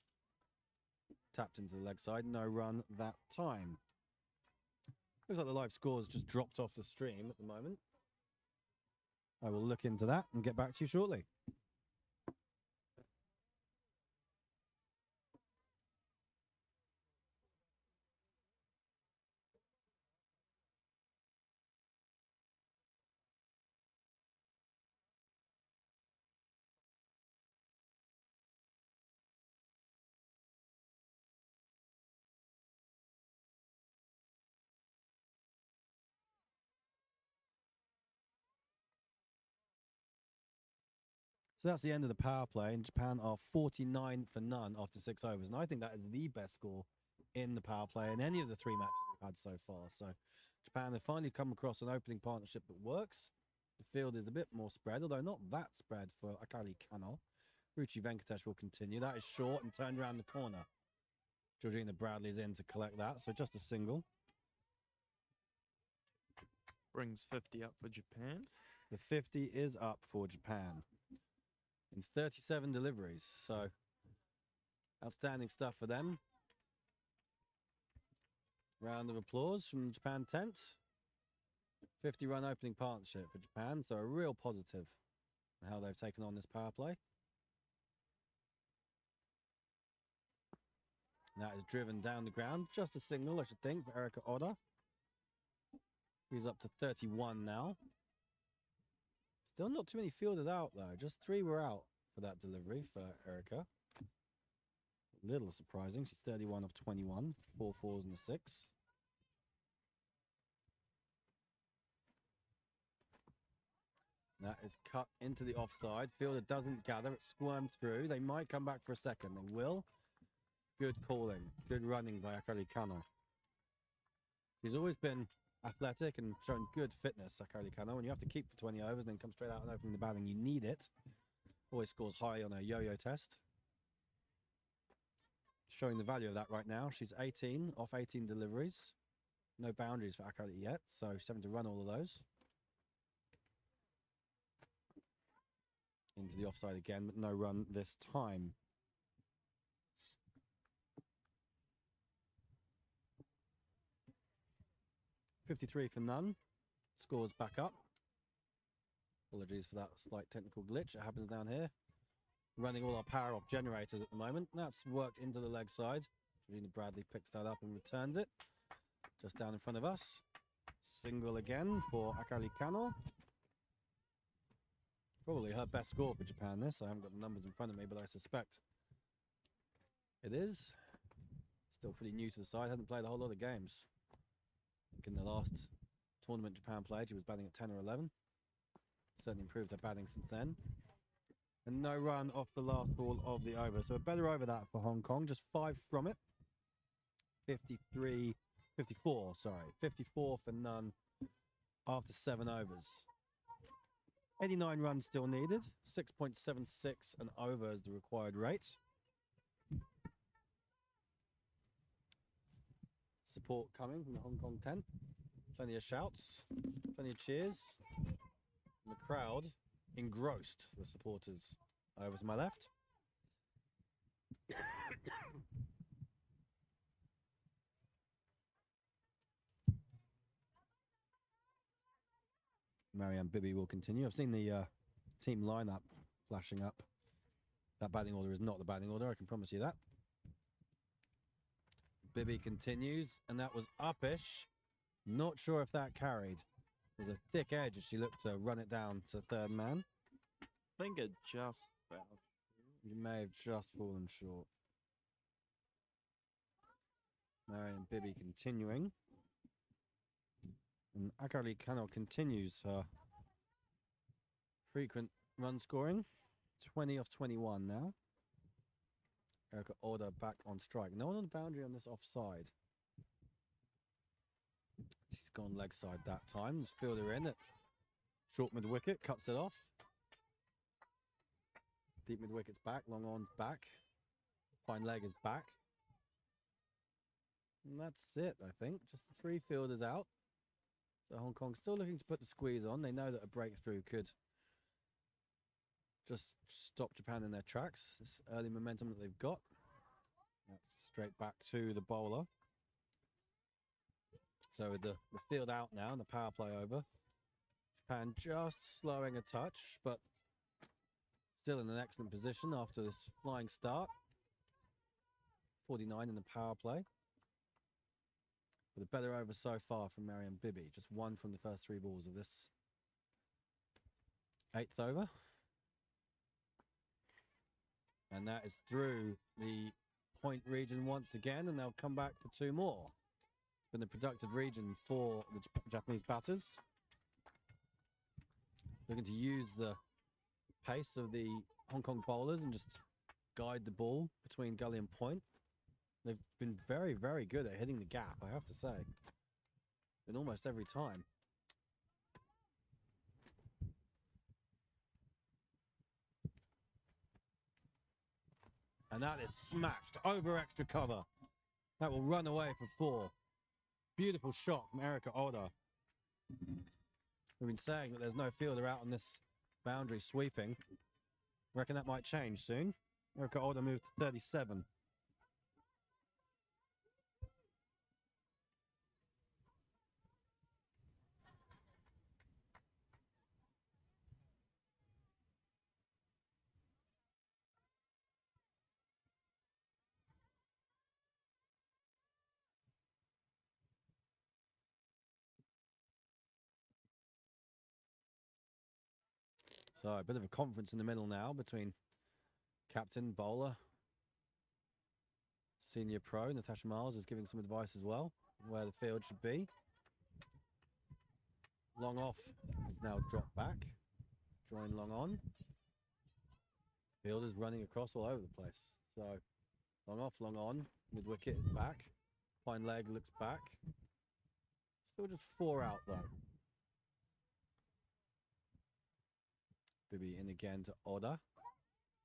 [SPEAKER 1] Tapped into the leg side, no run that time. Looks like the live score's just dropped off the stream at the moment. I will look into that and get back to you shortly. So that's the end of the power play, and Japan are 49 for none after 6 overs. And I think that is the best score in the power play in any of the 3 matches we've had so far. So Japan have finally come across an opening partnership that works. The field is a bit more spread, although not that spread for Akari Kano. Ruchi Venkatesh will continue. That is short and turned around the corner. Georgina Bradley's in to collect that, so just a single.
[SPEAKER 2] Brings 50 up for Japan.
[SPEAKER 1] The 50 is up for Japan in 37 deliveries, so outstanding stuff for them. Round of applause from Japan tent. 50-run opening partnership for Japan, so a real positive in how they've taken on this power play. That is driven down the ground. Just a signal, I should think, for Erika Oda. He's up to 31 now. Still not too many fielders out, though. Just 3 were out for that delivery for Erika. Little surprising. She's 31 of 21, 4 fours and a 6. That is cut into the offside. Fielder doesn't gather. It squirmed through. They might come back for a second. They will. Good calling. Good running by Akari Kano. She's always been athletic and shown good fitness, Akari Kano. When you have to keep for 20 overs and then come straight out and open the batting, you need it. Always scores high on a yo-yo test. Showing the value of that right now. She's 18 off 18 deliveries. No boundaries for Akari yet, so she's having to run all of those. Into the offside again, but no run this time. .53 for none. Scores back up. Apologies for that slight technical glitch. It happens down here. Running all our power off generators at the moment. That's worked into the leg side. Regina Bradley picks that up and returns it. Just down in front of us. Single again for Akari Kano. Probably her best score for Japan this. I haven't got the numbers in front of me, but I suspect it is. Still pretty new to the side. Hasn't played a whole lot of games. I think in the last tournament Japan played, she was batting at 10 or 11. Certainly improved her batting since then. And no run off the last ball of the over. So a better over that for Hong Kong. Just 5 from it. 54, sorry. 54 for none after 7 overs. 89 runs still needed. 6.76 and over is the required rate. Support coming from the Hong Kong tent. Plenty of shouts. Plenty of cheers. And the crowd engrossed, the supporters over to my left. Marianne Bibby will continue. I've seen the team lineup flashing up. That batting order is not the batting order, I can promise you that. Bibby continues, and that was uppish. Not sure if that carried. It was a thick edge as she looked to run it down to third man.
[SPEAKER 2] I think it just fell.
[SPEAKER 1] You may have just fallen short. Marianne Bibby continuing. And Akari Kano continues her frequent run scoring. 20 off 21 now. Erika Oda back on strike. No one on the boundary on this offside. She's gone leg side that time. Just fielder in at short mid wicket, cuts it off. Deep mid wicket's back, long on's back. Fine leg is back. And that's it, I think. Just the 3 fielders out. So Hong Kong still looking to put the squeeze on. They know that a breakthrough could just stop Japan in their tracks. This early momentum that they've got. That's straight back to the bowler. So with the field out now and the power play over, Japan just slowing a touch, but still in an excellent position after this flying start. 49 in the power play. But a better over so far from Marianne Bibby. Just 1 from the first 3 balls of this 8th over. And that is through the point region once again, and they'll come back for 2 more. It's been a productive region for the Japanese batters. Looking to use the pace of the Hong Kong bowlers and just guide the ball between gully and point. They've been very, very good at hitting the gap, I have to say. In almost every time. And that is smashed over extra cover. That will run away for 4. Beautiful shot from Erika Oda. We've been saying that there's no fielder out on this boundary sweeping. Reckon that might change soon. Erika Oda moves to 37. So a bit of a conference in the middle now between captain, bowler, Senior pro, Natasha Miles, is giving some advice as well, where the field should be. Long off is now dropped back. Drawing long on. Field is running across all over the place. So, long off, long on. Mid wicket is back. Fine leg looks back. Still just 4 out though. Bibi in again to Oda,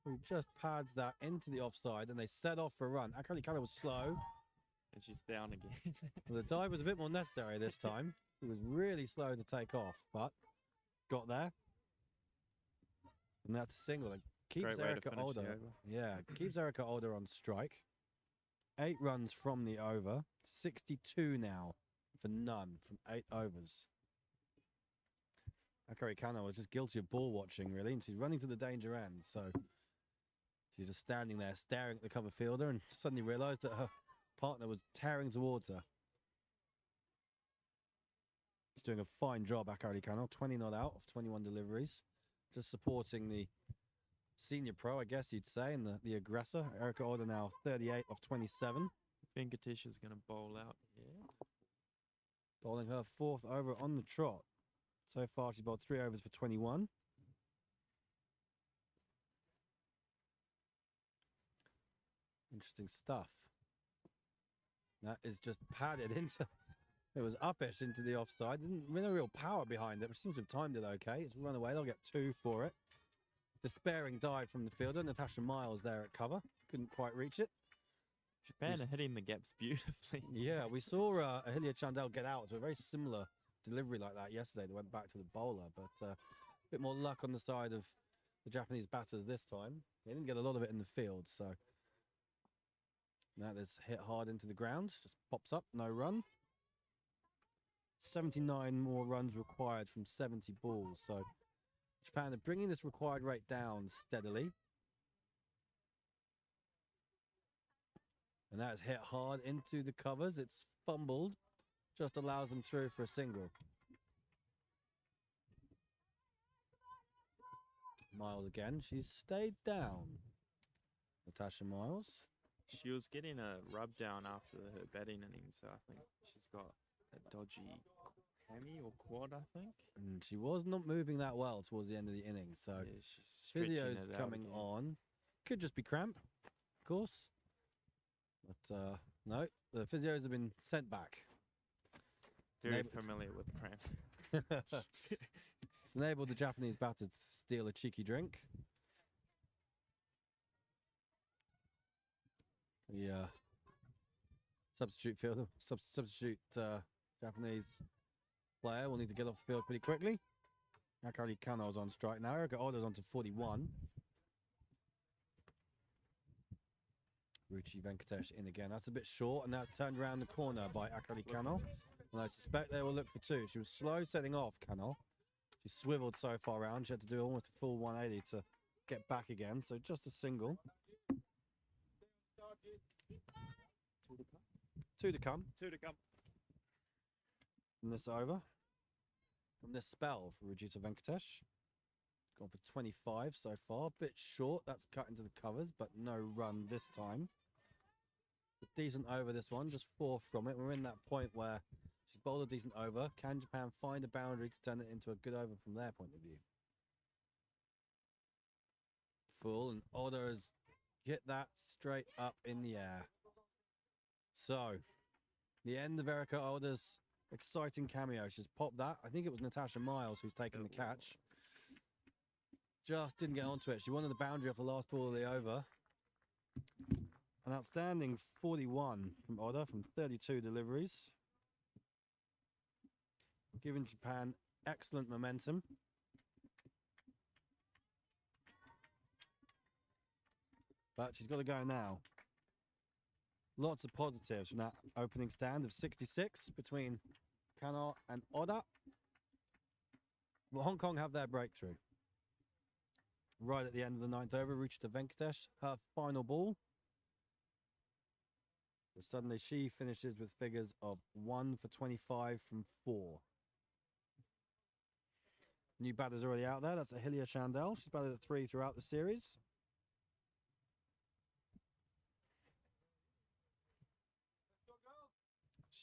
[SPEAKER 1] who just pads that into the offside, and they set off for a run. Akari Kano was slow.
[SPEAKER 2] And she's down again.
[SPEAKER 1] Well, the dive was a bit more necessary this time. It was really slow to take off, but got there. And that's a single. It keeps
[SPEAKER 2] Great way to
[SPEAKER 1] Erica
[SPEAKER 2] finish the
[SPEAKER 1] Older.
[SPEAKER 2] over.
[SPEAKER 1] Yeah, keeps Erica Older on strike. 8 runs from the over. 62 now for none from 8 overs. Akari Kano was just guilty of ball watching, really, and she's running to the danger end. So she's just standing there staring at the cover fielder and suddenly realised that her partner was tearing towards her. She's doing a fine job, Akari Kano. 20 not out of 21 deliveries. Just supporting the senior pro, I guess you'd say, and the aggressor. Erica Older now 38 of 27.
[SPEAKER 2] Venkatesh is going to bowl out here.
[SPEAKER 1] Bowling her 4th over on the trot. So far, she's bowled 3 overs for 21. Interesting stuff. That is just padded into... It was uppish into the offside. Didn't no real power behind it, which seems to have timed it okay. It's run away. They'll get 2 for it. Despairing dive from the fielder. Natasha Miles there at cover. Couldn't quite reach it.
[SPEAKER 2] Japan are hitting the gaps beautifully.
[SPEAKER 1] Yeah, we saw Ahilia Chandel get out to a very similar delivery like that yesterday. They went back to the bowler, but a bit more luck on the side of the Japanese batters this time. They didn't get a lot of it in the field, so that is hit hard into the ground. Just pops up, no run. 79 more runs required from 70 balls. So Japan are bringing this required rate down steadily. And that is hit hard into the covers. It's fumbled. Just allows them through for a single. Miles again. She's stayed down. Natasha Miles.
[SPEAKER 2] She was getting a rub down after her batting innings, so I think she's got a dodgy hammy or quad, I think.
[SPEAKER 1] And she was not moving that well towards the end of the innings, so
[SPEAKER 2] Yeah, she's stretching
[SPEAKER 1] physio's
[SPEAKER 2] it out
[SPEAKER 1] coming
[SPEAKER 2] again.
[SPEAKER 1] on. Could just be cramp, of course. But no, the physios have been sent back.
[SPEAKER 2] Very
[SPEAKER 1] Neighbour-
[SPEAKER 2] familiar with cramp.
[SPEAKER 1] It's enabled the Japanese batter to steal a cheeky drink. The substitute fielder, substitute Japanese player will need to get off the field pretty quickly. Akari Kano's on strike now. Erica Older's on to 41. Ruchi Venkatesh in again. That's a bit short, and that's turned around the corner by Akari Kano. And I suspect they will look for 2. She was slow setting off, Kano. She swiveled so far around. She had to do almost a full 180 to get back again. So just a single. 2 to come.
[SPEAKER 2] 2 to come.
[SPEAKER 1] From this over. From this spell for Rajita Venkatesh. Gone for 25 so far. Bit short. That's cut into the covers, but no run this time. A decent over this one. Just 4 from it. We're in that point where she's bowled a decent over. Can Japan find a boundary to turn it into a good over from their point of view? Full, and Oda has hit that straight up in the air. So, the end of Erica Older's exciting cameo. She's popped that. I think it was Natasha Miles who's taken the catch. Just didn't get onto it. She wanted the boundary off the last ball of the over. An outstanding 41 from Oda from 32 deliveries. Giving Japan excellent momentum. But she's got to go now. Lots of positives from that opening stand of 66 between Kano and Oda. Well, Hong Kong have their breakthrough. Right at the end of the 9th over, Ruchita Venkatesh, her final ball. But suddenly she finishes with figures of 1 for 25 from 4. New batter's already out there. That's Ahilia Chandel. She's batted at 3 throughout the series.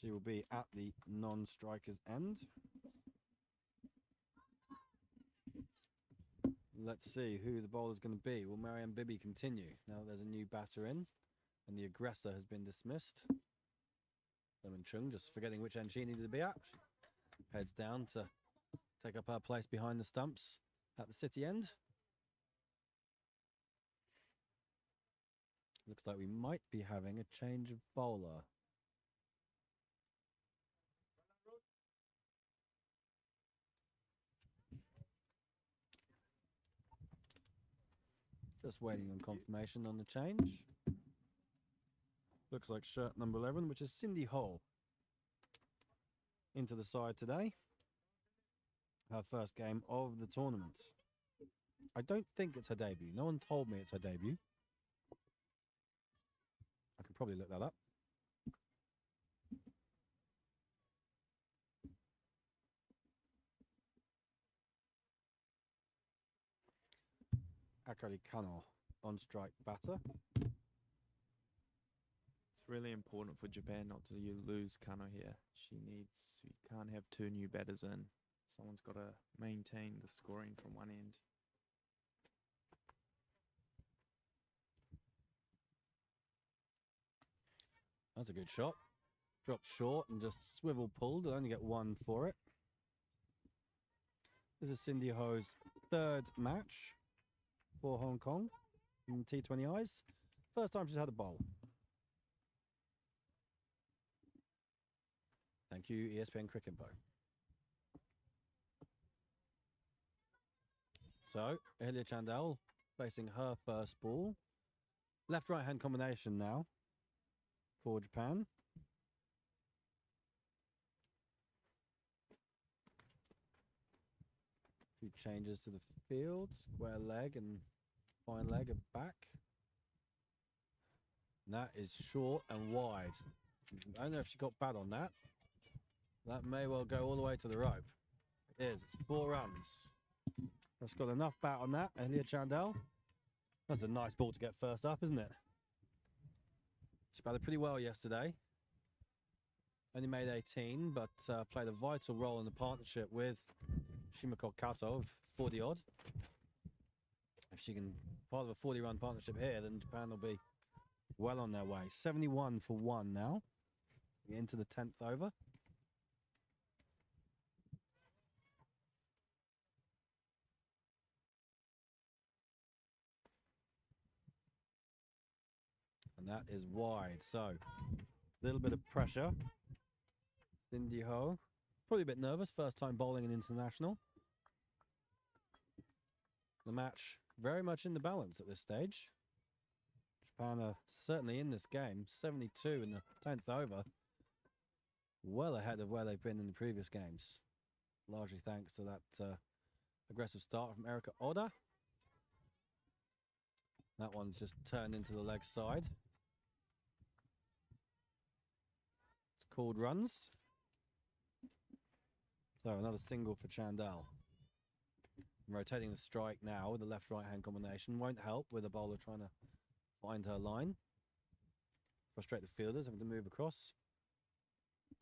[SPEAKER 1] She will be at the non-striker's end. Let's see who the bowler's going to be. Will Marianne Bibby continue now that there's a new batter in and the aggressor has been dismissed? Lemon Chung just forgetting which end she needed to be at. She heads down to take up her place behind the stumps at the city end. Looks like we might be having a change of bowler. Just waiting on confirmation on the change. Looks like shirt number 11, which is Cindy Hall, into the side today. Her first game of the tournament. I don't think it's her debut. No one told me it's her debut. I can probably look that up. Akari Kano on strike batter.
[SPEAKER 2] It's really important for Japan not to lose Kano here. You can't have two new batters in. Someone's got to maintain the scoring from one end.
[SPEAKER 1] That's a good shot. Dropped short and just swivel pulled. I'll only get one for it. This is Cindy Ho's third match for Hong Kong in T20Is. First time she's had a bowl. Thank you, ESPN Cricket Info. So, Elia Chandel facing her first ball. Left-right hand combination now for Japan. A few changes to the field. Square leg and fine leg at back. And that is short and wide. I don't know if she got bad on that. That may well go all the way to the rope. It is. It's 4 runs. That's got enough bat on that, Elia Chandel. That's a nice ball to get first up, isn't it? She batted pretty well yesterday. Only made 18, but played a vital role in the partnership with Shimako Kato of 40 odd. If she can part of a 40-run partnership here, then Japan will be well on their way. 71 for 1 now. We're into the 10th over. And that is wide. So, a little bit of pressure. Cindy Ho, probably a bit nervous. First time bowling an international. The match very much in the balance at this stage. Japan are certainly in this game. 72 in the 10th over. Well ahead of where they've been in the previous games. Largely thanks to that aggressive start from Erika Oda. That one's just turned into the leg side. It's called runs. So another single for Chandel. Rotating the strike now with the left-right hand combination won't help with the bowler trying to find her line. Frustrate the fielders, having to move across.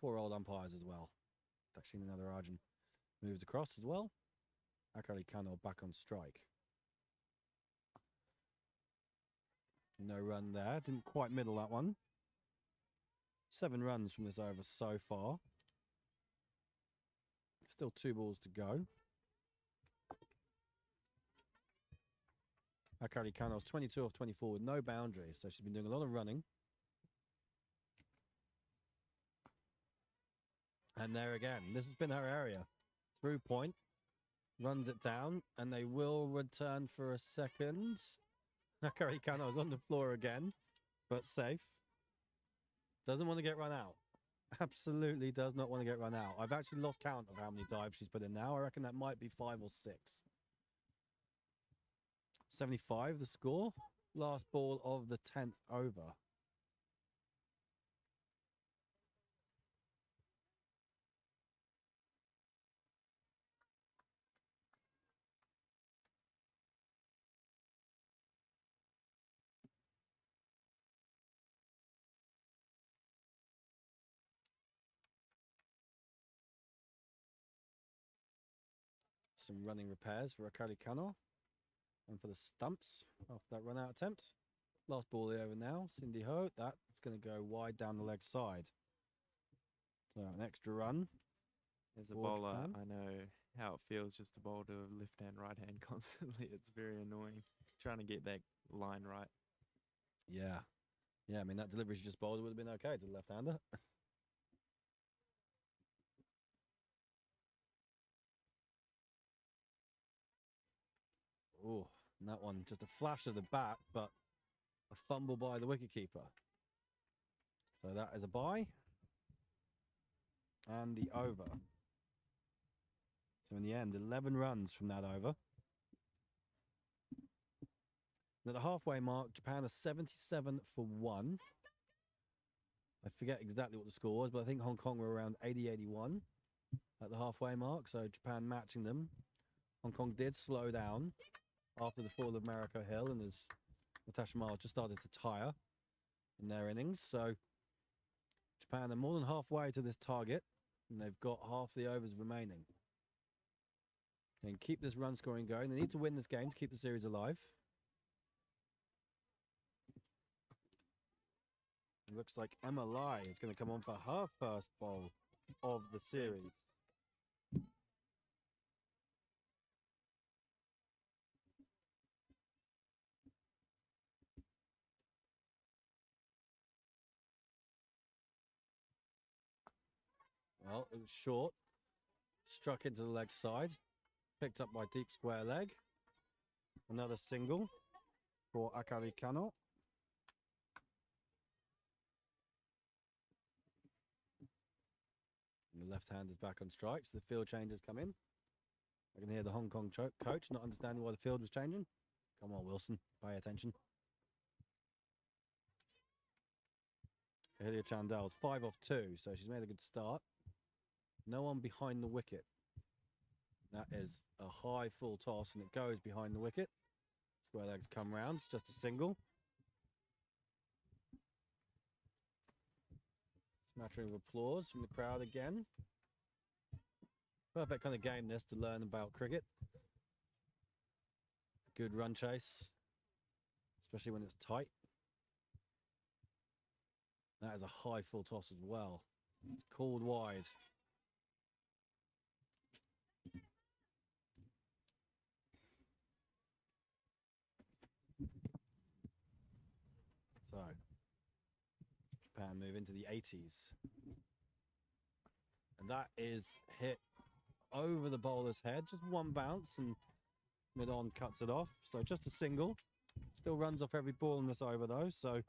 [SPEAKER 1] Poor old umpires as well. Actually, another Arjun moves across as well. Akari Kano back on strike. No run there. Didn't quite middle that one. 7 runs from this over so far. Still 2 balls to go. Akari Kano's 22 off 24 with no boundaries, so she's been doing a lot of running. And there again, this has been her area. Through point, runs it down, and they will return for a second. Akari Kano is on the floor again, but safe. Doesn't want to get run out. Absolutely does not want to get run out. I've actually lost count of how many dives she's put in now. I reckon that might be 5 or 6. 75 the score. Last ball of the 10th over. some running repairs for Akari Kano. And for the stumps after that run out attempt. Last ball over now. Cindy Ho. That's going to go wide down the leg side. So an extra run.
[SPEAKER 2] As a bowler, I know how it feels just to bowl to left hand, right hand constantly. It's very annoying trying to get that line right.
[SPEAKER 1] Yeah. Yeah, I mean, that delivery she just bowled would have been okay to the left-hander. Oh, and that one, just a flash of the bat, but a fumble by the wicketkeeper. So that is a bye. And the over. So in the end, 11 runs from that over. And at the halfway mark, Japan are 77 for 1. I forget exactly what the score was, but I think Hong Kong were around 80-81 at the halfway mark. So Japan matching them. Hong Kong did slow down after the fall of Mariko Hill, and as Natasha Miles just started to tire in their innings. So Japan are more than halfway to this target, and they've got half the overs remaining. And keep this run scoring going. They need to win this game to keep the series alive. It looks like Emma Lai is going to come on for her first bowl of the series. Well, it was short. Struck into the leg side. Picked up by deep square leg. Another single for Akari Kano. And the left hand is back on strike, so the field changes come in. I can hear the Hong Kong coach not understanding why the field was changing. Come on, Wilson, pay attention. Ahilia Chandal's 5 off 2, so she's made a good start. No one behind the wicket. That is a high full toss, and it goes behind the wicket. Square legs come round. It's just a single. Smattering of applause from the crowd again. Perfect kind of game this to learn about cricket. Good run chase, especially when it's tight. That is a high full toss as well. It's called wide. So, Japan move into the 80s. And that is hit over the bowler's head. Just one bounce and mid-on cuts it off. So just a single. Still runs off every ball in this over though. So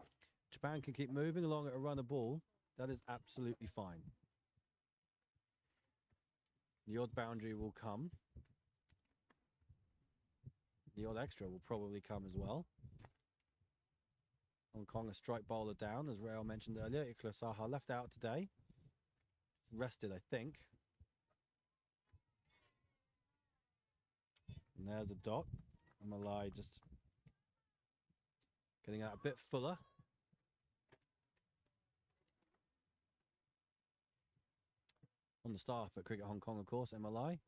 [SPEAKER 1] Japan can keep moving along at a run of ball. That is absolutely fine. The odd boundary will come. The odd extra will probably come as well. Hong Kong a strike bowler down, as Rail mentioned earlier. Ikla Saha left out today. Rested, I think. And there's a dot. Malai just getting out a bit fuller. On the staff at Cricket Hong Kong, of course, MLI.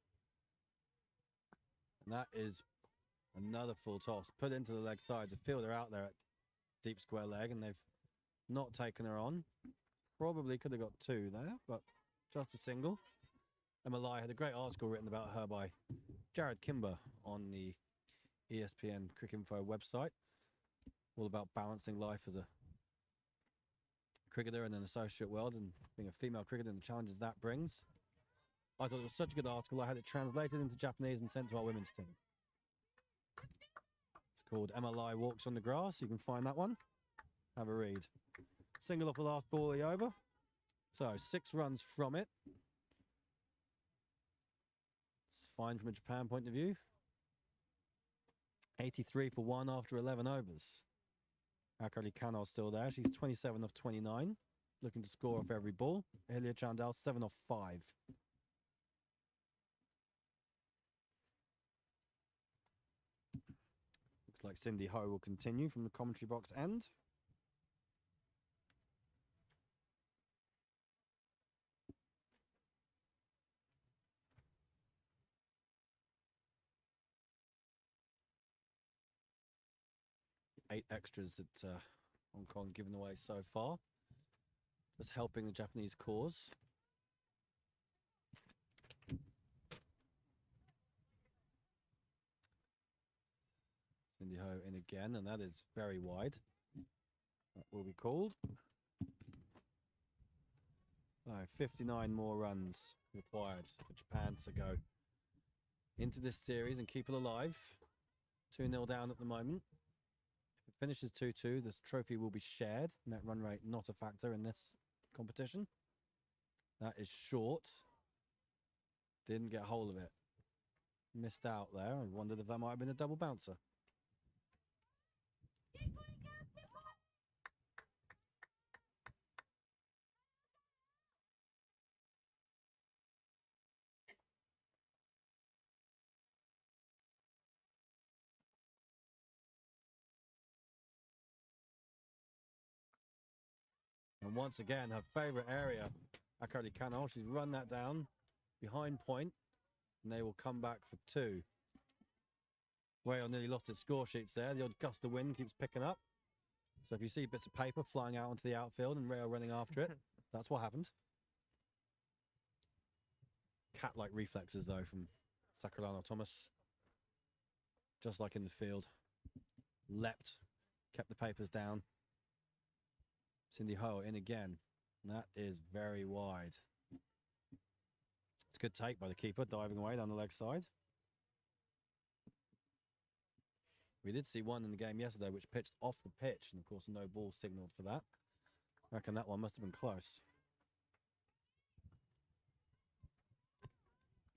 [SPEAKER 1] And that is another full toss. Put into the leg sides. A fielder out there at deep square leg, and they've not taken her on. Probably could have got 2 there, but just a single. MLI had a great article written about her by Jared Kimber on the ESPN Cricinfo website. All about balancing life as a cricketer in an associate world and being a female cricketer and the challenges that brings. I thought it was such a good article, I had it translated into Japanese and sent to our women's team. It's called MLI Walks on the Grass. You can find that one. Have a read. Single off the last ball of the over. So 6 runs from it. It's fine from a Japan point of view. 83 for 1 after 11 overs. Akari Kano's still there. She's 27 off 29. Looking to score off every ball. Ahilia Chandal 7 off 5. Looks like Cindy Ho will continue from the commentary box end. 8 extras that Hong Kong given away so far. Just helping the Japanese cause. Cindy Ho in again, and that is very wide. That will be called. 59 more runs required for Japan to go into this series and keep it alive. 2-0 down at the moment. If it finishes 2-2, this trophy will be shared. Net run rate not a factor in this competition. That is short. Didn't get hold of it. Missed out there. I wondered if that might have been a double bouncer. And once again, her favourite area, Akari Kano, she's run that down behind point, and they will come back for 2. Rail nearly lost his score sheets there. The odd gust of wind keeps picking up. So if you see bits of paper flying out onto the outfield and Rail running after it, that's what happened. Cat-like reflexes, though, from Sakurano Thomas. Just like in the field. Leapt, kept the papers down. Cindy Ho in again. And that is very wide. It's a good take by the keeper, diving away down the leg side. We did see one in the game yesterday which pitched off the pitch, and of course no ball signalled for that. I reckon that one must have been close.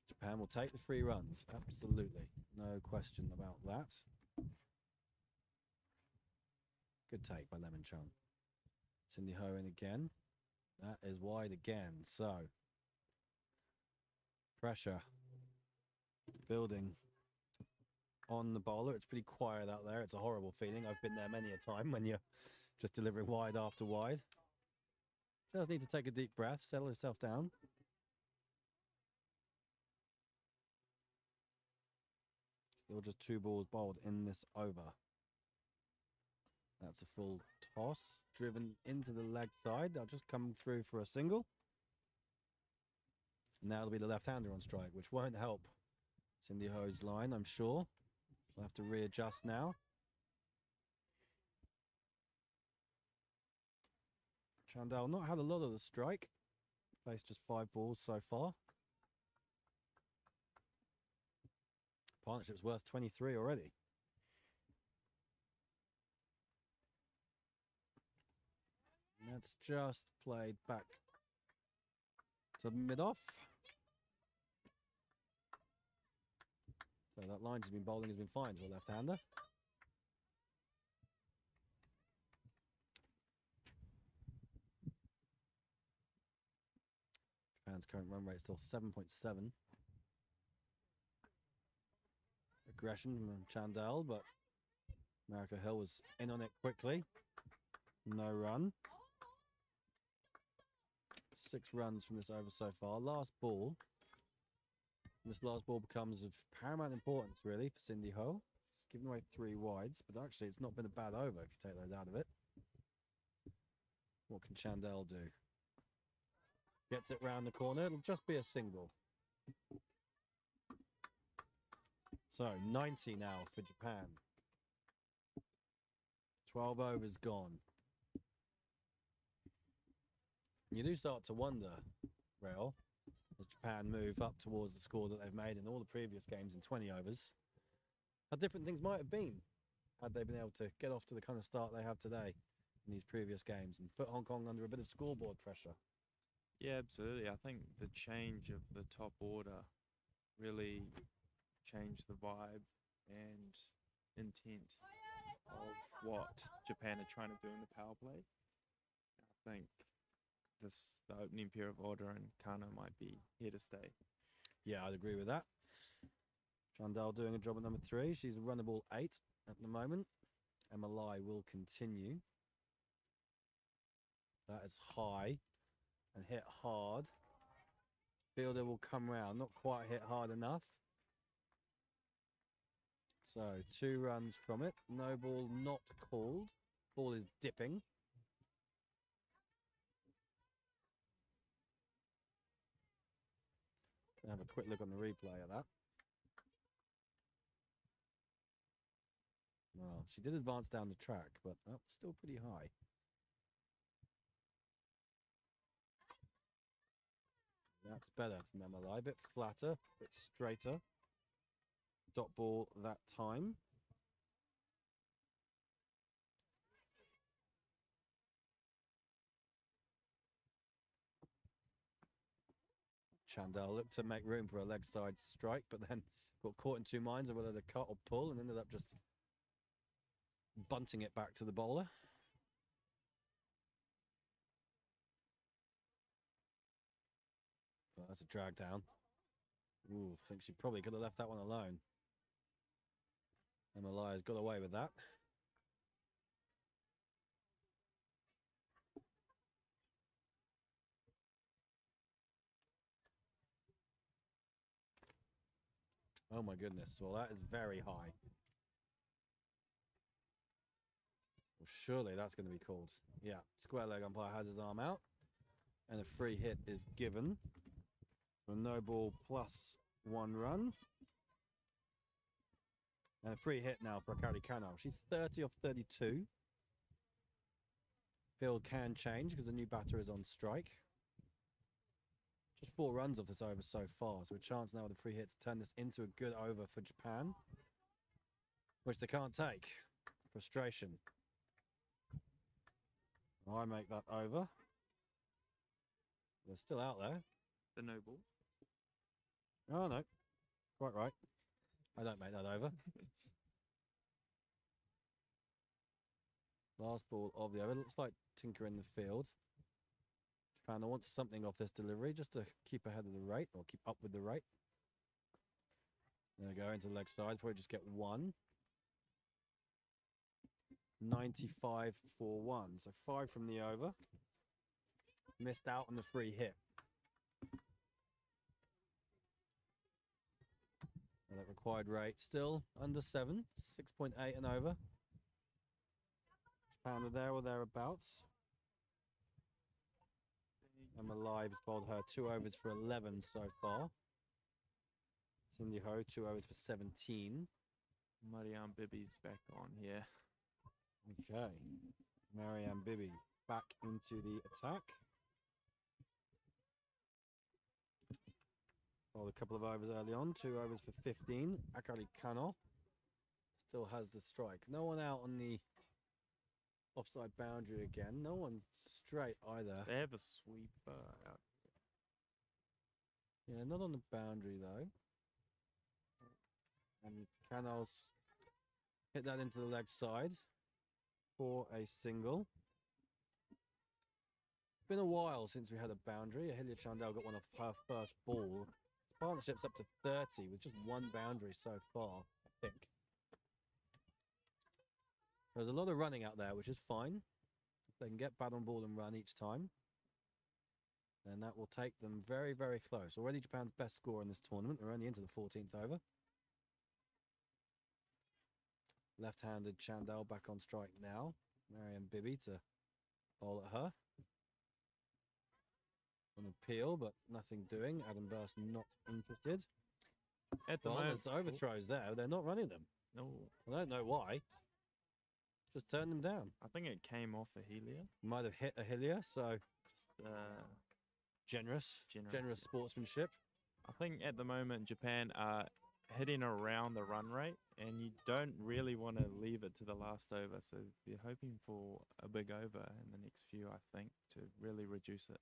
[SPEAKER 1] Japan will take the 3 runs, absolutely. No question about that. Good take by Lemon Chung. Cindy Ho in again. That is wide again, so pressure building on the bowler. It's pretty quiet out there. It's a horrible feeling. I've been there many a time when you're just delivering wide after wide. Does need to take a deep breath, settle herself down. Still just 2 balls bowled in this over. That's a full toss, driven into the leg side. They'll just come through for a single. Now it'll be the left-hander on strike, which won't help Cindy Ho's line, I'm sure. We'll have to readjust now. Chandal not had a lot of the strike. Faced just 5 balls so far. Partnership's worth 23 already. That's just played back to mid-off. So that line has been bowling has been fine to a left-hander. Japan's current run rate is still 7.7. Aggression from Chandel, but America Hill was in on it quickly. No run. 6 runs from this over so far. Last ball. This last ball becomes of paramount importance, really, for Cindy Ho. It's given away 3 wides, but actually it's not been a bad over if you take those out of it. What can Chandel do? Gets it round the corner. It'll just be a single. So 90 now for Japan. 12 overs gone. You do start to wonder, Rail, as Japan move up towards the score that they've made in all the previous games in 20 overs, how different things might have been had they been able to get off to the kind of start they have today in these previous games and put Hong Kong under a bit of scoreboard pressure.
[SPEAKER 2] Yeah, absolutely. I think the change of the top order really changed the vibe and intent of what Japan are trying to do in the power play. I think the opening pair of order and Kano might be here to stay.
[SPEAKER 1] Yeah, I'd agree with that. Chandal doing a job at number 3. She's a runnable 8 at the moment. Emma Lai will continue. That is high and hit hard. Fielder will come round, not quite hit hard enough. So 2 runs from it. No ball not called. Ball is dipping. Have a quick look on the replay of that. Well, she did advance down the track, but still pretty high. That's better from MLI. A bit flatter, a bit straighter. Dot ball that time. Chandel looked to make room for a leg side strike, but then got caught in 2 minds of whether to cut or pull and ended up just bunting it back to the bowler. But that's a drag down. Ooh, I think she probably could have left that one alone. MLI has got away with that. Oh my goodness, well that is very high. Well, surely that's going to be called. Yeah, square leg umpire has his arm out. And a free hit is given. For no ball plus 1 run. And a free hit now for Kaizuka. She's 30 off 32. Field can change because the new batter is on strike. Just 4 runs off this over so far, so a chance now with a free hit to turn this into a good over for Japan, which they can't take. Frustration. I make that over. They're still out there.
[SPEAKER 2] The no ball.
[SPEAKER 1] Oh no, quite right. I don't make that over. Last ball of the over. Looks like Tinker in the field. Japan wants something off this delivery just to keep ahead of the rate or keep up with the rate. There we go into the leg side. Probably just get 1. 95 for 1. So 5 from the over. Missed out on the free hit. And that required rate still under 7. 6.8 and over. Japan are there or thereabouts. Emma Live has bowled her 2 overs for 11 so far. Cindy Ho, 2 overs for 17.
[SPEAKER 2] Marianne Bibi's back on here.
[SPEAKER 1] Okay. Marianne Bibi back into the attack. Bowled a couple of overs early on. 2 overs for 15. Akari Kano still has the strike. No one out on the offside boundary again. No one straight either.
[SPEAKER 2] They have a sweeper out.
[SPEAKER 1] Yeah, not on the boundary though. And Canos hit that into the leg side for a single. It's been a while since we had a boundary. Ahelia Chandel got one of her first ball. The partnership's up to 30 with just 1 boundary so far, I think. There's a lot of running out there, which is fine. If they can get bat on ball and run each time, then that will take them very, very close. Already Japan's best score in this tournament. We're only into the 14th over. Left-handed Chandel back on strike now. Marianne Bibi to bowl at her. On appeal, but nothing doing. Adam Burst not interested.
[SPEAKER 2] At the moment,
[SPEAKER 1] there's overthrows there. They're not running them.
[SPEAKER 2] No.
[SPEAKER 1] I don't know why. Just turn them down.
[SPEAKER 2] I think it came off Ahelia.
[SPEAKER 1] Might have hit Ahelia, so
[SPEAKER 2] Just
[SPEAKER 1] generous
[SPEAKER 2] generous.
[SPEAKER 1] sportsmanship.
[SPEAKER 2] I think at the moment Japan are hitting around the run rate, and you don't really want to leave it to the last over. So they're hoping for a big over in the next few, I think, to really reduce it.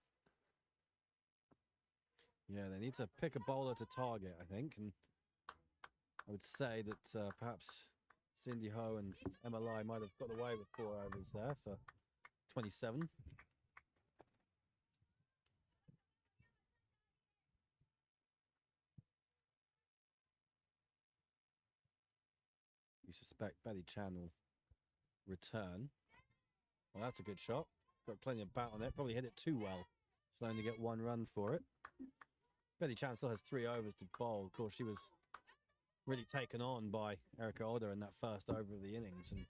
[SPEAKER 1] Yeah, they need to pick a bowler to target, I think, and I would say that perhaps Cindy Ho and Emma Lai might have got away with 4 overs there for 27. You suspect Betty Chan will return. Well, that's a good shot. Got plenty of bat on it. Probably hit it too well. She'll only get 1 run for it. Betty Chan still has 3 overs to bowl. Of course, she was really taken on by Erica Older in that first over of the innings. And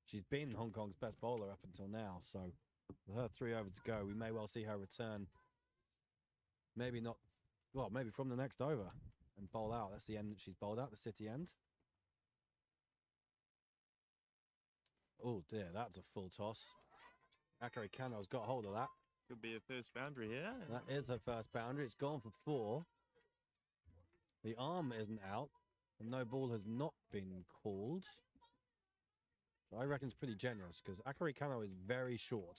[SPEAKER 1] she's been Hong Kong's best bowler up until now. So with her 3 overs to go, we may well see her return. Maybe not, well, maybe from the next over and bowl out. That's the end that she's bowled out, the City end. Oh dear, that's a full toss. Akari Kano's got hold of that.
[SPEAKER 2] Could be a first boundary here.
[SPEAKER 1] That is her first boundary. It's gone for 4. The arm isn't out, and no ball has not been called. So I reckon it's pretty generous because Akari Kano is very short.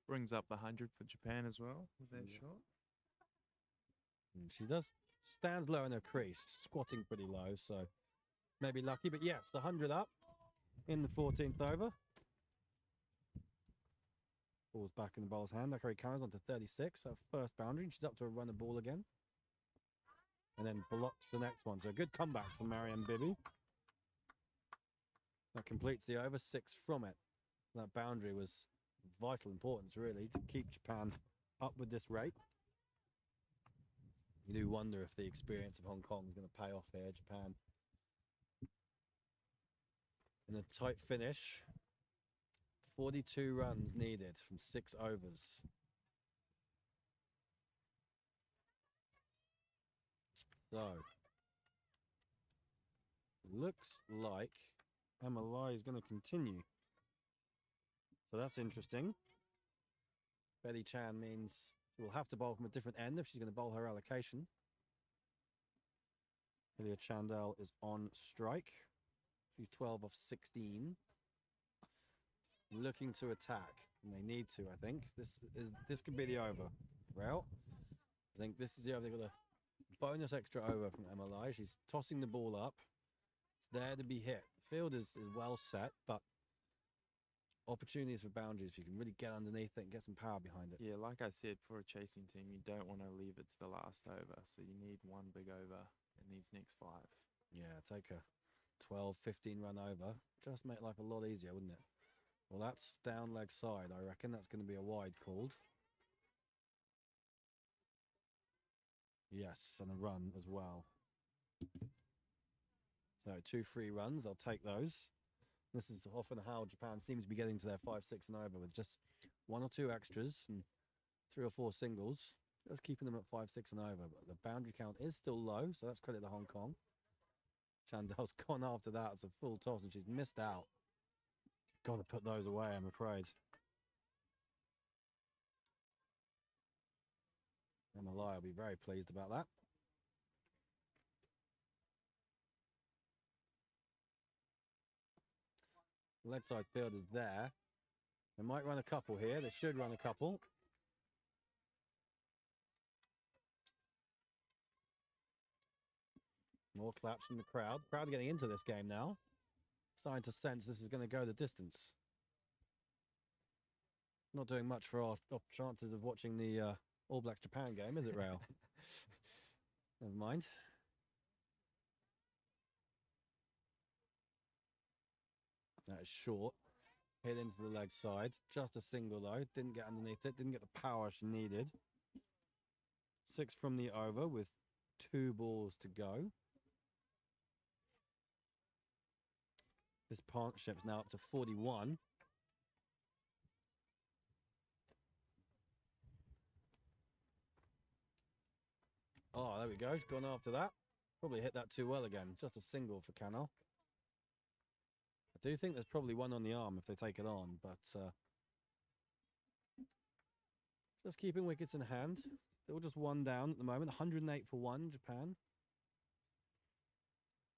[SPEAKER 2] Brings up the 100 for Japan as well with that shot.
[SPEAKER 1] And she does stands low in her crease, squatting pretty low, so maybe lucky. But yes, the 100 up in the 14th over. Ball's back in the bowler's hand. Akari Kano's on to 36. Her first boundary. She's up to a run of ball again. And then blocks the next one. So a good comeback from Marianne Bibby. That completes the over. 6 from it. That boundary was vital importance, really, to keep Japan up with this rate. You do wonder if the experience of Hong Kong is going to pay off here. Japan in a tight finish. 42 runs needed from 6 overs. So, looks like Emma Lai is going to continue. So that's interesting. Betty Chan means we'll have to bowl from a different end if she's going to bowl her allocation. Ilya Chandel is on strike. She's 12 off 16. Looking to attack, and they need to. I think this could be the over. Well, I think this is the over. They've got a bonus extra over from Emma Lai. She's tossing the ball up. It's there to be hit. The field is well set, but opportunities for boundaries. You can really get underneath it and get some power behind it.
[SPEAKER 2] Yeah, like I said, for a chasing team, you don't want to leave it to the last over. So you need one big over in these next 5.
[SPEAKER 1] Yeah, take a 12, 15 run over. Just make life a lot easier, wouldn't it? Well, that's down leg side, I reckon. That's going to be a wide called. Yes, and a run as well. So 2 free runs, I'll take those. This is often how Japan seems to be getting to their 5, 6 and over with just 1 or 2 extras and 3 or 4 singles. Just keeping them at 5, 6 and over. But the boundary count is still low, so that's credit to Hong Kong. Chandel's gone after that. It's a full toss and she's missed out. Got to put those away, I'm afraid. Emma Lai will be very pleased about that. The leg side field is there. They might run a couple here. They should run a couple. More claps from the crowd. The crowd are getting into this game now. Starting to sense this is going to go the distance. Not doing much for our chances of watching the All Blacks Japan game, is it, Rail? Never mind. That is short. Hit into the leg side. Just a single, though. Didn't get underneath it. Didn't get the power she needed. 6 from the over with 2 balls to go. This partnership's now up to 41. Oh, there we go. She's gone after that. Probably hit that too well again. Just a single for Cano. I do think there's probably one on the arm if they take it on, but just keeping wickets in hand. Still just 1 down at the moment. 108 for 1, Japan.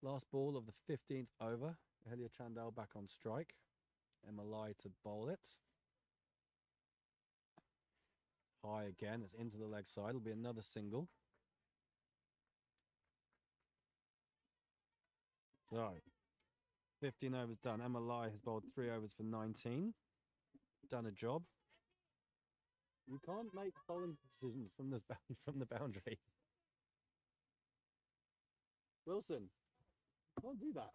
[SPEAKER 1] Last ball of the 15th over. Helia Chandel back on strike. Emma Lai to bowl it. High again. It's into the leg side. It'll be another single. So, 15 overs done. Emma Lai has bowled 3 overs for 19. Done a job. You can't make bowling decisions from this from the boundary. Wilson, you can't do that.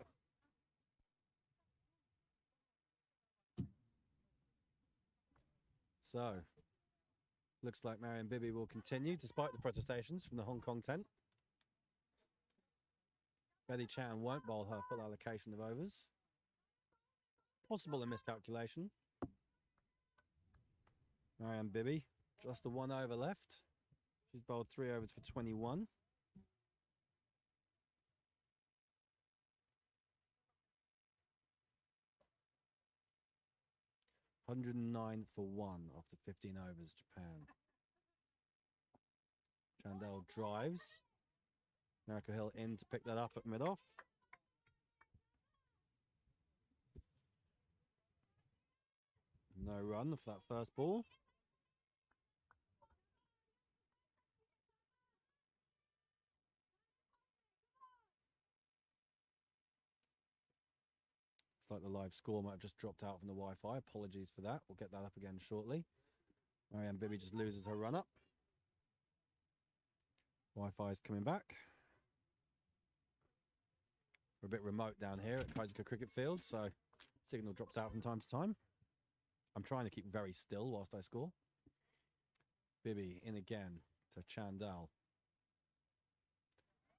[SPEAKER 1] So, looks like Marianne Bibby will continue despite the protestations from the Hong Kong tent. Betty Chan won't bowl her full allocation of overs. Possible a miscalculation. Marianne Bibby, just the 1 over left. She's bowled 3 overs for 21. $109 for 1 after 15 overs, Japan. Chandel drives. America Hill in to pick that up at mid-off. No run for that first ball. Looks like the live score might have just dropped out from the Wi-Fi. Apologies for that. We'll get that up again shortly. Marianne Bibby just loses her run up. Wi-Fi is coming back. We're a bit remote down here at Kaizuka Cricket Field, so signal drops out from time to time. I'm trying to keep very still whilst I score. Bibby in again to Chandel.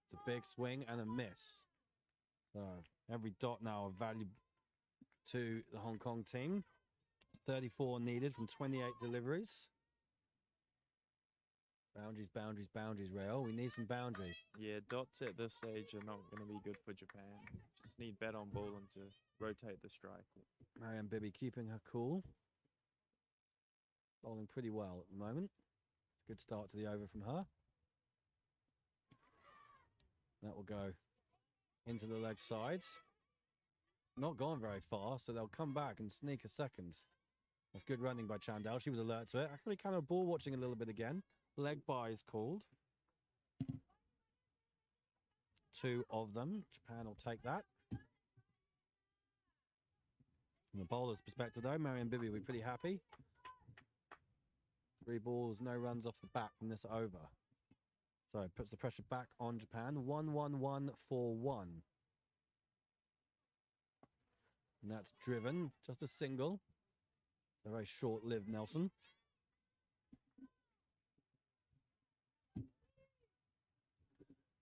[SPEAKER 1] It's a big swing and a miss. So every dot now of value to the Hong Kong team. 34 needed from 28 deliveries. Boundaries, boundaries, boundaries, Rail. We need some boundaries.
[SPEAKER 2] Yeah, dots at this stage are not going to be good for Japan. Just need bat on ball and to rotate the strike.
[SPEAKER 1] Marianne Bibby keeping her cool. Bowling pretty well at the moment. Good start to the over from her. That will go into the leg side. Not gone very far, so they'll come back and sneak a second. That's good running by Chandel. She was alert to it. Actually, kind of ball watching a little bit again. Leg bye is called. 2 of them. Japan will take that. From the bowler's perspective, though, Marianne Bibby will be pretty happy. 3 balls, no runs off the bat from this over. So it puts the pressure back on Japan. 1-1-1 for 1. And that's driven. Just a single. A very short-lived Nelson.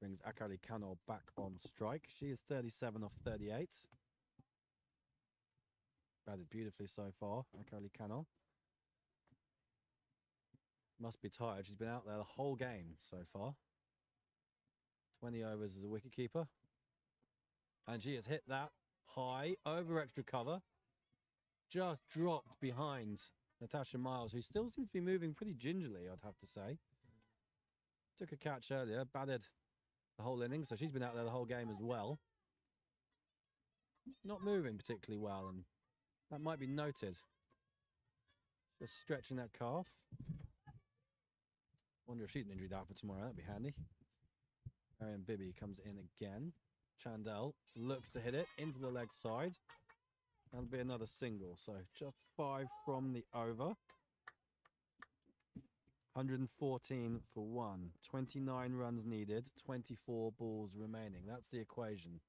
[SPEAKER 1] Brings Akari Kano back on strike. She is 37 off 38. Batted beautifully so far, Akari Kano. Must be tired. She's been out there the whole game so far. 20 overs as a wicketkeeper. And she has hit that high over extra cover. Just dropped behind Natasha Miles, who still seems to be moving pretty gingerly, I'd have to say. Took a catch earlier, batted the whole inning, so she's been out there the whole game as well. Not moving particularly well, and that might be noted. Just stretching that calf. Wonder if she's an injured out for tomorrow. That'd be handy. Marianne Bibby comes in again. Chandel looks to hit it into the leg side. That'll be another single. So just 5 from the over. 114 for 1. 29 runs needed. 24 balls remaining. That's the equation.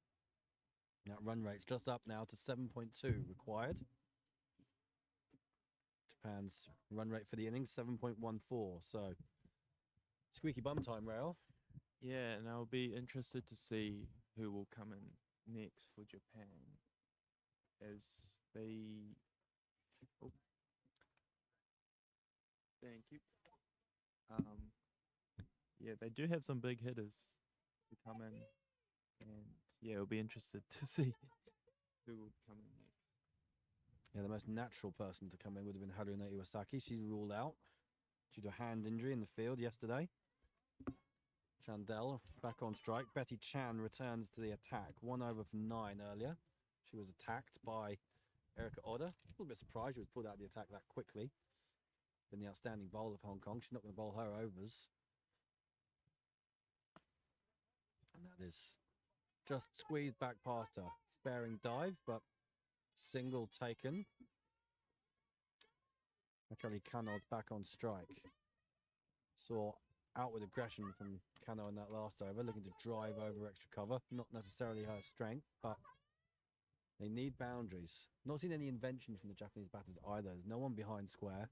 [SPEAKER 1] That run rate's just up now to 7.2 required. Japan's run rate for the innings, 7.14. So squeaky bum time, Rail.
[SPEAKER 2] Yeah, and I'll be interested to see who will come in next for Japan, as they... Oh. Thank you. Yeah, they do have some big hitters to come in, and yeah, I'll be interested to see who will come in next.
[SPEAKER 1] Yeah, the most natural person to come in would have been Haruna Iwasaki. She's ruled out due to a hand injury in the field yesterday. Chandel back on strike. Betty Chan returns to the attack. 1 over from 9 earlier. She was attacked by Erica Oda. A little bit surprised she was pulled out of the attack that quickly. Been the outstanding bowler of Hong Kong. She's not going to bowl her overs. And that is just squeezed back past her. Sparing dive, but single taken. Akari Kano's back on strike. Saw outward aggression from Kano in that last over, looking to drive over extra cover. Not necessarily her strength, but they need boundaries. Not seen any invention from the Japanese batters either. There's no one behind square.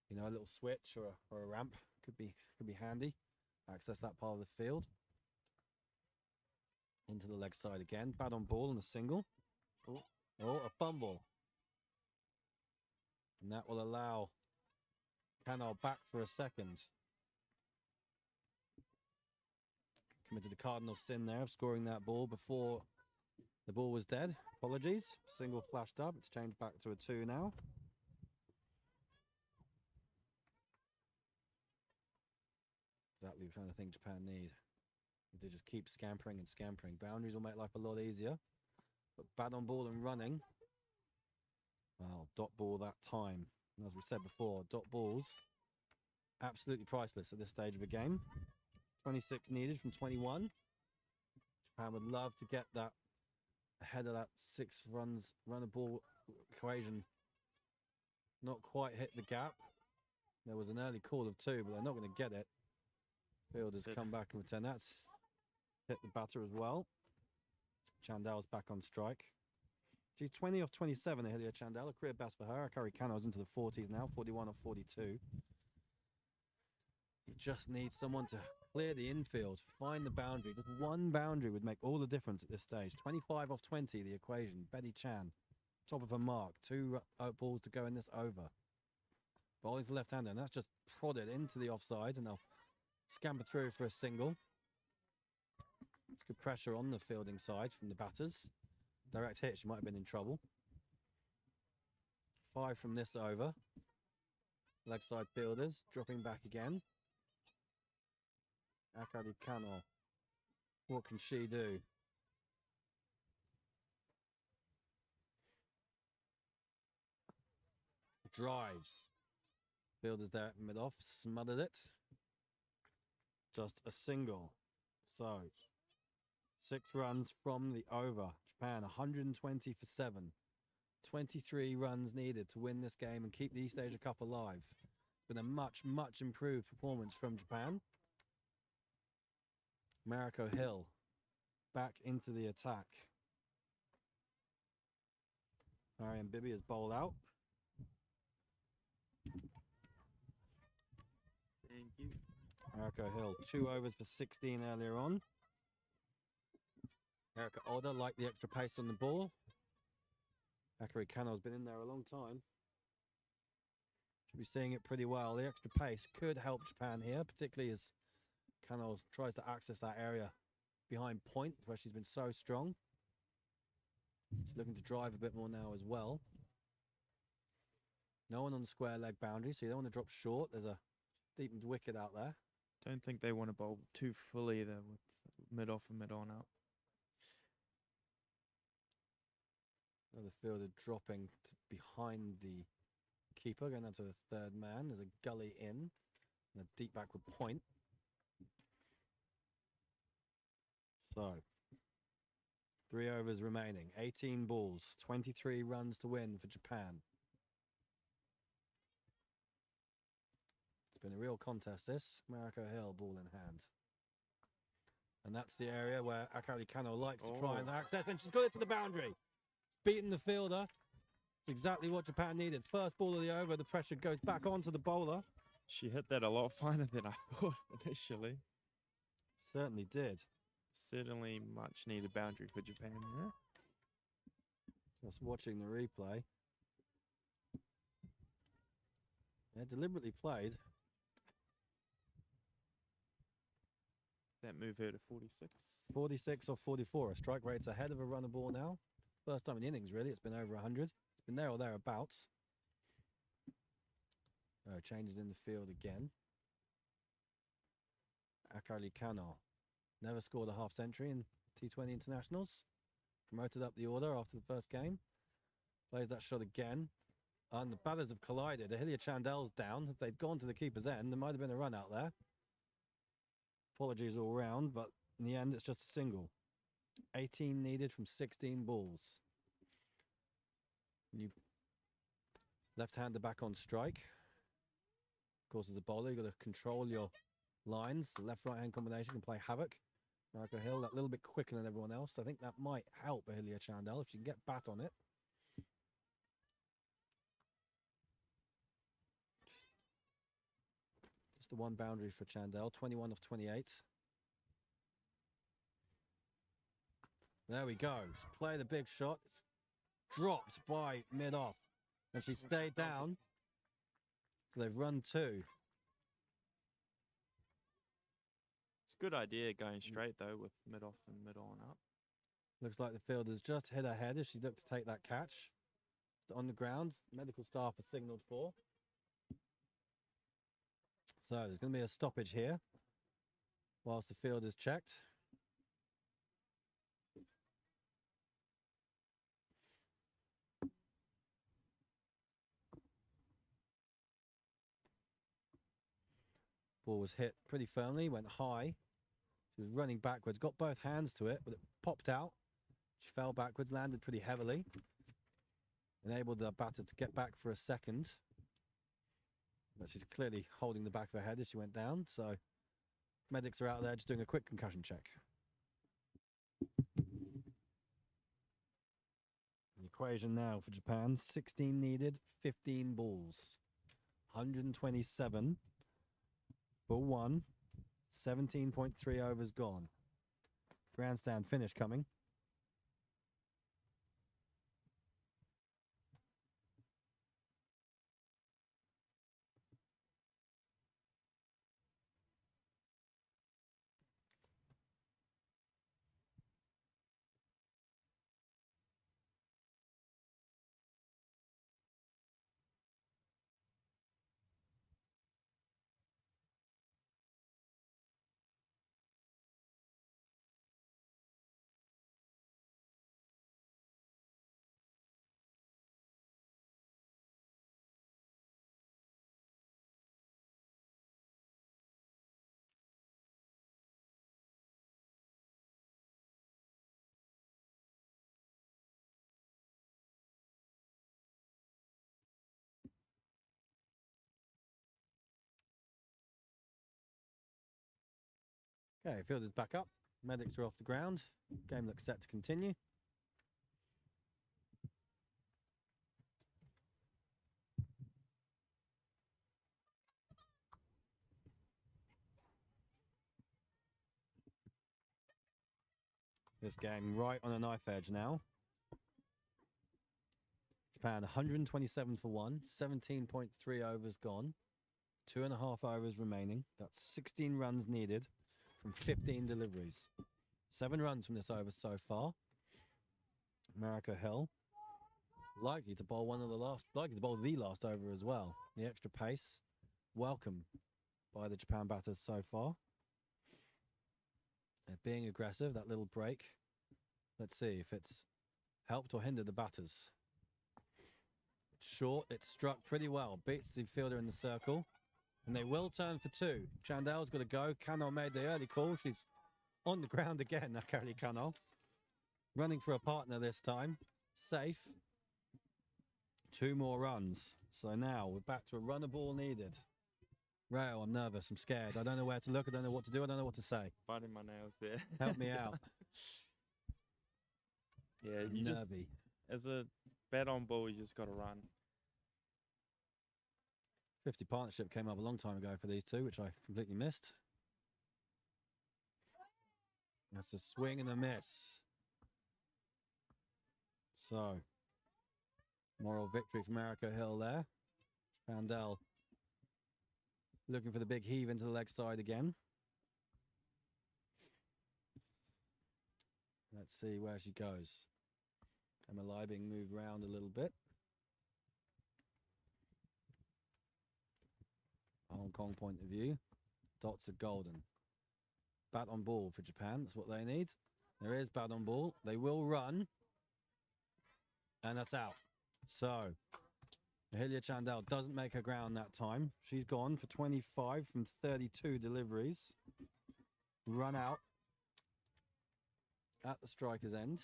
[SPEAKER 1] You know, a little switch or a ramp could be handy. Access that part of the field. Into the leg side again. Bad on ball and a single. Oh, a fumble. And that will allow Canol back for a second. Committed a cardinal sin there of scoring that ball before the ball was dead. Apologies. Single flashed up. It's changed back to a 2 now. Exactly the kind of thing Japan need. They just keep scampering and scampering. Boundaries will make life a lot easier. But bad on ball and running. Well, dot ball that time. And as we said before, dot balls, absolutely priceless at this stage of a game. 26 needed from 21. Japan would love to get that ahead of that 6 runs, run a ball equation. Not quite hit the gap. There was an early call of 2, but they're not going to get it. Fielders come back and return. That's hit the batter as well. Chandal's back on strike. She's 20 off 27, Ahilia Chandal. A career best for her. Akari Kano's into the 40s now, 41 off 42. You just need someone to clear the infield, find the boundary. Just one boundary would make all the difference at this stage. 25 off 20, the equation. Betty Chan, top of her mark. 2 balls to go in this over. Bowling to left-hander, and that's just prodded into the offside, and they'll scamper through for a single. It's good pressure on the fielding side from the batters. Direct hit, she might have been in trouble. 5 from this over. Leg side fielders dropping back again. Akari Kano. What can she do? Drives. Fielders there at mid-off, smothered it. Just a single. So, 6 runs from the over. Japan 120 for 7. 23 runs needed to win this game and keep the East Asia Cup alive. It's been a much, much improved performance from Japan. Mariko Hill back into the attack. Mariam Bibi is bowled out.
[SPEAKER 2] Thank you.
[SPEAKER 1] Mariko Hill, 2 overs for 16 earlier on. Erika Oda liked the extra pace on the ball. Akari Kano's been in there a long time. Should be seeing it pretty well. The extra pace could help Japan here, particularly as Kano tries to access that area behind point where she's been so strong. She's looking to drive a bit more now as well. No one on the square leg boundary, so you don't want to drop short. There's a deepened wicket out there.
[SPEAKER 2] Don't think they want to bowl too full either with mid off and mid on out.
[SPEAKER 1] Another fielder dropping to behind the keeper, going down to the third man. There's a gully in and a deep backward point. So, 3 overs remaining, 18 balls, 23 runs to win for Japan. It's been a real contest this. Mariko Hill, ball in hand. And that's the area where Akari Kano likes to try and access, and she's got it to the boundary. Beaten the fielder. It's exactly what Japan needed. First ball of the over, the pressure goes back onto the bowler.
[SPEAKER 2] She hit that a lot finer than I thought initially.
[SPEAKER 1] Certainly did.
[SPEAKER 2] Certainly much needed boundary for Japan there.
[SPEAKER 1] Just watching the replay. Yeah, deliberately played.
[SPEAKER 2] That move her to 46.
[SPEAKER 1] 46 or 44. A strike rate's ahead of a runner ball now. First time in the innings, really. It's been over 100. It's been there or thereabouts. Oh, changes in the field again. Akari Kano. Never scored a half century in T20 internationals. Promoted up the order after the first game. Plays that shot again. And the batters have collided. Ahilia Chandal's down. If they'd gone to the keeper's end, there might have been a run out there. Apologies all round, but in the end, it's just a single. 18 needed from 16 balls. You left-hander back on strike. Of course, as a bowler, you've got to control your lines. The left-right-hand combination can play havoc. Mariko Hill, that little bit quicker than everyone else. I think that might help Ahilia Chandal if she can get bat on it. Just the one boundary for Chandal, 21 of 28. There we go. Play the big shot. It's dropped by mid-off. And she stayed down. So they've run 2.
[SPEAKER 2] It's a good idea going straight, though, with mid-off and mid-on up.
[SPEAKER 1] Looks like the fielder's just hit her head as she looked to take that catch. On the ground, medical staff are signalled for. So there's going to be a stoppage here whilst the field is checked. Ball was hit pretty firmly, went high. She was running backwards, got both hands to it, but it popped out. She fell backwards, landed pretty heavily. Enabled the batter to get back for a second. But she's clearly holding the back of her head as she went down, so medics are out there just doing a quick concussion check. The equation now for Japan, 16 needed, 15 balls. 127 for 1, 17.3 overs gone. Grandstand finish coming. Okay, field is back up. Medics are off the ground. Game looks set to continue. This game right on a knife edge now. Japan 127 for 1, 17.3 overs gone, 2.5 overs remaining. That's 16 runs needed from 15 deliveries. 7 runs from this over so far. Marika Hill likely to bowl the last over as well. The extra pace, welcome by the Japan batters so far. They're being aggressive, that little break. Let's see if it's helped or hindered the batters. It's short, it's struck pretty well, beats the fielder in the circle. And they will turn for 2. Chandel's got to go. Kano made the early call. She's on the ground again, Nakari Kano. Running for a partner this time. Safe. 2 more runs. So now we're back to a runner ball needed. Rail, I'm nervous. I'm scared. I don't know where to look. I don't know what to do. I don't know what to say.
[SPEAKER 2] Biting my nails there.
[SPEAKER 1] Help me out.
[SPEAKER 2] Yeah,
[SPEAKER 1] I'm nervy.
[SPEAKER 2] As a bat on ball, you just got to run.
[SPEAKER 1] 50 partnership came up a long time ago for these two, which I completely missed. That's a swing and a miss. So, moral victory for Marika Hill there. Vandel looking for the big heave into the leg side again. Let's see where she goes. Emma Liebing moved round a little bit. Hong Kong point of view. Dots are golden. Bat on ball for Japan. That's what they need. There is bat on ball. They will run. And that's out. So, Mahalia Chandel doesn't make her ground that time. She's gone for 25 from 32 deliveries. Run out at the striker's end.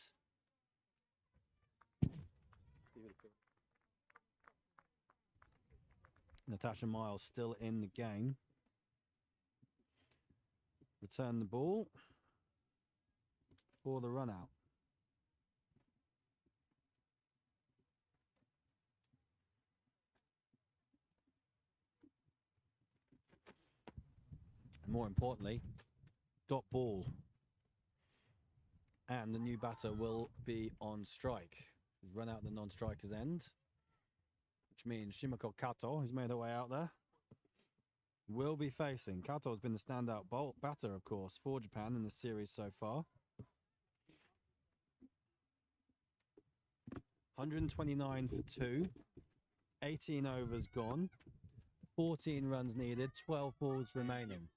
[SPEAKER 1] Natasha Miles still in the game. Return the ball for the run out. And more importantly, dot ball. And the new batter will be on strike. He's run out the non-striker's end, which means Shimako Kato, who's made her way out there, will be facing. Kato has been the standout batter, of course, for Japan in the series so far. 129 for 2, 18 overs gone, 14 runs needed, 12 balls remaining.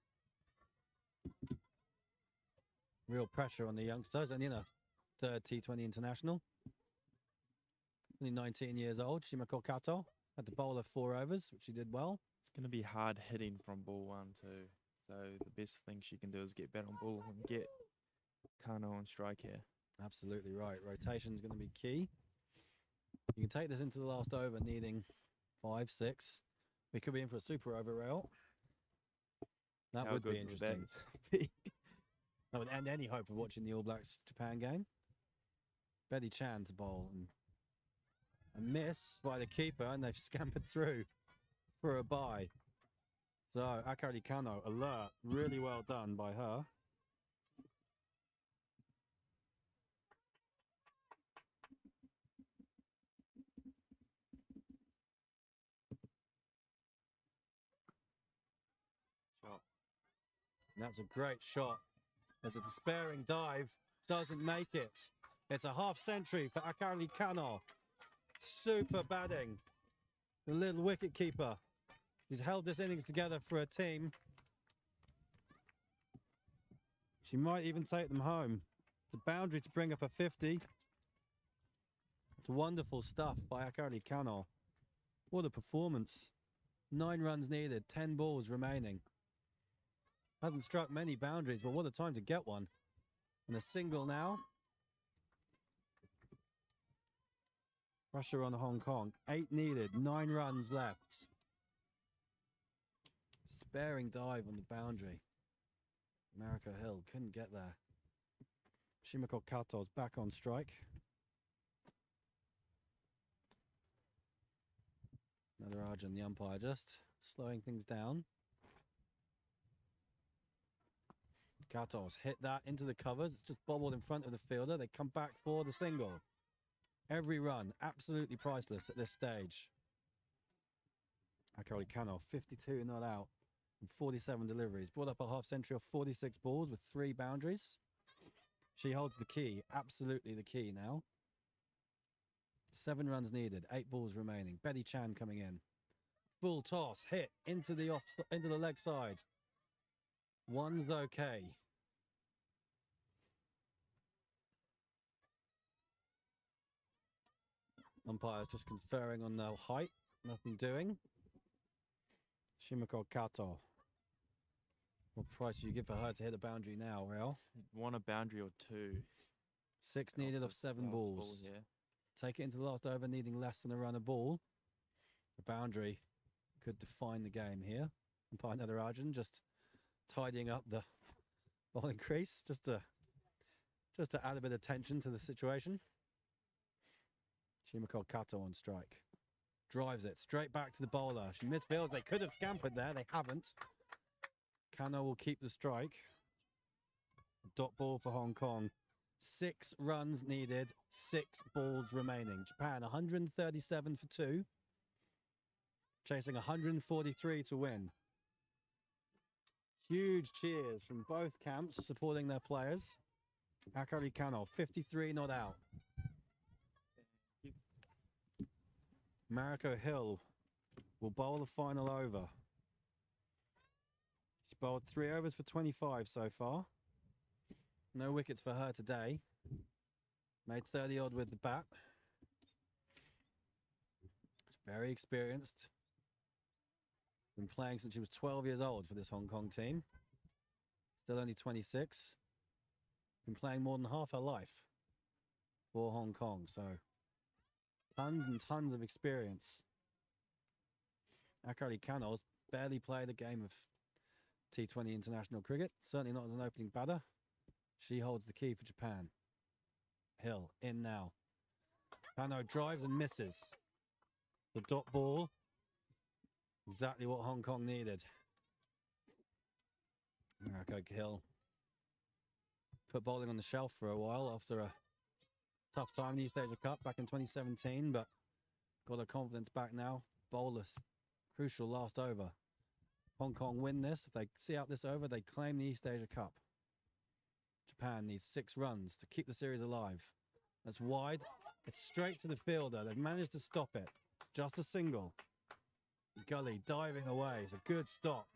[SPEAKER 1] Real pressure on the youngsters, only in a third T20 international. Only 19 years old, Shimako Kato. Had to bowl her 4 overs, which she did well.
[SPEAKER 2] It's going to be hard hitting from ball 1 too. So the best thing she can do is get bat on ball and get Kano on strike here.
[SPEAKER 1] Absolutely right. Rotation is going to be key. You can take this into the last over, needing 5, 6. We could be in for a super over rail. That
[SPEAKER 2] How
[SPEAKER 1] would be
[SPEAKER 2] good would that
[SPEAKER 1] interesting.
[SPEAKER 2] be?
[SPEAKER 1] That would end any hope of watching the All Blacks Japan game. Betty Chan to bowl, and a miss by the keeper, and they've scampered through for a bye. So Akari Kano alert, really well done by her. And that's a great shot. As a despairing dive doesn't make it. It's a half century for Akari Kano. Super batting. The little wicket keeper. He's held this innings together for a team. She might even take them home. It's a boundary to bring up a 50. It's wonderful stuff by Akari Kano. What a performance. 9 runs needed, 10 balls remaining. Hasn't struck many boundaries, but what a time to get one. And a single now. Pressure on Hong Kong. 8 needed, 9 runs left. Sparing dive on the boundary. America Hill couldn't get there. Shimako Kato's back on strike. Another Arjun, the umpire, just slowing things down. Kato's hit that into the covers. It's just bobbled in front of the fielder. They come back for the single. Every run, absolutely priceless at this stage. Akari Kano, 52 not out and 47 deliveries. Brought up a half century of 46 balls with 3 boundaries. She holds the key, absolutely the key now. 7 runs needed, 8 balls remaining. Betty Chan coming in. Full toss, hit into the leg side. One's okay. Umpire's just conferring on the height. Nothing doing. Shimako Kato. What price do you give for her to hit a boundary now, Real?
[SPEAKER 2] Want a boundary or 2.
[SPEAKER 1] 6 needed of 7 balls. Take it into the last over, needing less than a run a ball. The boundary could define the game here. Umpire Nadarajan just tidying up the bowling crease, just to add a bit of tension to the situation. Shimako Kato on strike. Drives it straight back to the bowler. She misfields. They could have scampered there. They haven't. Kano will keep the strike. Dot ball for Hong Kong. 6 runs needed. 6 balls remaining. Japan 137 for 2. Chasing 143 to win. Huge cheers from both camps supporting their players. Akari Kano, 53 not out. Mariko Hill will bowl the final over. She's bowled 3 overs for 25 so far. No wickets for her today. Made 30 odd with the bat. She's very experienced. Been playing since she was 12 years old for this Hong Kong team. Still only 26. Been playing more than half her life for Hong Kong. So tons and tons of experience. Akari Kano's barely played a game of T20 international cricket. Certainly not as an opening batter. She holds the key for Japan. Hill in now. Kano drives and misses. The dot ball. Exactly what Hong Kong needed. Mariko Hill put bowling on the shelf for a while after a tough time in the East Asia Cup back in 2017, but got her confidence back now. Bowlers, crucial last over. Hong Kong win this. If they see out this over, they claim the East Asia Cup. Japan needs 6 runs to keep the series alive. That's wide. It's straight to the fielder. They've managed to stop it. It's just a single. Gully diving away. It's a good stop.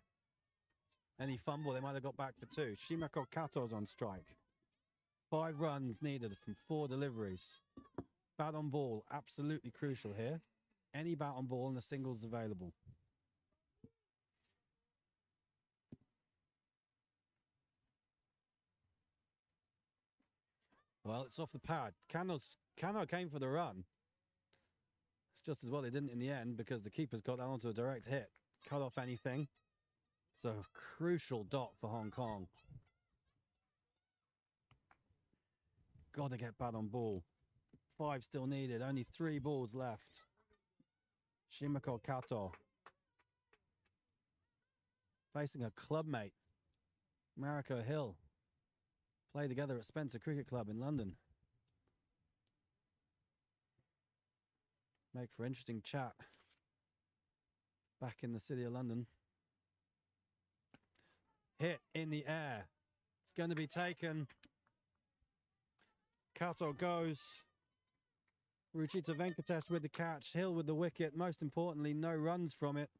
[SPEAKER 1] Any fumble, they might have got back for 2. Shimako Kato's on strike. 5 runs needed from 4 deliveries. Bat on ball, absolutely crucial here. Any bat on ball and the singles available. Well, it's off the pad. Kano came for the run. It's just as well they didn't in the end because the keeper's got that onto a direct hit. Cut off anything. So crucial dot for Hong Kong. Got to get bat on ball. 5 still needed. Only 3 balls left. Shimako Kato facing a clubmate, Mariko Hill. Play together at Spencer Cricket Club in London. Make for interesting chat back in the city of London. Hit in the air. It's going to be taken. Kato goes. Ruchita Venkatesh with the catch. Hill with the wicket. Most importantly, no runs from it.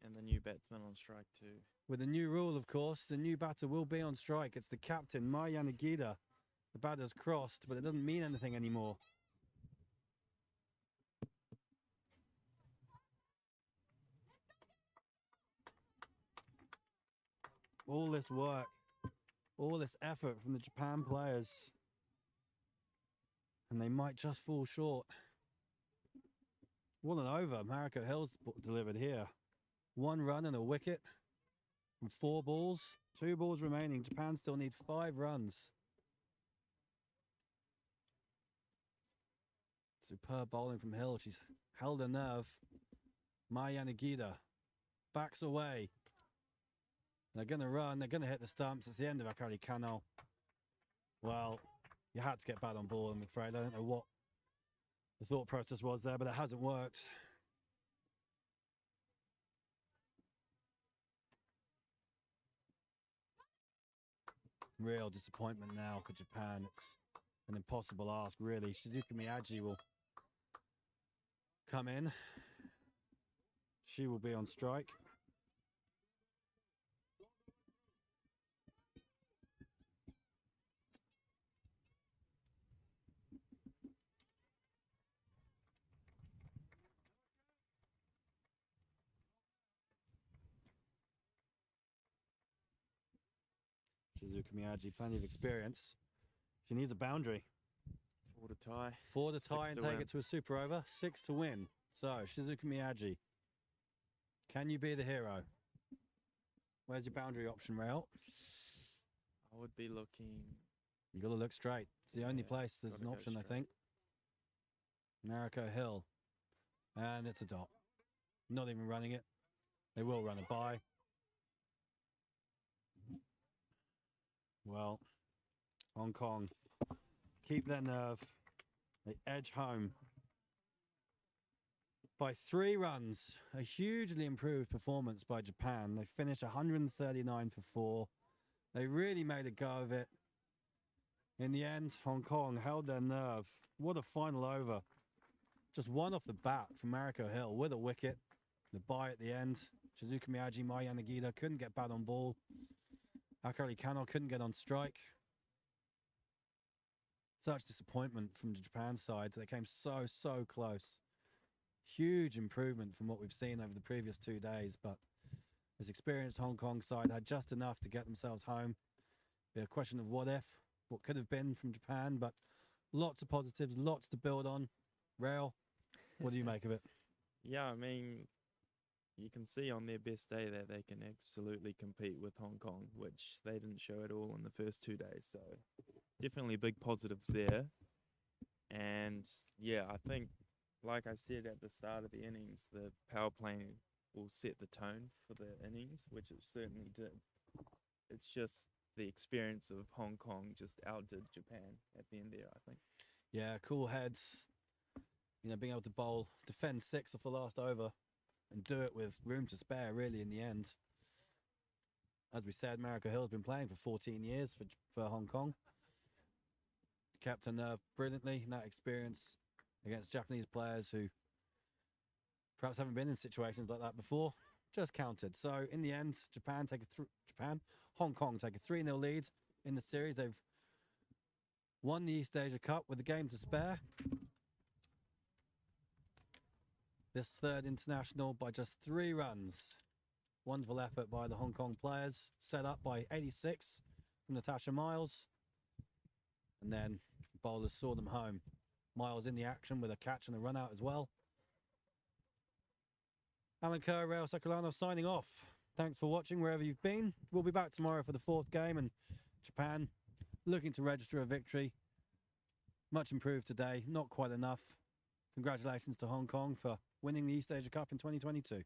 [SPEAKER 2] And the new batsman on strike too.
[SPEAKER 1] With the new rule, of course, the new batter will be on strike. It's the captain, Mai Yanagida. The batter's crossed, but it doesn't mean anything anymore. All this work, all this effort from the Japan players, and they might just fall short. What an over Mariko Hill's delivered here. 1 run and a wicket from 4 balls. 2 balls remaining. Japan still need 5 runs. Superb bowling from Hill. She's held her nerve. Mai Yanagida backs away. They're going to run. They're going to hit the stumps. It's the end of Akari Kano. Well, you had to get bat on ball, I'm afraid. I don't know what the thought process was there, but it hasn't worked. Real disappointment now for Japan. It's an impossible ask, really. Shizuka Miyaji will come in. She will be on strike. Kaizuka Miyaji, plenty of experience. She needs a boundary.
[SPEAKER 2] 4 to tie.
[SPEAKER 1] 4 to tie
[SPEAKER 2] 6
[SPEAKER 1] and
[SPEAKER 2] to
[SPEAKER 1] take
[SPEAKER 2] win.
[SPEAKER 1] it to a super over. 6 to win. So, Shizuka Miyaji, can you be the hero? Where's your boundary option, Rail?
[SPEAKER 2] I would be looking.
[SPEAKER 1] You got to look straight. It's the only
[SPEAKER 2] Yeah,
[SPEAKER 1] place there's
[SPEAKER 2] gotta
[SPEAKER 1] an
[SPEAKER 2] go
[SPEAKER 1] option, I
[SPEAKER 2] straight.
[SPEAKER 1] think. Mariko Hill. And it's a dot. Not even running it. They will run a bye. Well, Hong Kong keep their nerve. They edge home by 3 runs. A hugely improved performance by Japan. They finished 139 for 4. They really made a go of it. In the end, Hong Kong held their nerve. What a final over. Just 1 off the bat from Mariko Hill with a wicket. The bye at the end. Shizuka Miyaji, Mai Yanagida couldn't get bat on ball. Akari Kano couldn't get on strike. Such disappointment from the Japan side. They came so close. Huge improvement from what we've seen over the previous 2 days, but this experienced Hong Kong side had just enough to get themselves home. Be a question of what if, what could have been from Japan, but lots of positives, lots to build on. Rail, what do you make of it?
[SPEAKER 2] Yeah, I mean, you can see on their best day that they can absolutely compete with Hong Kong, which they didn't show at all in the first 2 days. So definitely big positives there. And yeah, I think, like I said at the start of the innings, the power play will set the tone for the innings, which it certainly did. It's just the experience of Hong Kong just outdid Japan at the end there, I think.
[SPEAKER 1] Yeah, cool heads. You know, being able to bowl, defend 6 off the last over, and do it with room to spare, really, in the end. As we said, Marika Hill's been playing for 14 years for Hong Kong. Kept her nerve brilliantly in that experience against Japanese players who perhaps haven't been in situations like that before. Just counted. So in the end, Hong Kong take a 3-0 lead in the series. They've won the East Asia Cup with a game to spare. This third international by just 3 runs. Wonderful effort by the Hong Kong players, set up by 86 from Natasha Miles. And then bowlers saw them home. Miles in the action with a catch and a run out as well. Alan Kerr, Rail Sakulano signing off. Thanks for watching wherever you've been. We'll be back tomorrow for the 4th game, and Japan looking to register a victory. Much improved today, not quite enough. Congratulations to Hong Kong for winning the East Asia Cup in 2022.